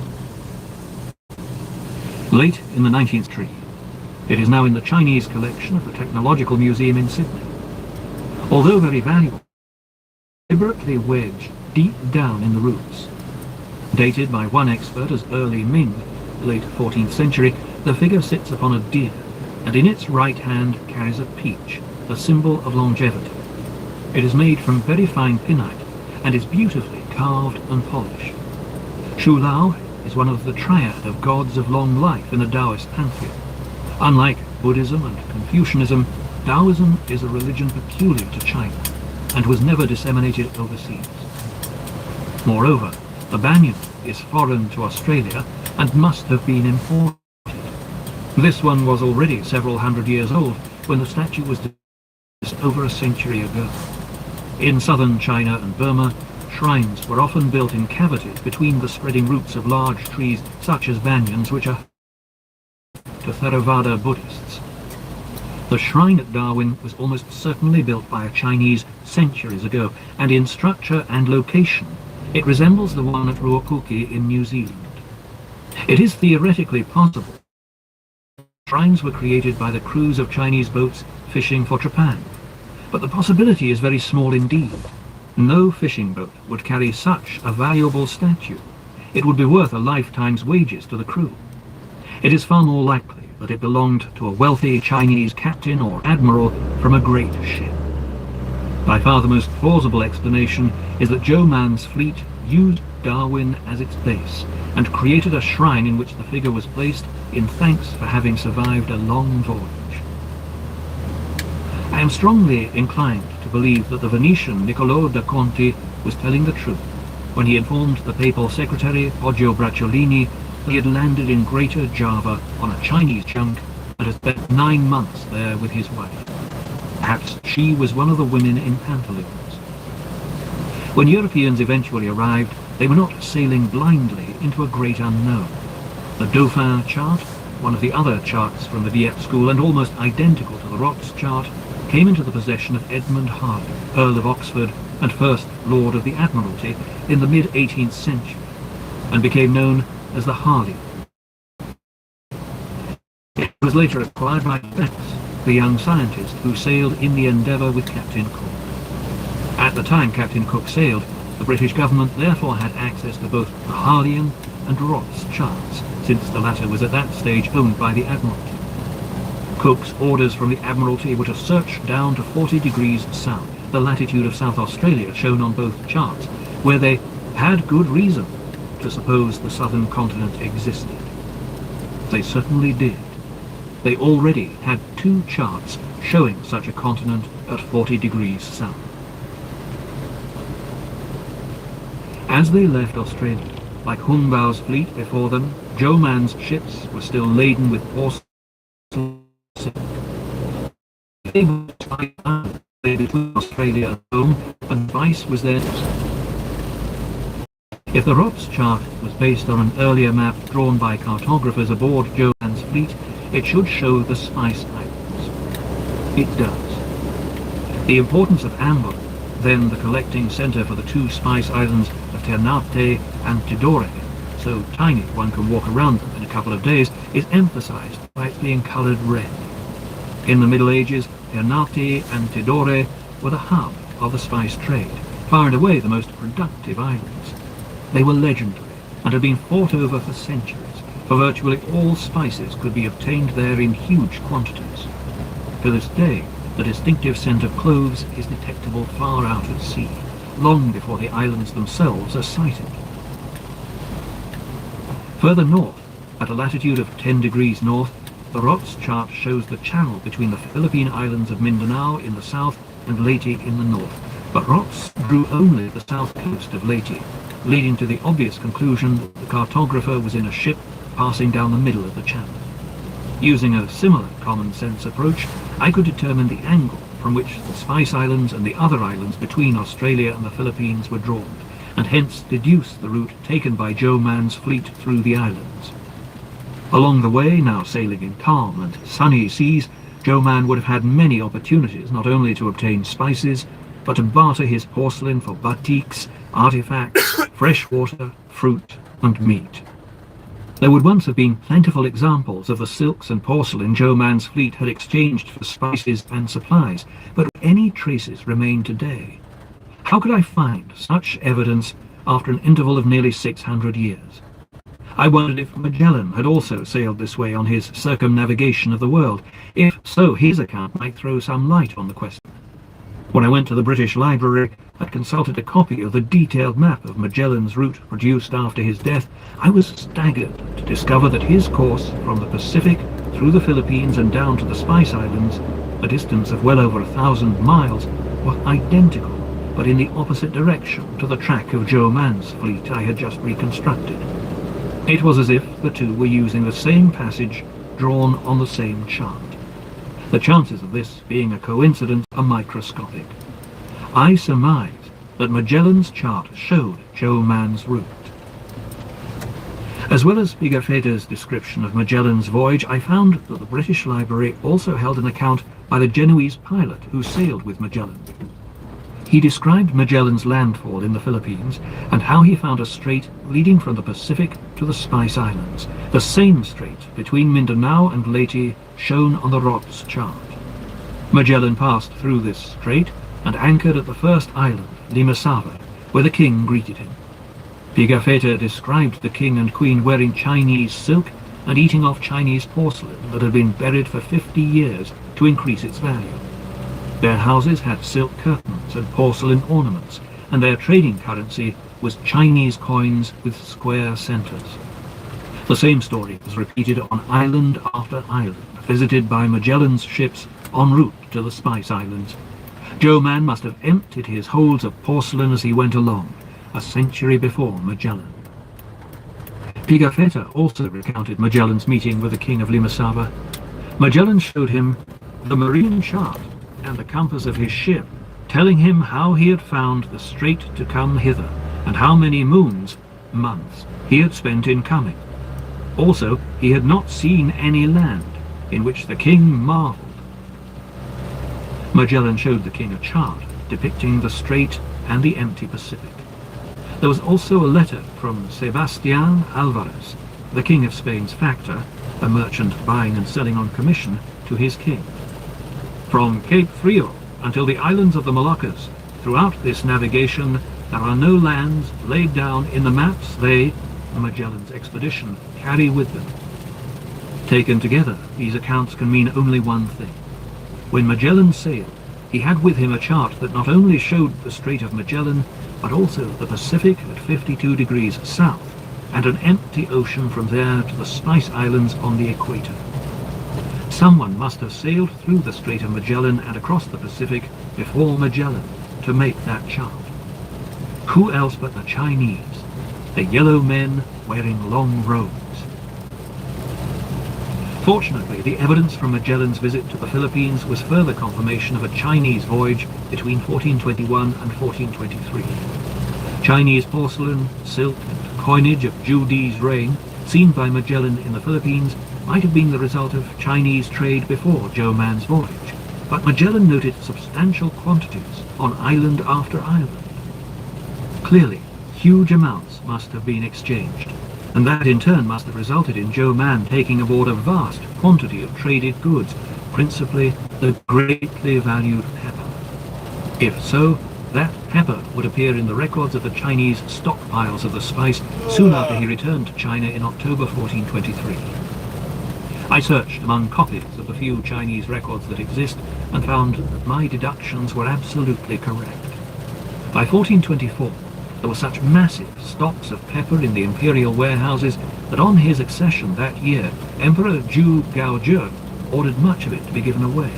Late in the 19th century, it is now in the Chinese collection of the Technological Museum in Sydney. Although very valuable, deliberately wedged deep down in the roots. Dated by one expert as early Ming, late 14th century, the figure sits upon a deer, and in its right hand carries a peach, a symbol of longevity. It is made from very fine pinite, and is beautifully carved and polished. Shu Lao is one of the triad of gods of long life in the Taoist pantheon. Unlike Buddhism and Confucianism, Taoism is a religion peculiar to China, and was never disseminated overseas. Moreover, the banyan is foreign to Australia and must have been imported. This one was already several hundred years old when the statue was just over a century ago. In southern China and Burma, shrines were often built in cavities between the spreading roots of large trees such as banyans, which are to Theravada Buddhists. The shrine at Darwin was almost certainly built by a Chinese centuries ago, and in structure and location it resembles the one at Ruapuki in New Zealand. It is theoretically possible shrines were created by the crews of Chinese boats fishing for Japan, but the possibility is very small indeed. No fishing boat would carry such a valuable statue. It would be worth a lifetime's wages to the crew. It is far more likely that it belonged to a wealthy Chinese captain or admiral from a great ship. By far the most plausible explanation is that Joe Man's fleet used Darwin as its base and created a shrine in which the figure was placed in thanks for having survived a long voyage. I am strongly inclined to believe that the Venetian Niccolò da Conti was telling the truth when he informed the papal secretary Poggio Bracciolini that he had landed in Greater Java on a Chinese junk and had spent 9 months there with his wife. Perhaps she was one of the women in pantaloons. When Europeans eventually arrived, they were not sailing blindly into a great unknown. The Dauphin chart, one of the other charts from the Dieppe school and almost identical to the Rots chart, came into the possession of Edmund Harley, Earl of Oxford and First Lord of the Admiralty in the mid-18th century, and became known as the Harley. It was later acquired by Banks, the young scientist who sailed in the Endeavour with Captain Cook. At the time Captain Cook sailed, the British government therefore had access to both the Harleyan and Rots charts, since the latter was at that stage owned by the Admiralty. Cook's orders from the Admiralty were to search down to 40 degrees south, the latitude of South Australia shown on both charts, where they had good reason to suppose the southern continent existed. They certainly did. They already had 2 charts showing such a continent at 40 degrees south. As they left Australia, like Hung Bao's fleet before them, Joe Man's ships were still laden with porcelain. They were between Australia and home, advice was theirs. If the Rots chart was based on an earlier map drawn by cartographers aboard Joe Man's fleet, it should show the Spice Islands. It does. The importance of Amber, then the collecting centre for the 2 Spice Islands of Ternate and Tidore, so tiny one can walk around them in a couple of days, is emphasised by its being coloured red. In the Middle Ages, Ternate and Tidore were the hub of the spice trade, far and away the most productive islands. They were legendary and had been fought over for centuries, for virtually all spices could be obtained there in huge quantities. To this day, the distinctive scent of cloves is detectable far out at sea, long before the islands themselves are sighted. Further north, at a latitude of 10 degrees north, the Rots chart shows the channel between the Philippine islands of Mindanao in the south and Leyte in the north, but Rots drew only the south coast of Leyte, leading to the obvious conclusion that the cartographer was in a ship passing down the middle of the channel. Using a similar common-sense approach, I could determine the angle from which the Spice Islands and the other islands between Australia and the Philippines were drawn, and hence deduce the route taken by Joe Man's fleet through the islands. Along the way, now sailing in calm and sunny seas, Joe Man would have had many opportunities not only to obtain spices, but to barter his porcelain for batiks, artifacts, fresh water, fruit, and meat. There would once have been plentiful examples of the silks and porcelain Joe Man's fleet had exchanged for spices and supplies, but any traces remain today. How could I find such evidence after an interval of nearly 600 years? I wondered if Magellan had also sailed this way on his circumnavigation of the world. If so, his account might throw some light on the question. When I went to the British Library and consulted a copy of the detailed map of Magellan's route produced after his death, I was staggered to discover that his course from the Pacific through the Philippines and down to the Spice Islands, a distance of well over 1,000 miles, was identical, but in the opposite direction to the track of Joe Man's fleet I had just reconstructed. It was as if the two were using the same passage drawn on the same chart. The chances of this being a coincidence are microscopic. I surmise that Magellan's chart showed Joe Man's route. As well as Pigafetta's description of Magellan's voyage, I found that the British Library also held an account by the Genoese pilot who sailed with Magellan. He described Magellan's landfall in the Philippines and how he found a strait leading from the Pacific to the Spice Islands, the same strait between Mindanao and Leyte shown on the Ross chart. Magellan passed through this strait and anchored at the first island, Limassava, where the king greeted him. Pigafetta described the king and queen wearing Chinese silk and eating off Chinese porcelain that had been buried for 50 years to increase its value. Their houses had silk curtains and porcelain ornaments, and their trading currency was Chinese coins with square centers. The same story was repeated on island after island, visited by Magellan's ships en route to the Spice Islands. Joe Man must have emptied his holds of porcelain as he went along, a century before Magellan. Pigafetta also recounted Magellan's meeting with the king of Limassava. Magellan showed him the marine chart and the compass of his ship, telling him how he had found the strait to come hither, and how many months, he had spent in coming. Also, he had not seen any land, in which the king marveled. Magellan showed the king a chart depicting the strait and the empty Pacific. There was also a letter from Sebastian Alvarez, the king of Spain's factor, a merchant buying and selling on commission, to his king. From Cape Frio until the islands of the Moluccas, throughout this navigation, there are no lands laid down in the maps they, Magellan's expedition, carry with them. Taken together, these accounts can mean only one thing. When Magellan sailed, he had with him a chart that not only showed the Strait of Magellan, but also the Pacific at 52 degrees south, and an empty ocean from there to the Spice Islands on the equator. Someone must have sailed through the Strait of Magellan and across the Pacific before Magellan to make that chart. Who else but the Chinese, the yellow men wearing long robes? Fortunately, the evidence from Magellan's visit to the Philippines was further confirmation of a Chinese voyage between 1421 and 1423. Chinese porcelain, silk, and coinage of Zhu Di's reign, seen by Magellan in the Philippines, might have been the result of Chinese trade before Joe Man's voyage, but Magellan noted substantial quantities on island after island. Clearly, huge amounts must have been exchanged, and that in turn must have resulted in Joe Man taking aboard a vast quantity of traded goods, principally the greatly valued pepper. If so, that pepper would appear in the records of the Chinese stockpiles of the spice soon after he returned to China in October 1423. I searched among copies of the few Chinese records that exist and found that my deductions were absolutely correct. By 1424, there were such massive stocks of pepper in the imperial warehouses that on his accession that year, Emperor Zhu Gaozhou ordered much of it to be given away.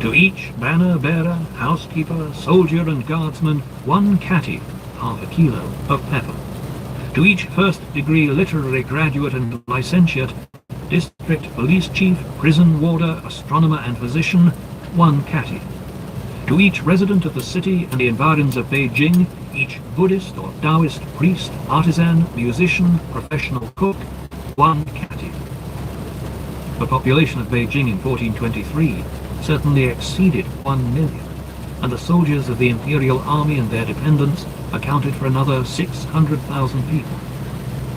To each banner-bearer, housekeeper, soldier and guardsman, 1 catty, half a kilo, of pepper. To each first-degree literary graduate and licentiate, district police chief, prison warder, astronomer and physician, 1 catty. To each resident of the city and the environs of Beijing, each Buddhist or Taoist priest, artisan, musician, professional cook, 1 catty. The population of Beijing in 1423 certainly exceeded 1 million, and the soldiers of the Imperial Army and their dependents accounted for another 600,000 people.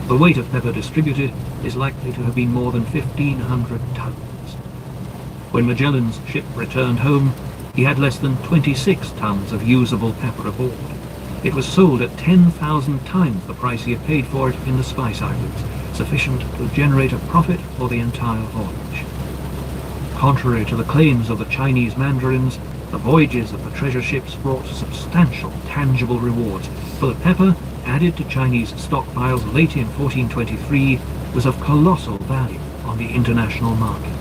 The weight of pepper distributed is likely to have been more than 1,500 tons. When Magellan's ship returned home, he had less than 26 tons of usable pepper aboard. It was sold at 10,000 times the price he had paid for it in the Spice Islands, sufficient to generate a profit for the entire voyage. Contrary to the claims of the Chinese mandarins, the voyages of the treasure ships brought substantial, tangible rewards, for the pepper, added to Chinese stockpiles late in 1423, was of colossal value on the international market.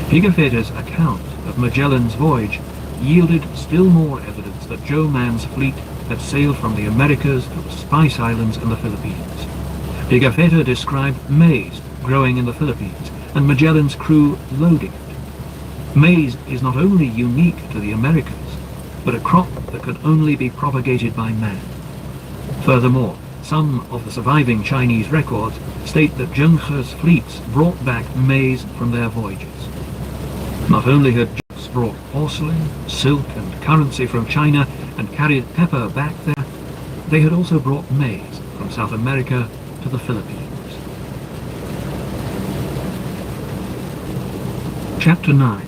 Pigafetta's account of Magellan's voyage yielded still more evidence that Joe Man's fleet had sailed from the Americas to the Spice Islands and the Philippines. Pigafetta described maize growing in the Philippines, and Magellan's crew loading it. Maize is not only unique to the Americas, but a crop that could only be propagated by man. Furthermore, some of the surviving Chinese records state that Zheng He's fleets brought back maize from their voyages. Not only had ships brought porcelain, silk and currency from China and carried pepper back there, they had also brought maize from South America to the Philippines. Chapter 9.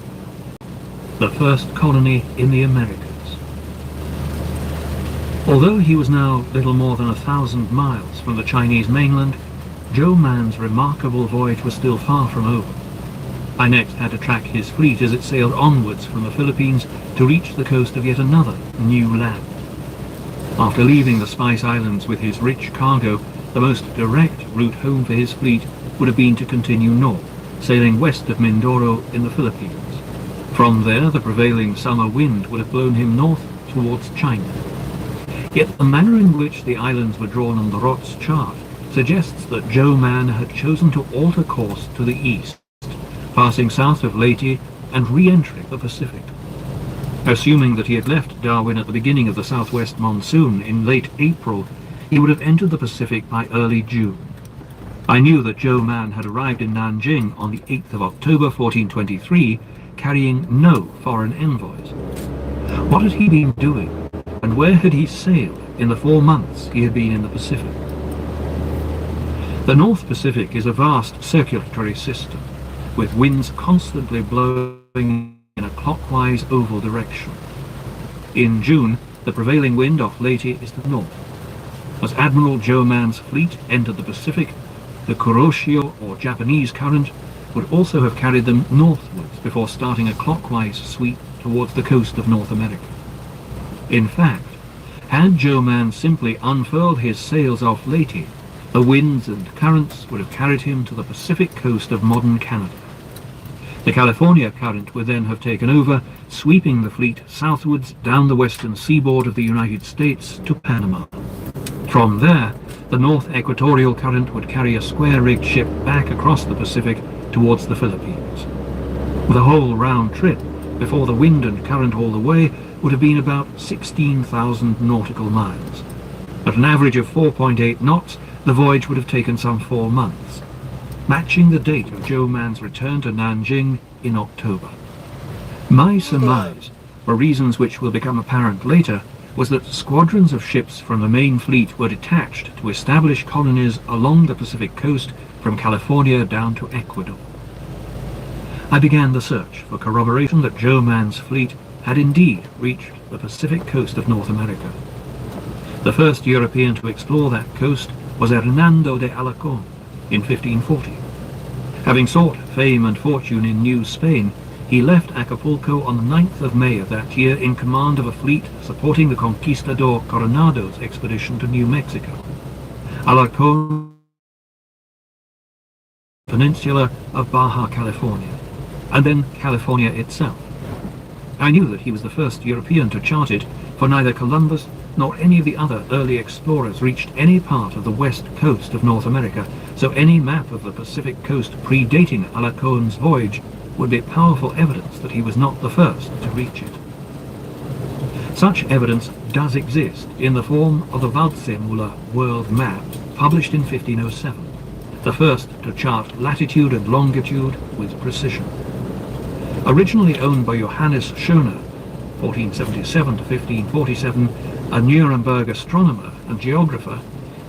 The First Colony in the Americas. Although he was now little more than 1,000 miles from the Chinese mainland, Joe Man's remarkable voyage was still far from over. I next had to track his fleet as it sailed onwards from the Philippines to reach the coast of yet another new land. After leaving the Spice Islands with his rich cargo, the most direct route home for his fleet would have been to continue north, sailing west of Mindoro in the Philippines. From there, the prevailing summer wind would have blown him north towards China. Yet the manner in which the islands were drawn on the Rott's chart suggests that Joe Man had chosen to alter course to the east, passing south of Leyte and re-entering the Pacific. Assuming that he had left Darwin at the beginning of the southwest monsoon in late April, he would have entered the Pacific by early June. I knew that Joe Man had arrived in Nanjing on the 8th of October 1423, carrying no foreign envoys. What had he been doing, and where had he sailed in the 4 months he had been in the Pacific? The North Pacific is a vast circulatory system, with winds constantly blowing in a clockwise oval direction. In June, the prevailing wind off Leyte is the north. As Admiral Joe Man's fleet entered the Pacific, the Kuroshio, or Japanese current, would also have carried them northwards before starting a clockwise sweep towards the coast of North America. In fact, had Joe Man simply unfurled his sails off Leyte, the winds and currents would have carried him to the Pacific coast of modern Canada. The California current would then have taken over, sweeping the fleet southwards down the western seaboard of the United States to Panama. From there, the North Equatorial Current would carry a square-rigged ship back across the Pacific towards the Philippines. The whole round trip, before the wind and current all the way, would have been about 16,000 nautical miles. At an average of 4.8 knots, the voyage would have taken some 4 months, matching the date of Joe Man's return to Nanjing in October. My surmise, for reasons which will become apparent later, was that squadrons of ships from the main fleet were detached to establish colonies along the Pacific coast from California down to Ecuador. I began the search for corroboration that Joe Man's fleet had indeed reached the Pacific coast of North America. The first European to explore that coast was Hernando de Alarcón in 1540. Having sought fame and fortune in New Spain, he left Acapulco on the 9th of May of that year in command of a fleet supporting the conquistador Coronado's expedition to New Mexico. Alarcón, peninsula of Baja California, and then California itself. I knew that he was the first European to chart it, for neither Columbus nor any of the other early explorers reached any part of the west coast of North America, so any map of the Pacific coast predating Alarcón's voyage would be powerful evidence that he was not the first to reach it. Such evidence does exist in the form of the Waldseemüller world map published in 1507, the first to chart latitude and longitude with precision. Originally owned by Johannes Schöner, 1477 to 1547, a Nuremberg astronomer and geographer,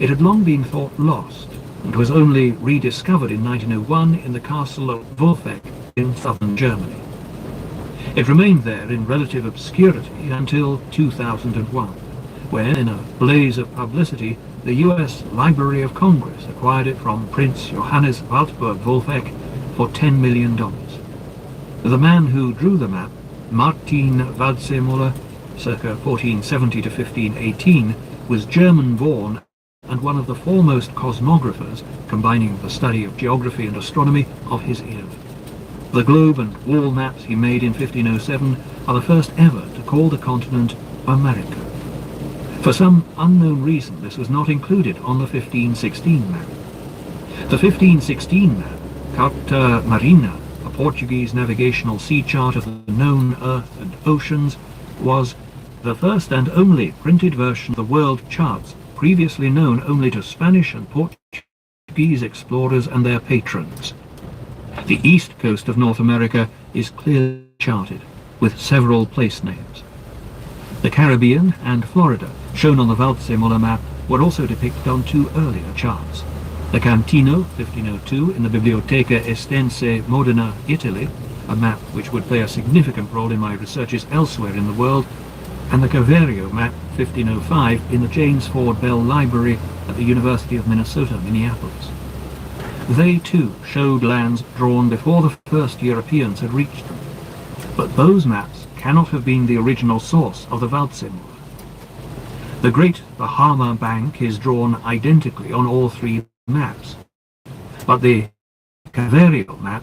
it had long been thought lost, and was only rediscovered in 1901 in the castle of Wolfegg in southern Germany. It remained there in relative obscurity until 2001, when, in a blaze of publicity, the US Library of Congress acquired it from Prince Johannes Waldburg Wolfegg for $10 million. The man who drew the map, Martin Waldseemüller, circa 1470 to 1518, was German-born and one of the foremost cosmographers, combining the study of geography and astronomy, of his era. The globe and wall maps he made in 1507 are the first ever to call the continent America. For some unknown reason, this was not included on the 1516 map. The 1516 map, Carta Marina, a Portuguese navigational sea chart of the known earth and oceans, was the first and only printed version of the world charts previously known only to Spanish and Portuguese explorers and their patrons. The east coast of North America is clearly charted, with several place names. The Caribbean and Florida, shown on the Waldseemüller map, were also depicted on two earlier charts. The Cantino, 1502, in the Biblioteca Estense Modena, Italy, a map which would play a significant role in my researches elsewhere in the world, and the Caverio map, 1505, in the James Ford Bell Library at the University of Minnesota, Minneapolis. They, too, showed lands drawn before the first Europeans had reached them. But those maps cannot have been the original source of the Waldseemüller. The Great Bahama Bank is drawn identically on all three maps, but the Caverio map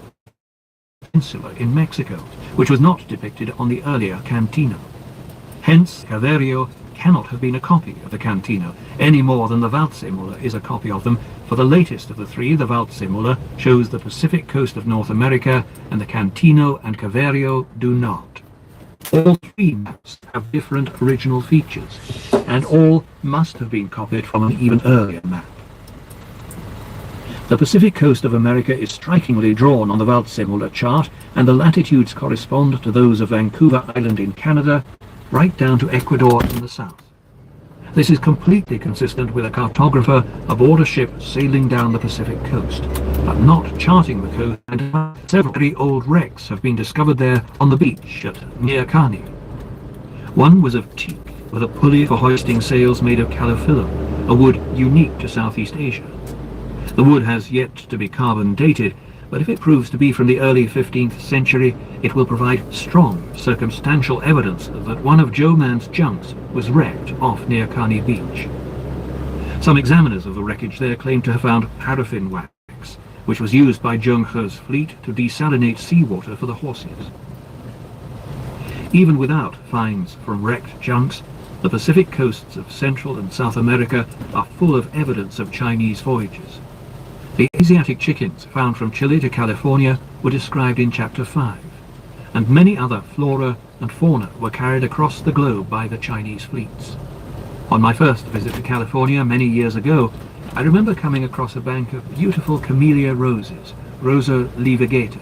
peninsula in Mexico, which was not depicted on the earlier Cantino. Hence, Caverio cannot have been a copy of the Cantino, any more than the Waldseemüller is a copy of them, for the latest of the three, the Waldseemüller, shows the Pacific coast of North America, and the Cantino and Caverio do not. All three maps have different original features, and all must have been copied from an even earlier map. The Pacific coast of America is strikingly drawn on the Waldseemüller chart, and the latitudes correspond to those of Vancouver Island in Canada, right down to Ecuador in the south. This is completely consistent with a cartographer aboard a ship sailing down the Pacific coast, but not charting the coast, and several very old wrecks have been discovered there on the beach at Niakani. One was of teak, with a pulley for hoisting sails made of calophyllum, a wood unique to Southeast Asia. The wood has yet to be carbon dated, but if it proves to be from the early 15th century, it will provide strong circumstantial evidence that one of Joe Man's junks was wrecked off Niakani Beach. Some examiners of the wreckage there claim to have found paraffin wax, which was used by Zheng He's fleet to desalinate seawater for the horses. Even without finds from wrecked junks, the Pacific coasts of Central and South America are full of evidence of Chinese voyages. The Asiatic chickens found from Chile to California were described in Chapter 5, and many other flora and fauna were carried across the globe by the Chinese fleets. On my first visit to California many years ago, I remember coming across a bank of beautiful camellia roses, Rosa livigata.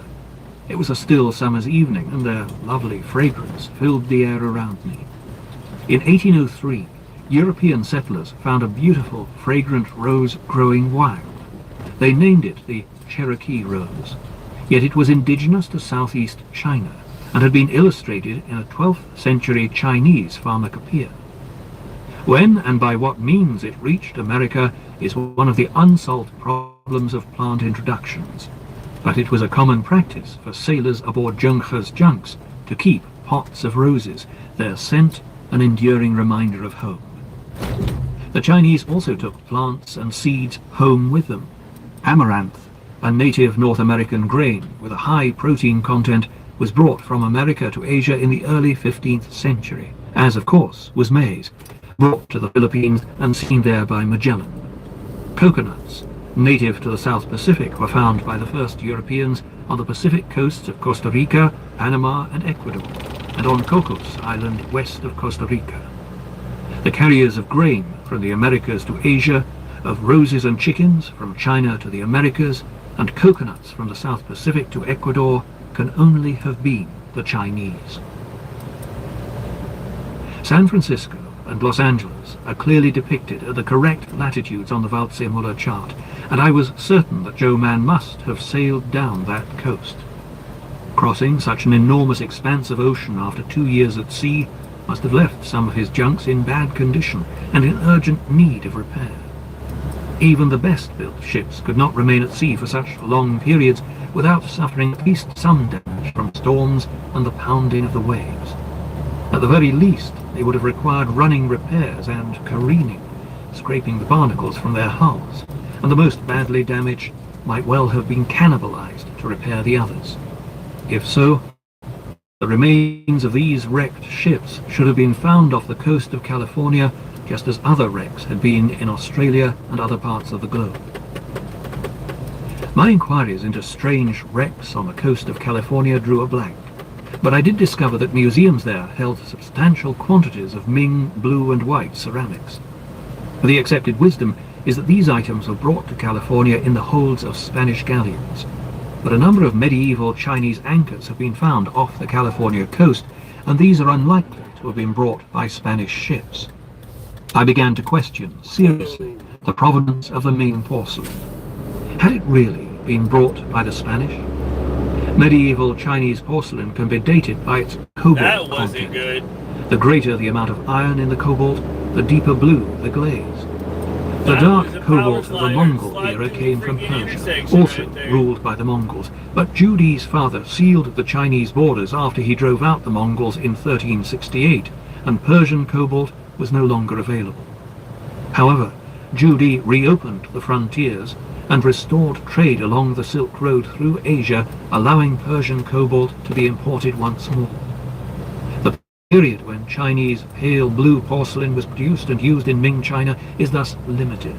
It was a still summer's evening, and their lovely fragrance filled the air around me. In 1803, European settlers found a beautiful, fragrant rose growing wild. They named it the Cherokee rose, yet it was indigenous to southeast China and had been illustrated in a 12th century Chinese pharmacopoeia. When and by what means it reached America is one of the unsolved problems of plant introductions, but it was a common practice for sailors aboard Zheng He's junks to keep pots of roses, their scent an enduring reminder of home. The Chinese also took plants and seeds home with them. Amaranth, a native North American grain with a high protein content, was brought from America to Asia in the early 15th century, as of course was maize, brought to the Philippines and seen there by Magellan. Coconuts, native to the South Pacific, were found by the first Europeans on the Pacific coasts of Costa Rica, Panama and Ecuador, and on Cocos Island west of Costa Rica. The carriers of grain from the Americas to Asia, of roses and chickens from China to the Americas, and coconuts from the South Pacific to Ecuador can only have been the Chinese. San Francisco and Los Angeles are clearly depicted at the correct latitudes on the Waldseemüller chart, and I was certain that Joe Man must have sailed down that coast. Crossing such an enormous expanse of ocean after 2 years at sea must have left some of his junks in bad condition and in urgent need of repair. Even the best-built ships could not remain at sea for such long periods without suffering at least some damage from storms and the pounding of the waves. At the very least, they would have required running repairs and careening, scraping the barnacles from their hulls, and the most badly damaged might well have been cannibalized to repair the others. If so, the remains of these wrecked ships should have been found off the coast of California, just as other wrecks had been in Australia and other parts of the globe. My inquiries into strange wrecks on the coast of California drew a blank, but I did discover that museums there held substantial quantities of Ming blue and white ceramics. The accepted wisdom is that these items were brought to California in the holds of Spanish galleons, but a number of medieval Chinese anchors have been found off the California coast, and these are unlikely to have been brought by Spanish ships. I began to question, seriously, the provenance of the Ming porcelain. Had it really been brought by the Spanish? Medieval Chinese porcelain can be dated by its cobalt That wasn't content. good. The greater the amount of iron in the cobalt, the deeper blue the glaze. The That dark was a cobalt power of the slider Mongol sliding era through came the from freaking Persia, intersection also right there. ruled by the Mongols, but Judi's father sealed the Chinese borders after he drove out the Mongols in 1368, and Persian cobalt was no longer available. However, Judi reopened the frontiers and restored trade along the Silk Road through Asia, allowing Persian cobalt to be imported once more. The period when Chinese pale blue porcelain was produced and used in Ming China is thus limited,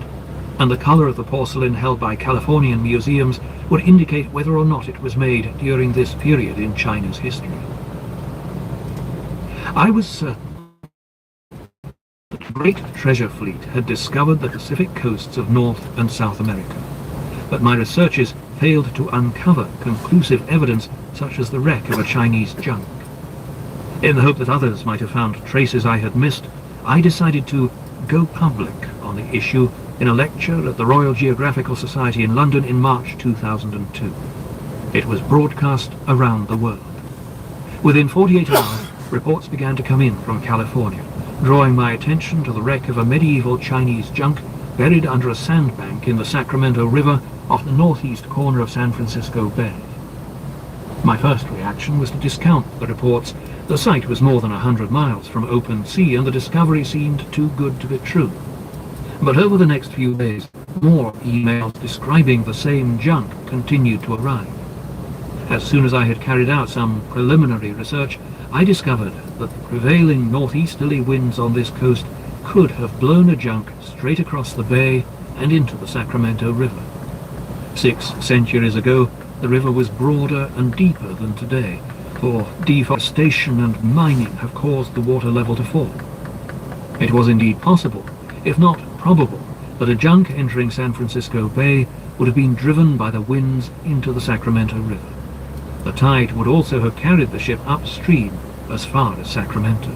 and the color of the porcelain held by Californian museums would indicate whether or not it was made during this period in China's history. I was certain that the great treasure fleet had discovered the Pacific coasts of North and South America, but my researches failed to uncover conclusive evidence such as the wreck of a Chinese junk. In the hope that others might have found traces I had missed, I decided to go public on the issue in a lecture at the Royal Geographical Society in London in March 2002. It was broadcast around the world. Within 48 hours, reports began to come in from California, drawing my attention to the wreck of a medieval Chinese junk buried under a sandbank in the Sacramento River off the northeast corner of San Francisco Bay. My first reaction was to discount the reports. The site was more than 100 miles from open sea, and the discovery seemed too good to be true. But over the next few days, more emails describing the same junk continued to arrive. As soon as I had carried out some preliminary research, I discovered that the prevailing northeasterly winds on this coast could have blown a junk straight across the bay and into the Sacramento River. 6 centuries ago, the river was broader and deeper than today, for deforestation and mining have caused the water level to fall. It was indeed possible, if not probable, that a junk entering San Francisco Bay would have been driven by the winds into the Sacramento River. The tide would also have carried the ship upstream as far as Sacramento.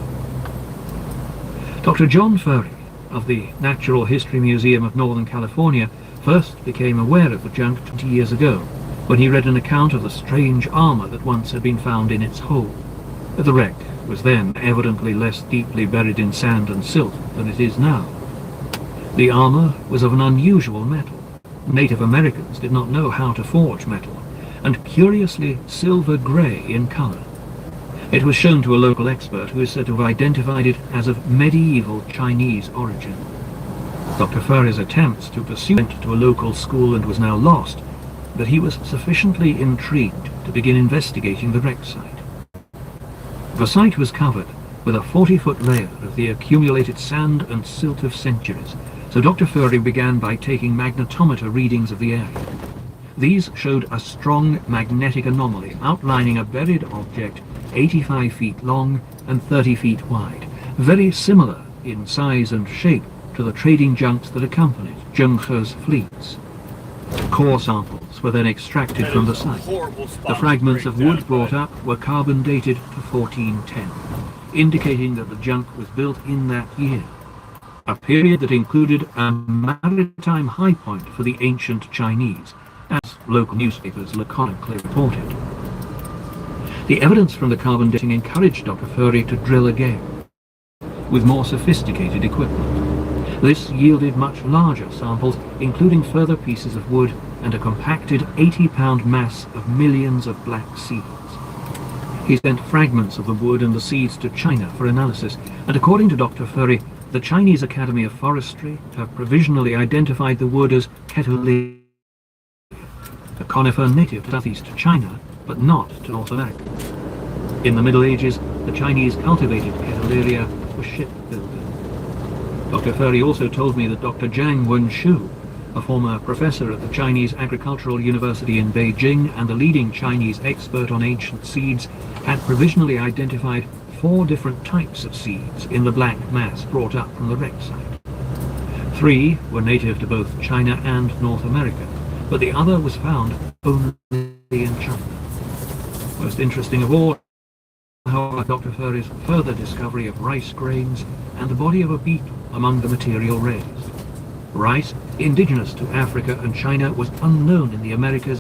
Dr. John Furry of the Natural History Museum of Northern California first became aware of the junk 20 years ago, when he read an account of the strange armor that once had been found in its hold. The wreck was then evidently less deeply buried in sand and silt than it is now. The armor was of an unusual metal. Native Americans did not know how to forge metal, and curiously silver grey in color. It was shown to a local expert who is said to have identified it as of medieval Chinese origin. Dr. Furry's attempts to pursue it to a local school and was now lost, but he was sufficiently intrigued to begin investigating the wreck site. The site was covered with a 40-foot layer of the accumulated sand and silt of centuries, so Dr. Furry began by taking magnetometer readings of the area. These showed a strong magnetic anomaly outlining a buried object 85 feet long and 30 feet wide, very similar in size and shape to the trading junks that accompanied Zheng He's fleets. Core samples were then extracted from the site. The fragments of wood brought up were carbon dated to 1410. indicating that the junk was built in that year, a period that included a maritime high point for the ancient Chinese, as local newspapers laconically reported. The evidence from the carbon dating encouraged Dr. Furry to drill again, with more sophisticated equipment. This yielded much larger samples, including further pieces of wood and a compacted 80-pound mass of millions of black seeds. He sent fragments of the wood and the seeds to China for analysis, and according to Dr. Furry, the Chinese Academy of Forestry have provisionally identified the wood as Kerguelen, a conifer native to southeast China, but not to North America. In the Middle Ages, the Chinese cultivated Kerguelen for shipbuilding. Dr. Furry also told me that Dr. Zhang Wenshu, a former professor at the Chinese Agricultural University in Beijing and the leading Chinese expert on ancient seeds, had provisionally identified 4 different types of seeds in the black mass brought up from the wreck site. 3 were native to both China and North America, but the other was found only in China. Most interesting of all, however, Dr. Furry's further discovery of rice grains and the body of a beetle among the material raised. Rice, indigenous to Africa and China, was unknown in the Americas